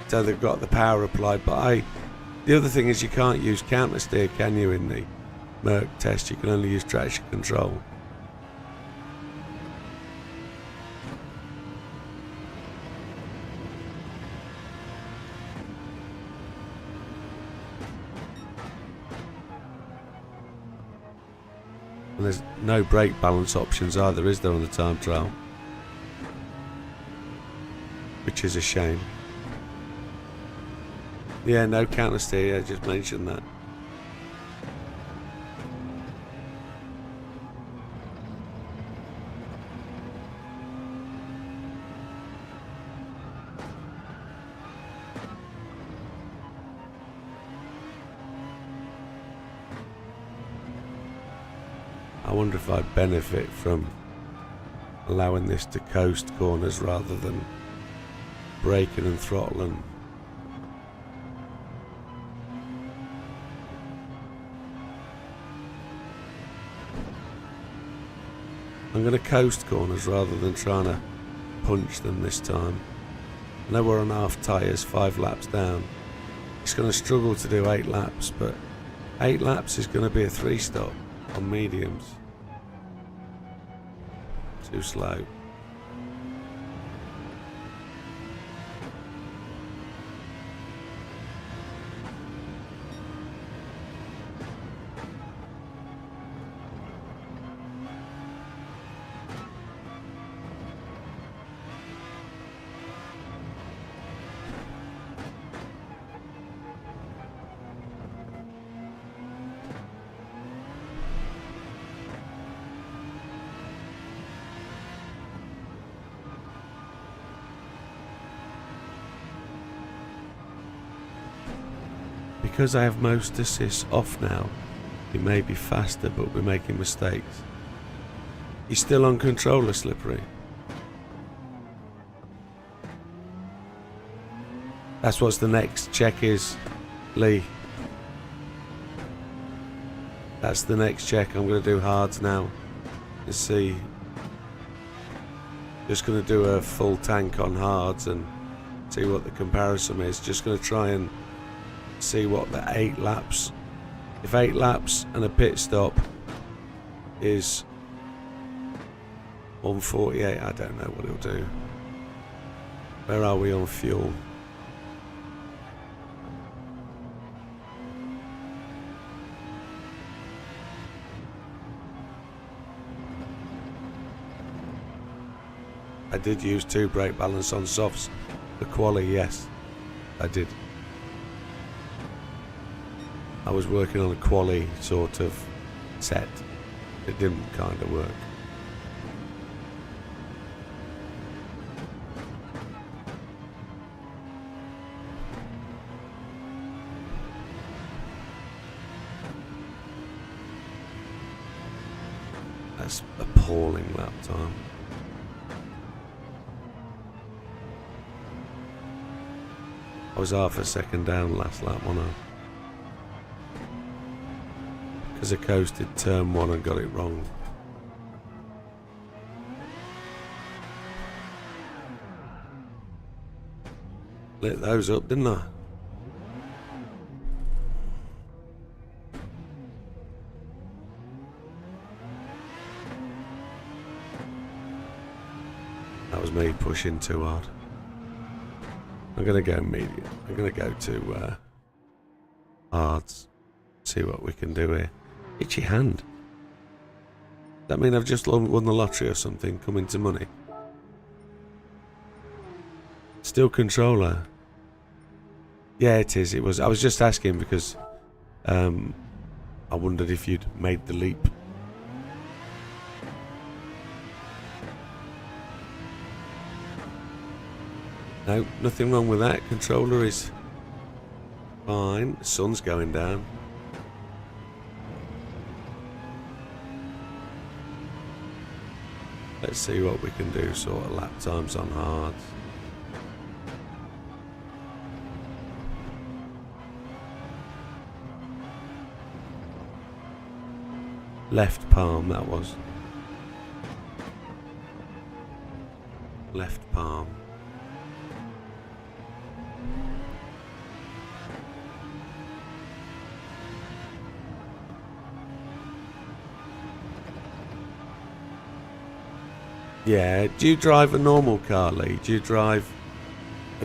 So they've got the power applied, but the other thing is you can't use counter steer, can you, in the Merc test? You can only use traction control. And there's no brake balance options either, is there, on the time trial? Which is a shame. Yeah, no counter steer. I just mentioned that. I wonder if I benefit from allowing this to coast corners rather than braking and throttling. I'm going to coast corners rather than trying to punch them this time. I know we're on half tyres, 5 laps down. It's going to struggle to do 8 laps, but 8 laps is going to be a 3-stop on mediums. Too slow. Because I have most assists off now, he may be faster, but we're making mistakes. He's still on controller slippery. That's what's the next check is, Lee. That's the next check. I'm going to do hards now. Let's see. Just going to do a full tank on hards and see what the comparison is. Just going to try and see what the 8 laps, if 8 laps and a pit stop is 148, I don't know what it'll do. Where are we on fuel? I did use 2 brake balance on softs. The quali, yes, I did. I was working on a quali sort of set. It didn't kind of work. That's appalling lap time. I was half a second down last lap, wasn't I? Because I coasted turn 1 and got it wrong. Lit those up, didn't I? That was me pushing too hard. I'm going to go medium. I'm going to go to hards. See what we can do here. Itchy hand. Does that mean I've just won the lottery or something? Come into money. Still controller. Yeah, it is. It was. I was just asking because I wondered if you'd made the leap. No, nothing wrong with that. Controller is fine. The sun's going down. Let's see what we can do, sort of lap times on hards. Left palm, that was. Left palm. Yeah, do you drive a normal car, Lee? Do you drive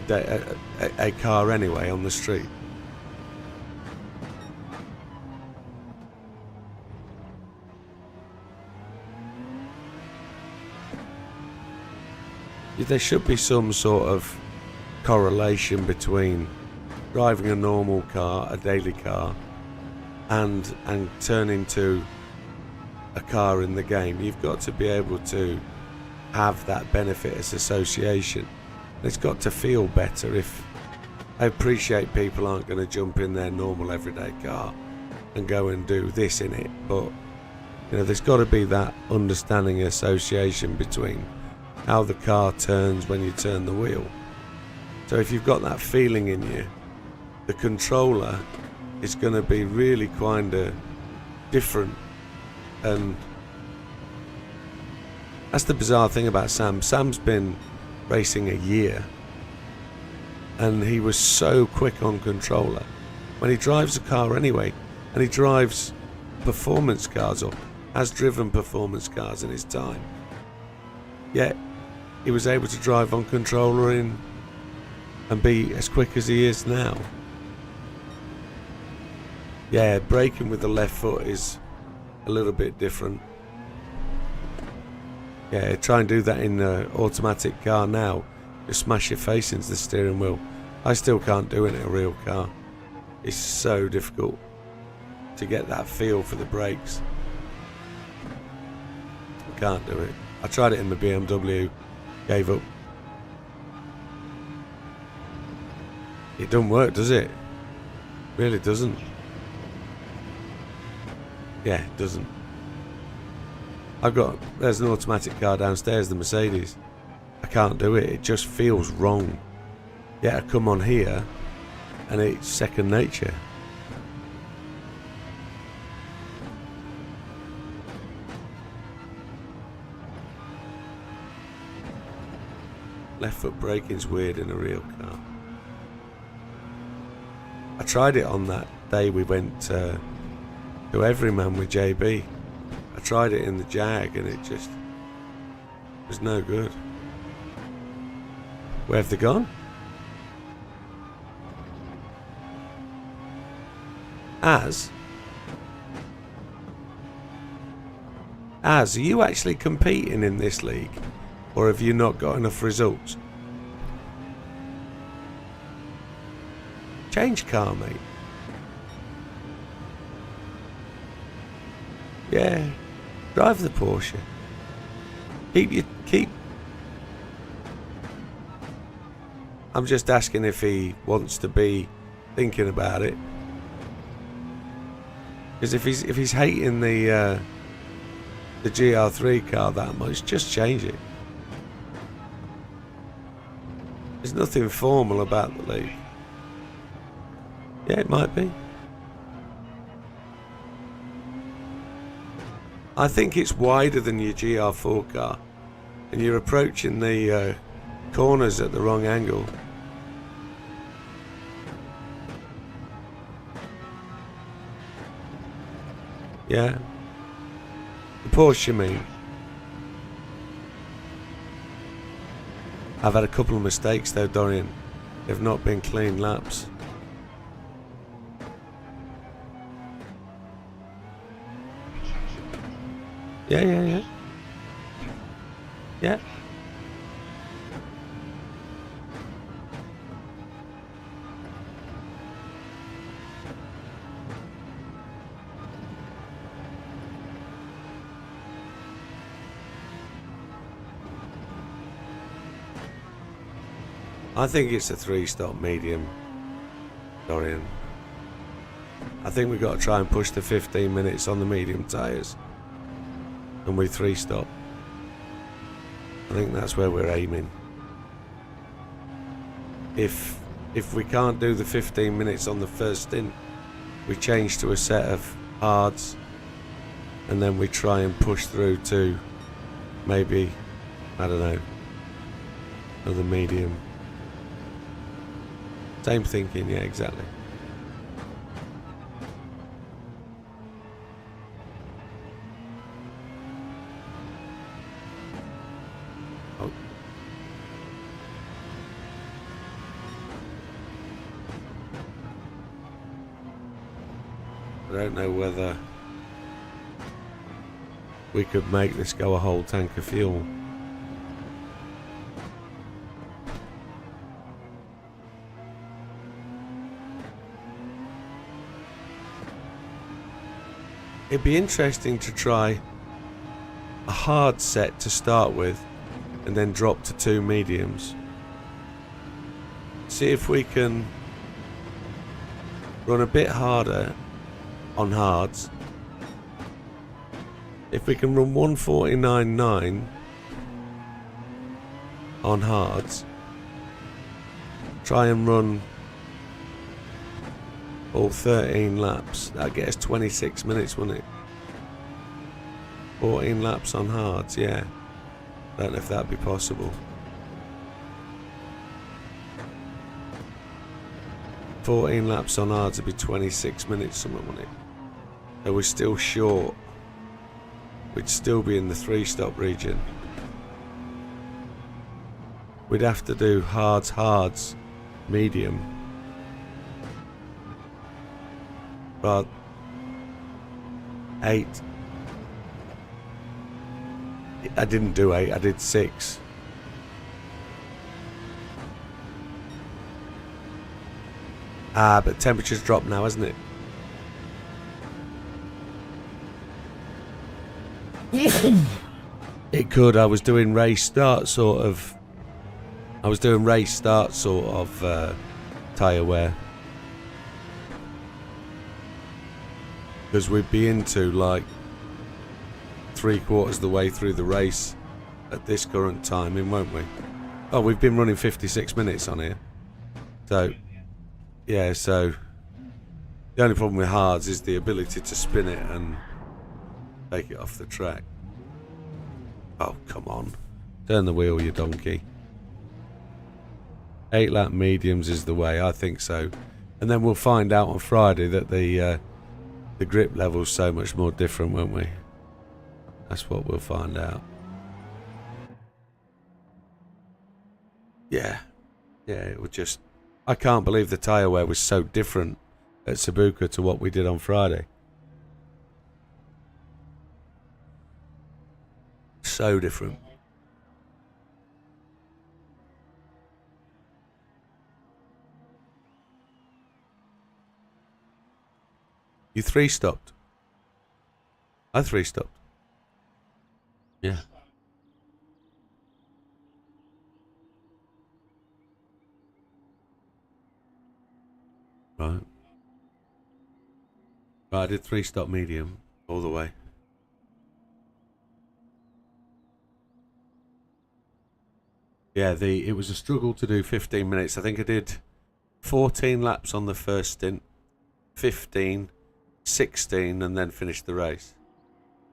a car anyway on the street? There should be some sort of correlation between driving a normal car, a daily car, and turn into a car in the game. You've got to be able to have that benefit as association. It's got to feel better. If I appreciate people aren't going to jump in their normal everyday car and go and do this in it, but you know, there's got to be that understanding association between how the car turns when you turn the wheel. So if you've got that feeling in you, the controller is going to be really kind of different. And that's the bizarre thing about Sam. Sam's been racing a year, and he was so quick on controller. When he drives a car anyway, and he drives performance cars, or has driven performance cars in his time, yet he was able to drive on controller and be as quick as he is now. Yeah, braking with the left foot is a little bit different. Yeah, try and do that in an automatic car now. Just smash your face into the steering wheel. I still can't do it in a real car. It's so difficult to get that feel for the brakes. I can't do it. I tried it in the BMW, gave up. It doesn't work, does it? Really doesn't. Yeah, it doesn't. There's an automatic car downstairs, the Mercedes. I can't do it, it just feels wrong. Yeah, I come on here and it's second nature. Left foot braking's weird in a real car. I tried it on that day we went to Everyman with JB. I tried it in the Jag and it just was no good. Where have they gone? Are you actually competing in this league, or have you not got enough results? Change car, mate. Yeah, drive the Porsche. Keep. I'm just asking if he wants to be thinking about it. Because if he's hating the Gr4 car that much, just change it. There's nothing formal about the league. Yeah, it might be. I think it's wider than your Gr4 car, and you're approaching the corners at the wrong angle. Yeah. The Porsche, you mean? I've had a couple of mistakes though, Dorian. They've not been clean laps. Yeah. Yeah. I think it's a 3-stop medium, Dorian. I think we've got to try and push the 15 minutes on the medium tyres. And we 3-stop. I think that's where we're aiming. If we can't do the 15 minutes on the first stint, we change to a set of hards, and then we try and push through to maybe, I don't know, another medium. Same thinking, yeah, exactly. Oh. I don't know whether we could make this go a whole tank of fuel. It'd be interesting to try a hard set to start with and then drop to 2 mediums. See if we can run a bit harder on hards. If we can run 1:49.9 on hards, try and run all 13 laps. That'd get us 26 minutes, wouldn't it? 14 laps on hards, yeah. Don't know if that'd be possible. 14 laps on hards would be 26 minutes, something, wouldn't it? So we're still short. We'd still be in the 3-stop region. We'd have to do hards, medium. But 8. I didn't do 8, I did 6. Ah, but temperature's dropped now, hasn't it? It could. I was doing race start sort of tyre wear. Because we'd be into like 3/4 of the way through the race at this current timing, won't we? Oh, we've been running 56 minutes on here. So, yeah, so the only problem with hards is the ability to spin it and take it off the track. Oh, come on. Turn the wheel, you donkey. 8 lap mediums is the way, I think so. And then we'll find out on Friday that the grip level's so much more different, won't we? That's what we'll find out. Yeah. Yeah, it would just... I can't believe the tyre wear was so different at Sabuka to what we did on Friday. So different. You 3-stopped. I 3-stopped. Yeah. Right. Right, I did 3-stop medium all the way. Yeah, it was a struggle to do 15 minutes. I think I did 14 laps on the first stint, 15, 16, and then finished the race.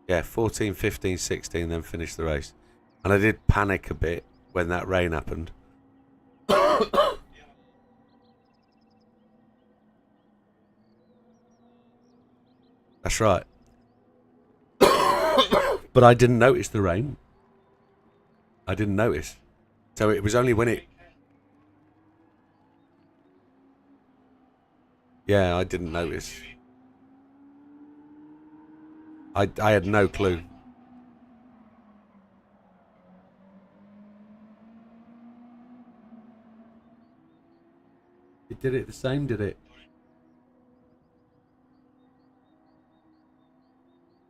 Yeah, 14, 15, 16, then finished the race. And I did panic a bit when that rain happened. That's right. But I didn't notice the rain. I didn't notice. So it was only when it... Yeah, I didn't notice. I had no clue. It did it the same, did it?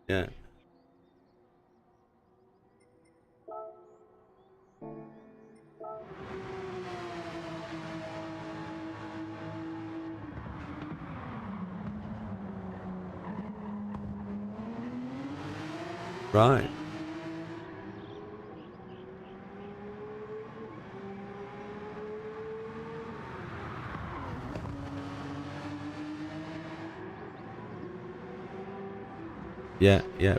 Yeah. Right. Yeah, yeah.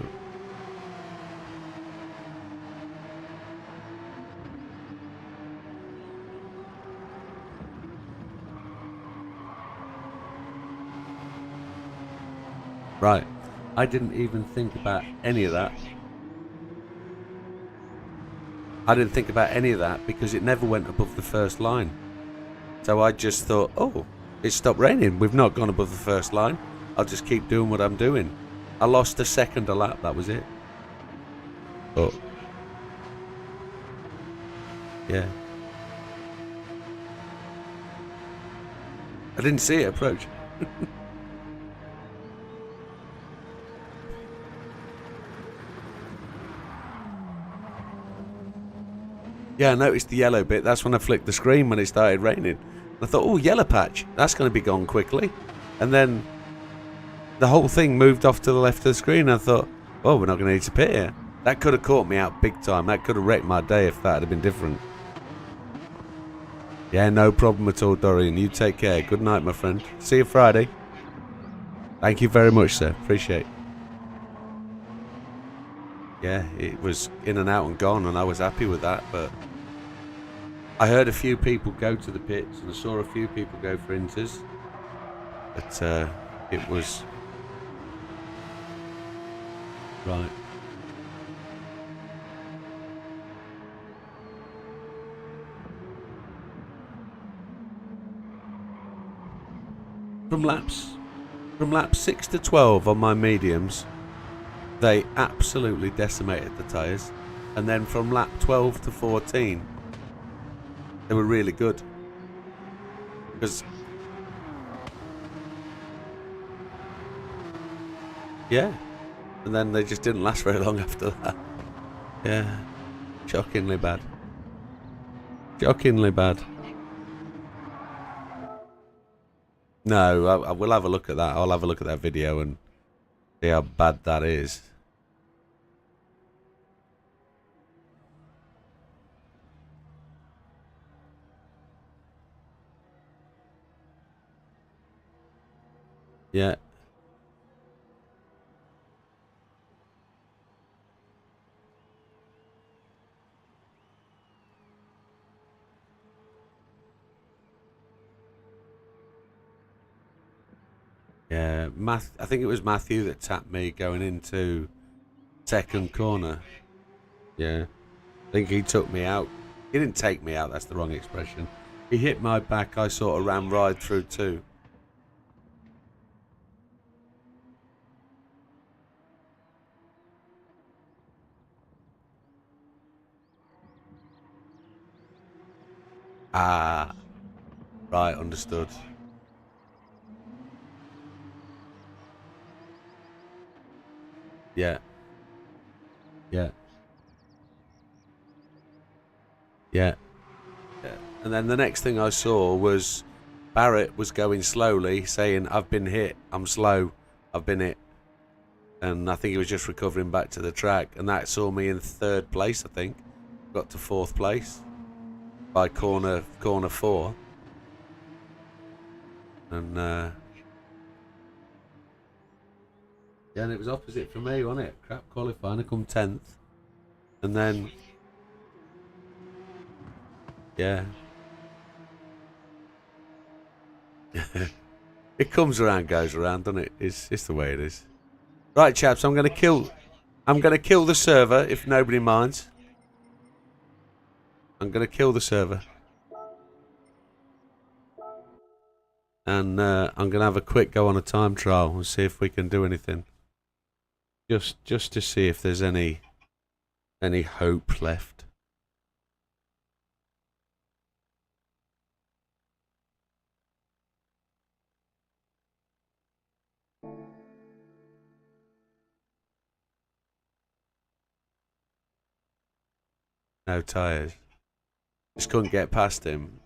Right. I didn't even think about any of that. I didn't think about any of that because it never went above the first line. So I just thought, oh, it stopped raining. We've not gone above the first line. I'll just keep doing what I'm doing. I lost a second a lap, that was it. But, yeah. I didn't see it approach. Yeah, I noticed the yellow bit. That's when I flicked the screen when it started raining. I thought, oh, yellow patch. That's going to be gone quickly. And then the whole thing moved off to the left of the screen. I thought, oh, we're not going to need to pit here. That could have caught me out big time. That could have wrecked my day if that had been different. Yeah, no problem at all, Dorian. You take care. Good night, my friend. See you Friday. Thank you very much, sir. Appreciate it. Yeah, it was in and out and gone, and I was happy with that, but I heard a few people go to the pits, and I saw a few people go for inters, but it was... Right. From laps 6 to 12 on my mediums, they absolutely decimated the tyres. And then from lap 12 to 14, they were really good. Because, yeah. And then they just didn't last very long after that. Yeah. Shockingly bad. Shockingly bad. No, I will have a look at that. I'll have a look at that video and see how bad that is. Yeah. Yeah, I think it was Matthew that tapped me going into second corner. Yeah. I think he took me out. He didn't take me out, that's the wrong expression. He hit my back, I sort of ran right through too. Ah, right, understood. Yeah. Yeah. Yeah. Yeah. And then the next thing I saw was Barrett was going slowly, saying, I've been hit, I'm slow, I've been hit. And I think he was just recovering back to the track. And that saw me in third place, I think. Got to fourth place by corner 4. And yeah, and it was opposite for me, wasn't it? Crap qualifying, I come 10th. And then, yeah. It comes around, goes around, doesn't it? It's the way it is. Right, chaps, I'm gonna kill the server if nobody minds. I'm gonna kill the server. And I'm gonna have a quick go on a time trial and see if we can do anything. Just to see if there's any hope left. No tyres. Just couldn't get past him.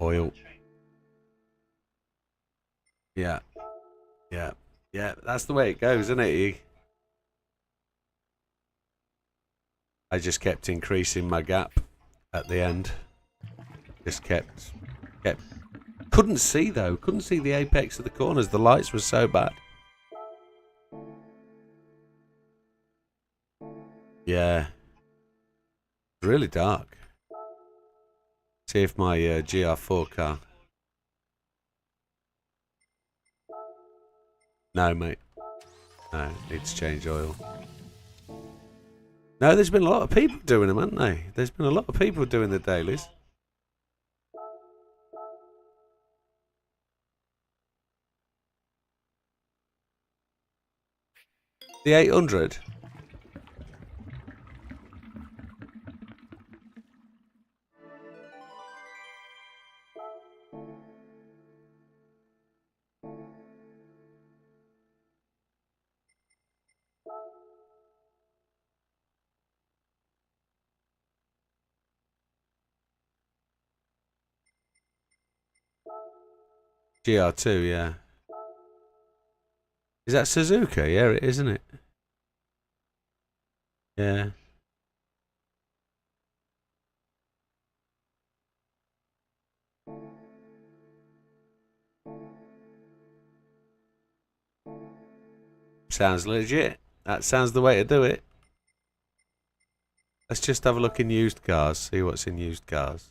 Oil. Yeah. Yeah. Yeah. That's the way it goes, isn't it? I just kept increasing my gap at the end. Just kept. Couldn't see though. Couldn't see the apex of the corners. The lights were so bad. Yeah. Really dark. See if my Gr4 car. No, mate. No, need to change oil. No, there's been a lot of people doing them, haven't they? There's been a lot of people doing the dailies. The 800. GR2, yeah. Is that Suzuka? Yeah, it is, isn't it? Yeah. Sounds legit. That sounds the way to do it. Let's just have a look in used cars, see what's in used cars.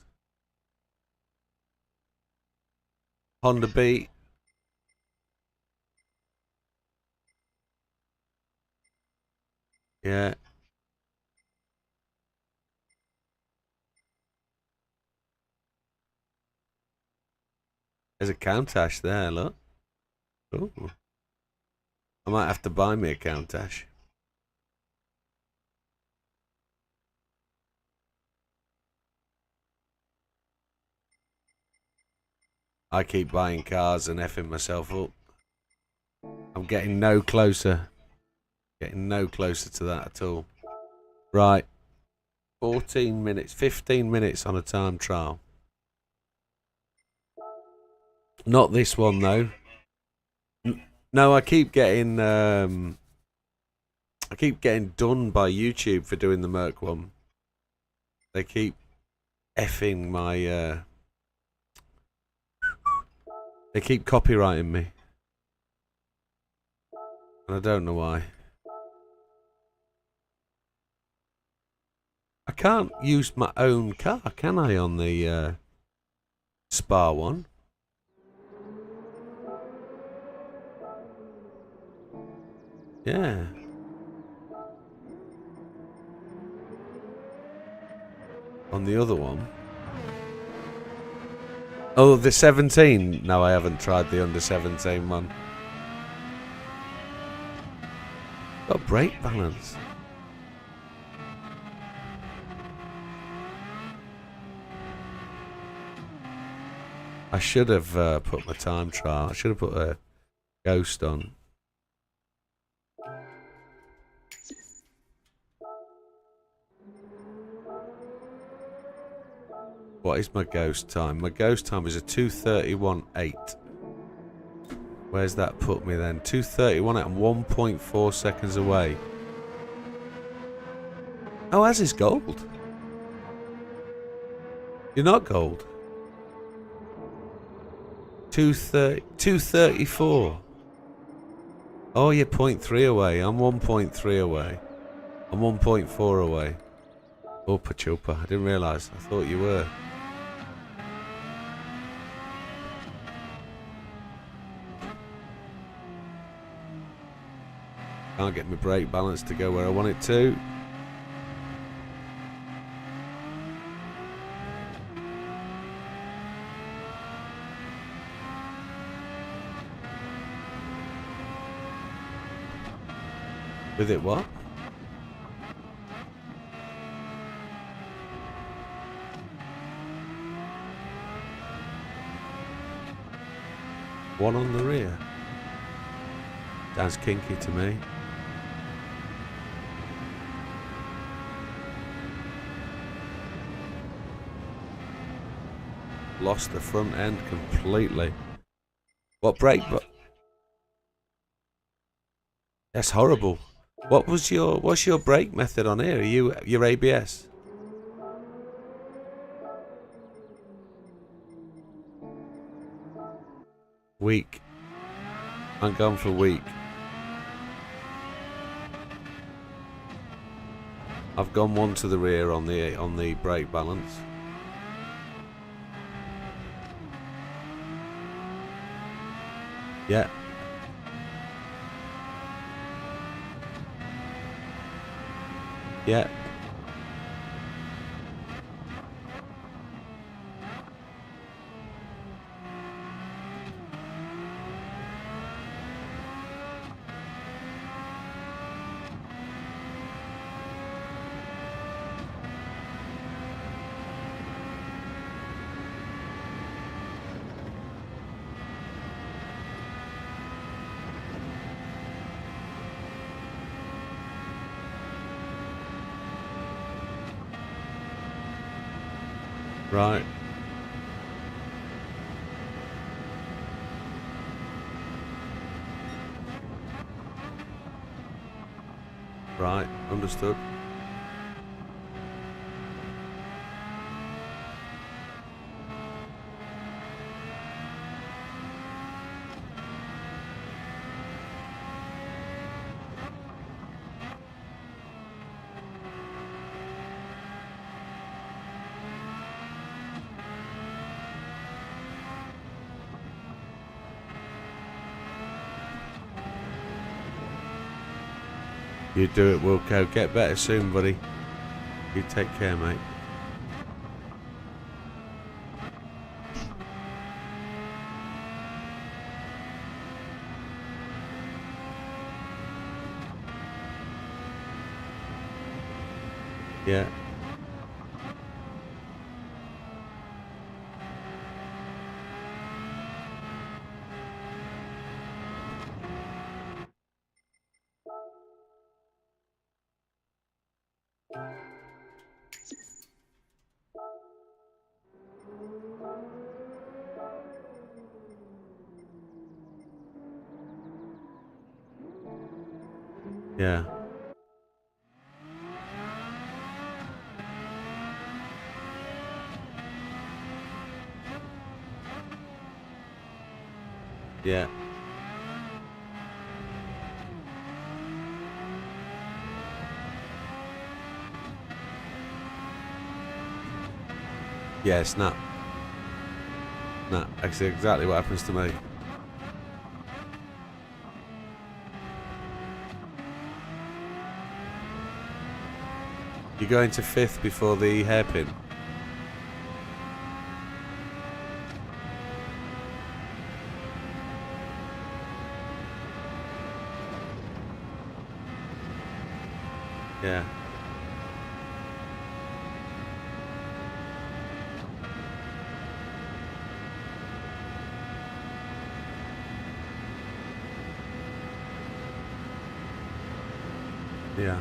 Honda Beat. Yeah. There's a Countach there, look. Ooh. I might have to buy me a Countach. I keep buying cars and effing myself up. I'm getting no closer. Getting no closer to that at all. Right. 14 minutes, 15 minutes on a time trial. Not this one though. No, I keep getting done by YouTube for doing the Merc one. They keep effing my they keep copyrighting me. And I don't know why. I can't use my own car, can I, on the Spa one? Yeah. On the other one. Oh, the 17. No, I haven't tried the under 17 one. Got brake balance. I should have put my time trial. I should have put a ghost on. What is my ghost time? My ghost time is a 2:31.8. Where's that put me then? 2:31 and 1.4 seconds away. Oh, as is gold. You're not gold. 2:34. Oh, you're 0.3 away. I'm 1.3 away. I'm 1.4 away. Oh, Pachupa. I didn't realise. I thought you were. Can't get my brake balance to go where I want it to. With it what? One on the rear. Sounds kinky to me. Lost the front end completely. What brake? That's horrible. What's your brake method on here? Are you your ABS? Weak. I'm going for weak. I've gone one to the rear on the brake balance. Yeah. Yeah. Right. Right, understood. You do it, Wilco. Get better soon, buddy. You take care, mate. Yeah. Yeah. Yeah. Yeah, snap. Snap. That's exactly what happens to me. You go into 5th before the hairpin. Yeah. Yeah.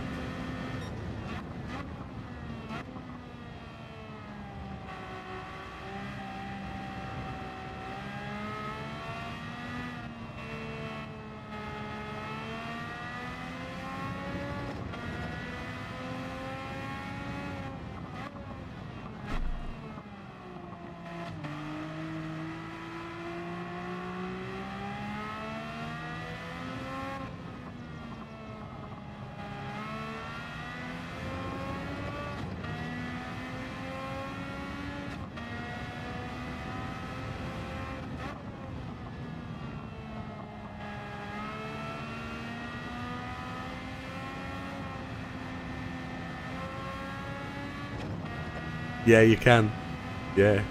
Yeah, you can. Yeah.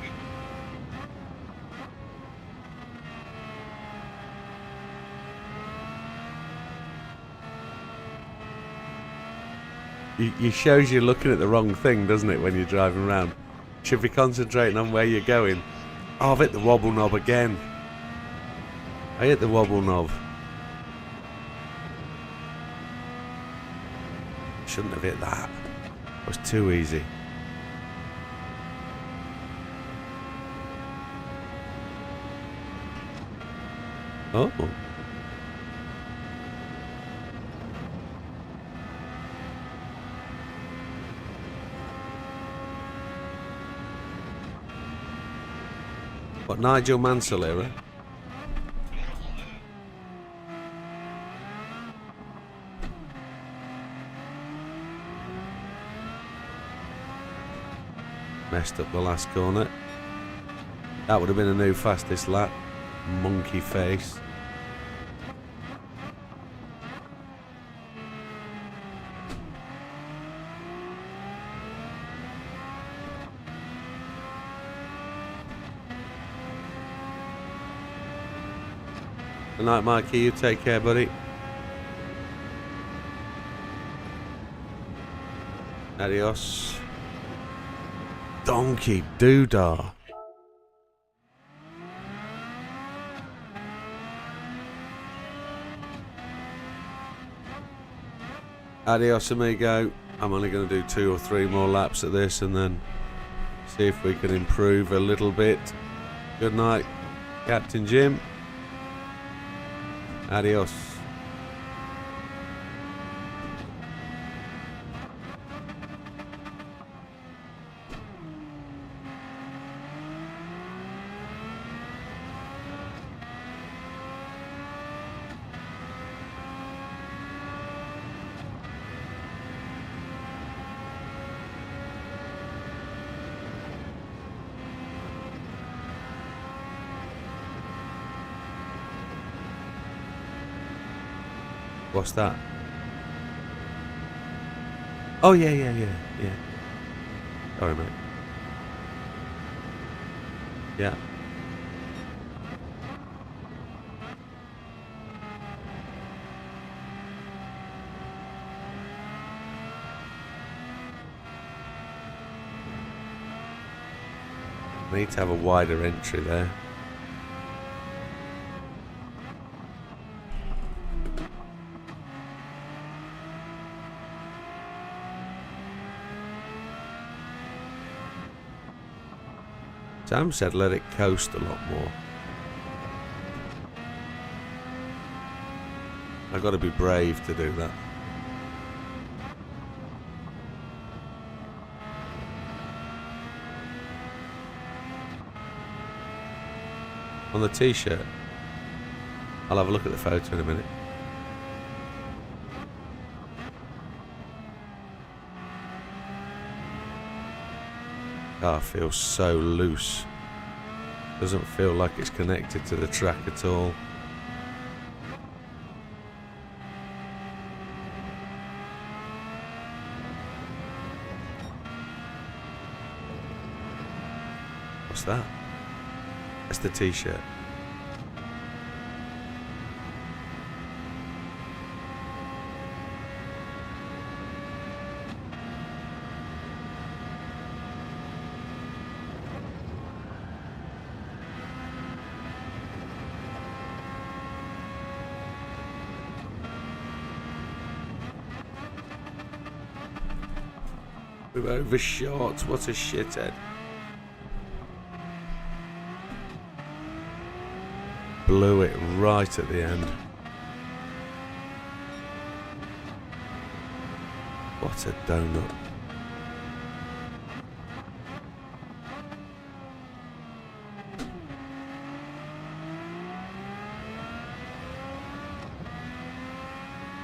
It shows you're looking at the wrong thing, doesn't it, when you're driving around? Should be concentrating on where you're going. Oh, I've hit the wobble knob again. I hit the wobble knob. Shouldn't have hit that. It was too easy. Oh. What, Nigel Mansell era? Messed up the last corner. That would have been a new fastest lap. Monkey face. Good night, Mikey. You take care, buddy. Adios. Donkey doodah. Adios, amigo. I'm only going to do 2 or 3 more laps at this and then see if we can improve a little bit. Good night, Captain Jim. Adios. What's that? Oh, yeah. Sorry, mate. Yeah. I need to have a wider entry there. Sam said let it coast a lot more. I've got to be brave to do that. On the t-shirt. I'll have a look at the photo in a minute. Car feels so loose. Doesn't feel like it's connected to the track at all. What's that? That's the t-shirt. We've overshot. What a shithead. Blew it right at the end. What a donut.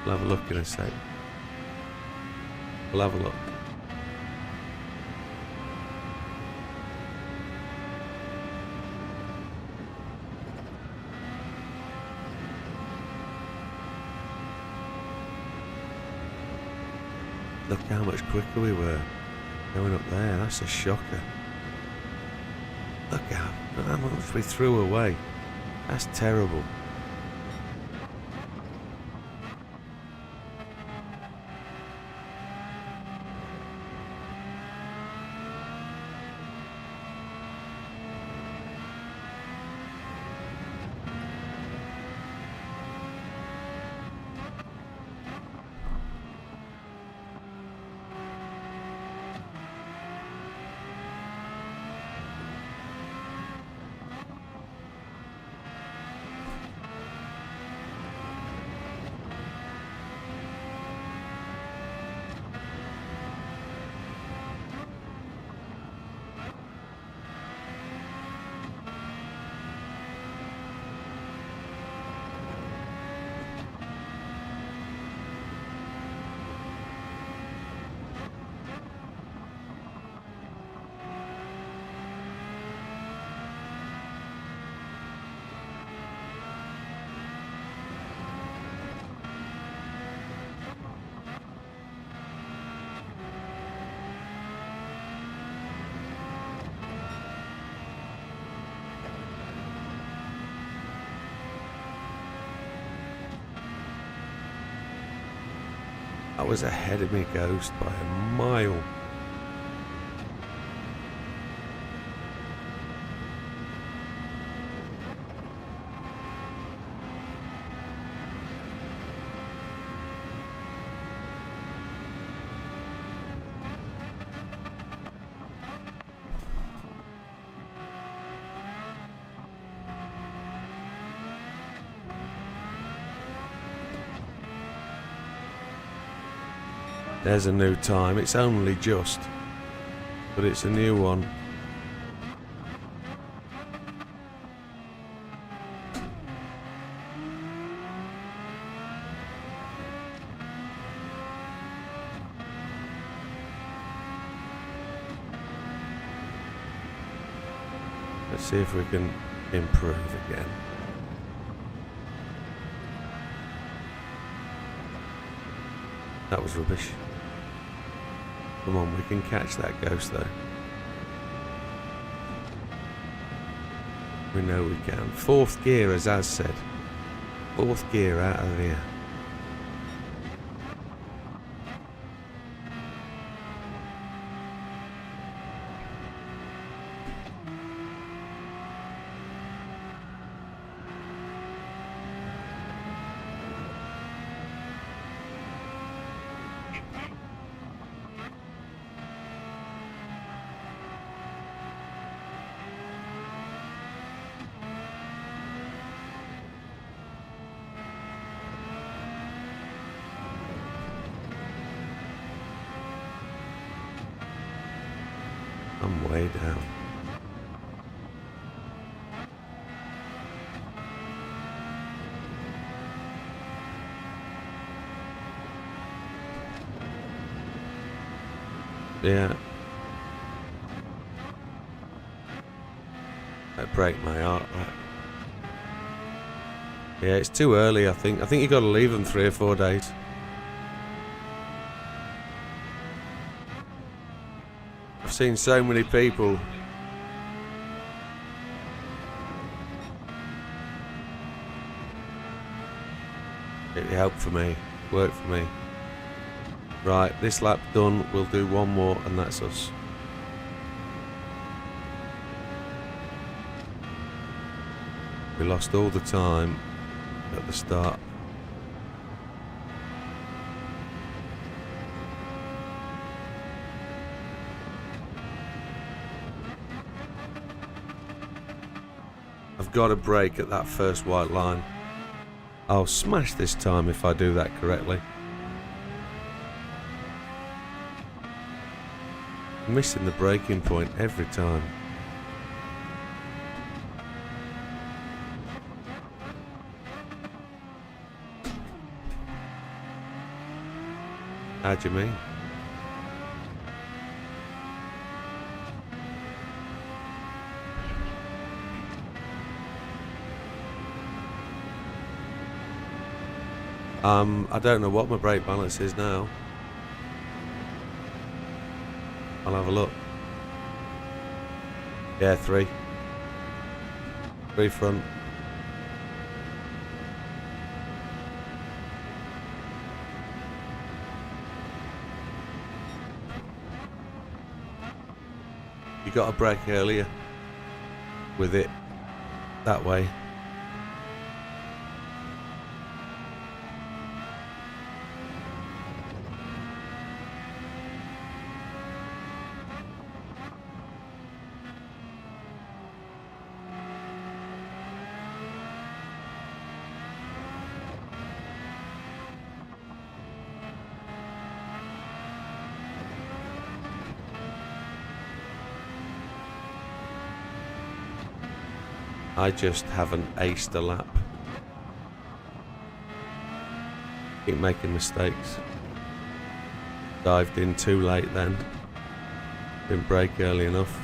We'll have a look in a sec. We'll have a look. Look how much quicker we were going up there. That's a shocker. Look how much we threw away. That's terrible. That was ahead of me, Ghost, by a mile. There's a new time. It's only just, but it's a new one. Let's see if we can improve again. That was rubbish. Come on, we can catch that ghost though. We know we can. 4th gear, as Az said. 4th gear out of here. I'm way down. Yeah. That break my heart, that. Yeah, it's too early, I think. I think you got to leave them 3 or 4 days. I've seen so many people. It helped for me, worked for me. Right, this lap done, we'll do one more and that's us. We lost all the time at the start. I've got to brake at that first white line. I'll smash this time if I do that correctly. I'm missing the braking point every time. How do you mean? I don't know what my brake balance is now. I'll have a look. Yeah, 3. 3 front. You got to brake earlier with it that way. I just haven't aced a lap. Keep making mistakes. Dived in too late then. Didn't brake early enough.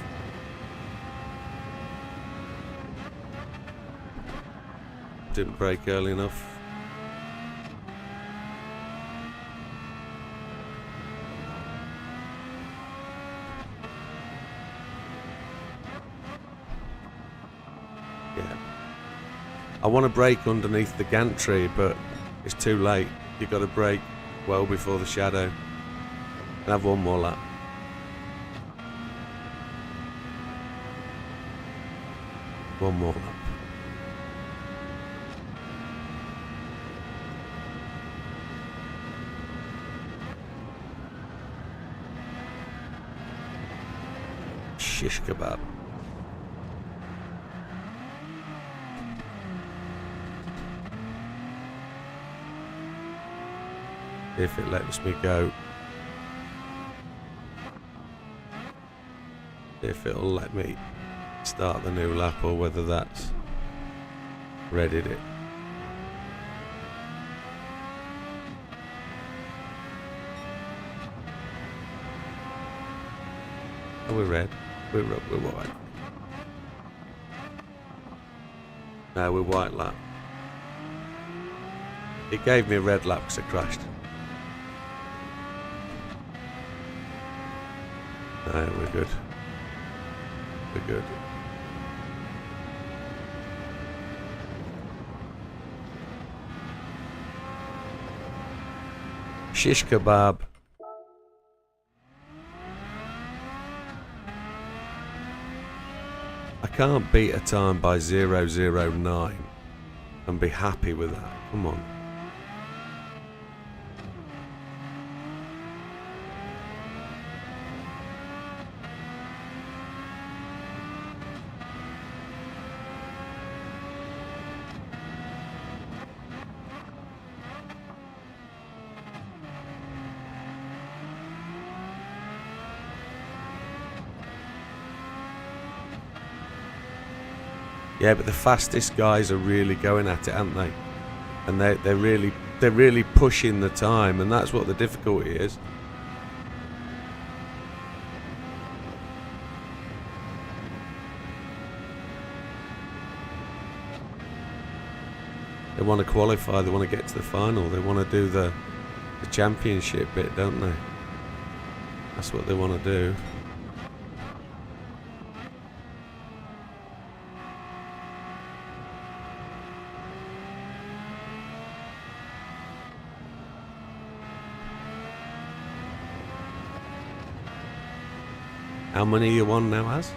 Didn't brake early enough. I want to brake underneath the gantry, but it's too late. You've got to brake well before the shadow. And have one more lap. One more lap. Shish kebab. If it lets me go. If it'll let me start the new lap or whether that's readied it. Oh, we're red. We're white. No, we're white lap. It gave me a red lap because I crashed. No, we're good. We're good. Shish kebab. I can't beat a time by 0:09 and be happy with that. Come on. Yeah, but the fastest guys are really going at it, aren't they? And they're really pushing the time, and that's what the difficulty is. They want to qualify, they want to get to the final, they want to do the championship bit, don't they? That's what they want to do. How many are you on now, Az?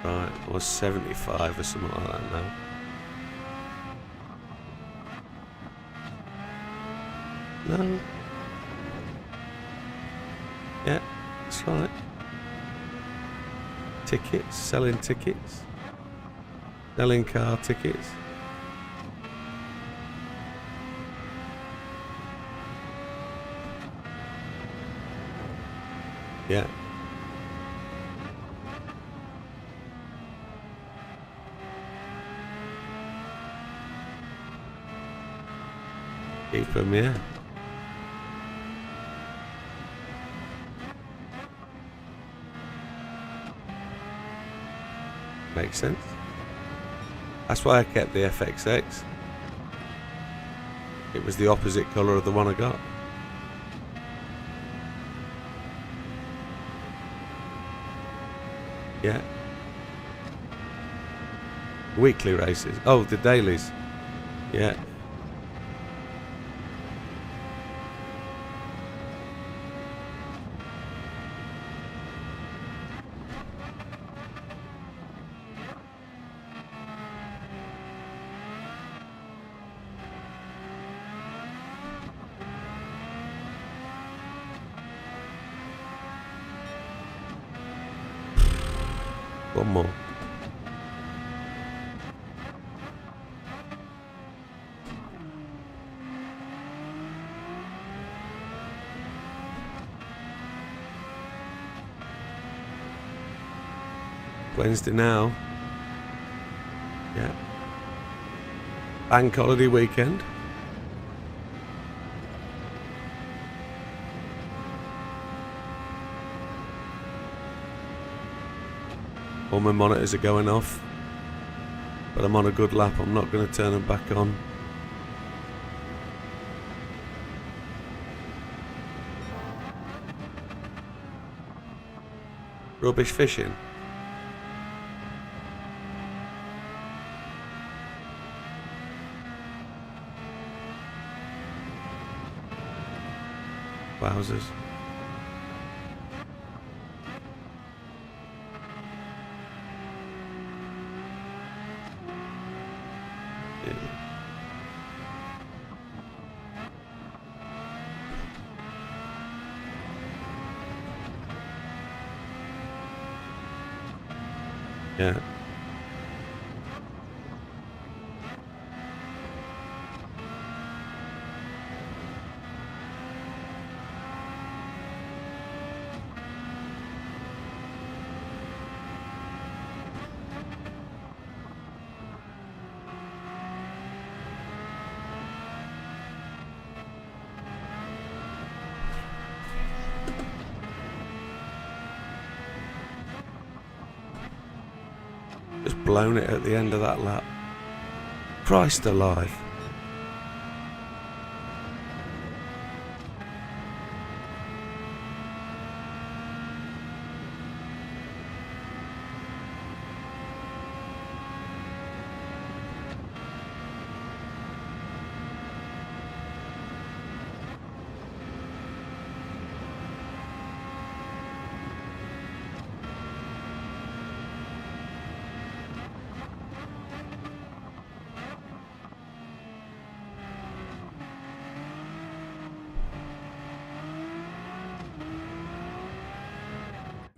Right, or 75 or something like that now. No. Yeah, that's right. Tickets, selling tickets. Selling car tickets. Yeah. Keep them, yeah. Makes sense. That's why I kept the FXX. It was the opposite colour of the one I got. Yeah. Weekly races. Oh, the dailies. Yeah. One more. Wednesday now. Yeah. Bank holiday weekend. All my monitors are going off, but I'm on a good lap. I'm not going to turn them back on. Rubbish fishing. Wowzers. Yeah. Just blown it at the end of that lap. Christ alive.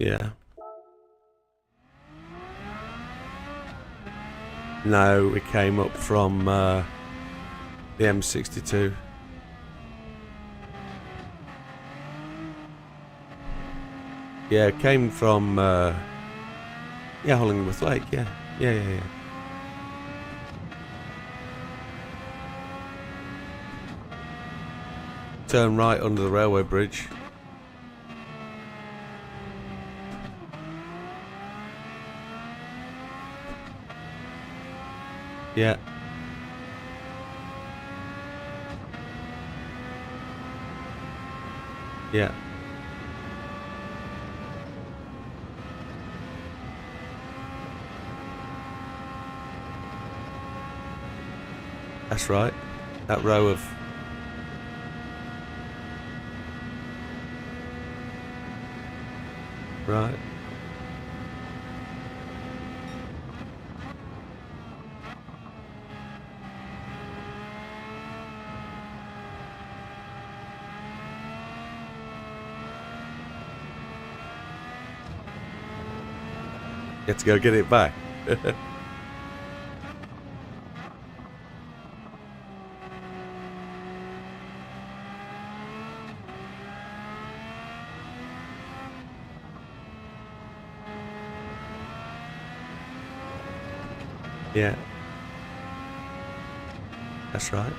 Yeah. No, we came up from the M62. Yeah, it came from yeah, Hollingworth Lake. Yeah, yeah. Turn right under the railway bridge. Yeah. Yeah. That's right. That row of... Right. Get to go get it back. Yeah. That's right.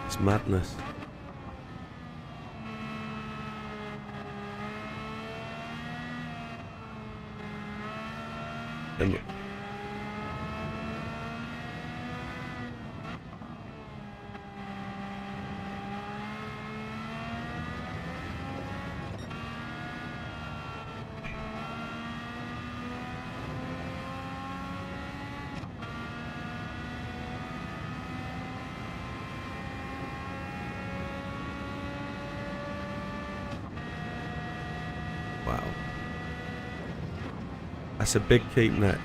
It's madness. And wow. That's a big keep net.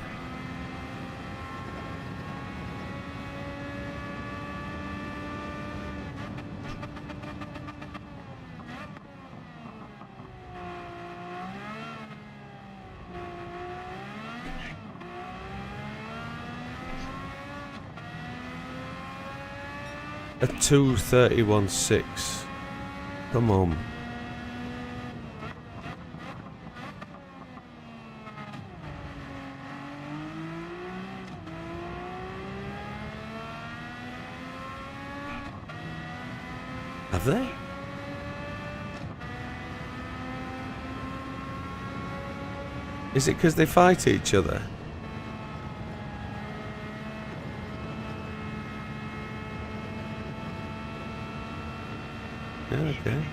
A 2:31.6. Come on. Have they? Is it because they fight each other? Yeah, okay.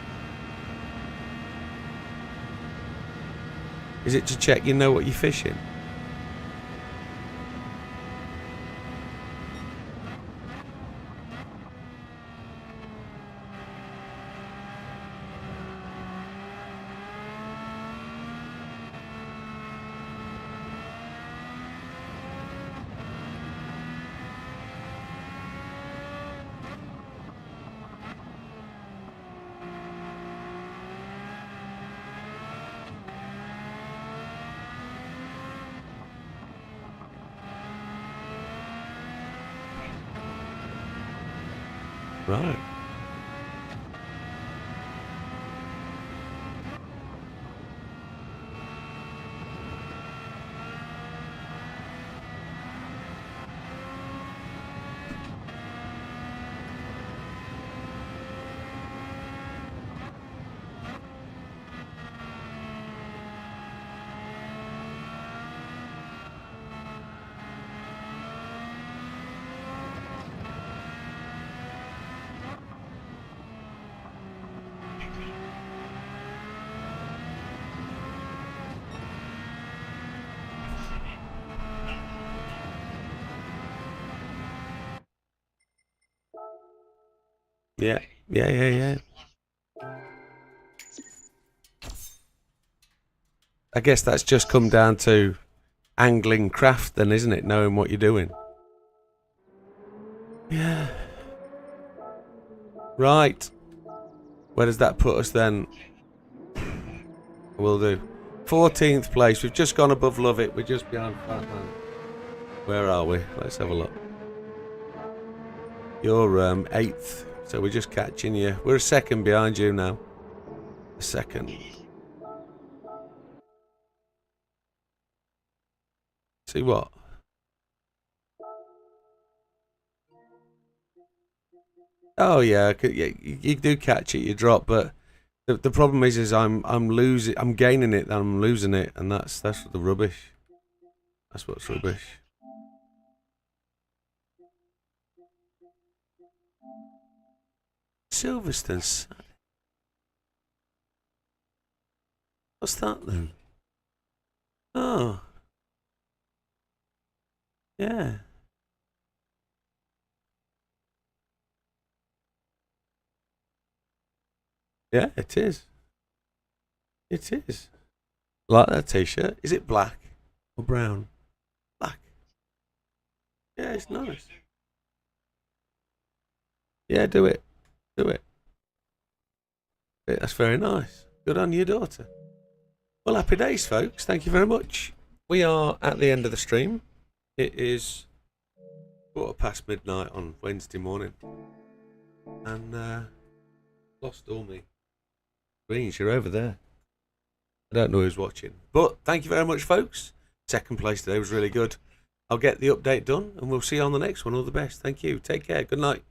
Is it to check you know what you're fishing? Right. Yeah. Yeah. I guess that's just come down to angling craft then, isn't it? Knowing what you're doing. Yeah. Right. Where does that put us then? Will do. 14th place. We've just gone above Love It. We're just behind Fat Man. Where are we? Let's have a look. You're 8th. So we're just catching you. We're a second behind you now. A second. See what? Oh yeah, you do catch it, you drop, but the problem is I'm losing, I'm gaining it, and I'm losing it, and that's the rubbish. That's what's rubbish. Silverstone. What's that then? Oh. Yeah. Yeah, it is. It is. Like that t-shirt. Is it black or brown? Black. Yeah, it's nice. Yeah, do it. Do it. Yeah, that's very nice. Good on your daughter. Well, happy days, folks. Thank you very much. We are at the end of the stream. It is midnight on Wednesday morning. And lost all my screens. You're over there. I don't know who's watching. But thank you very much, folks. Second place today was really good. I'll get the update done and we'll see you on the next one. All the best. Thank you. Take care. Good night.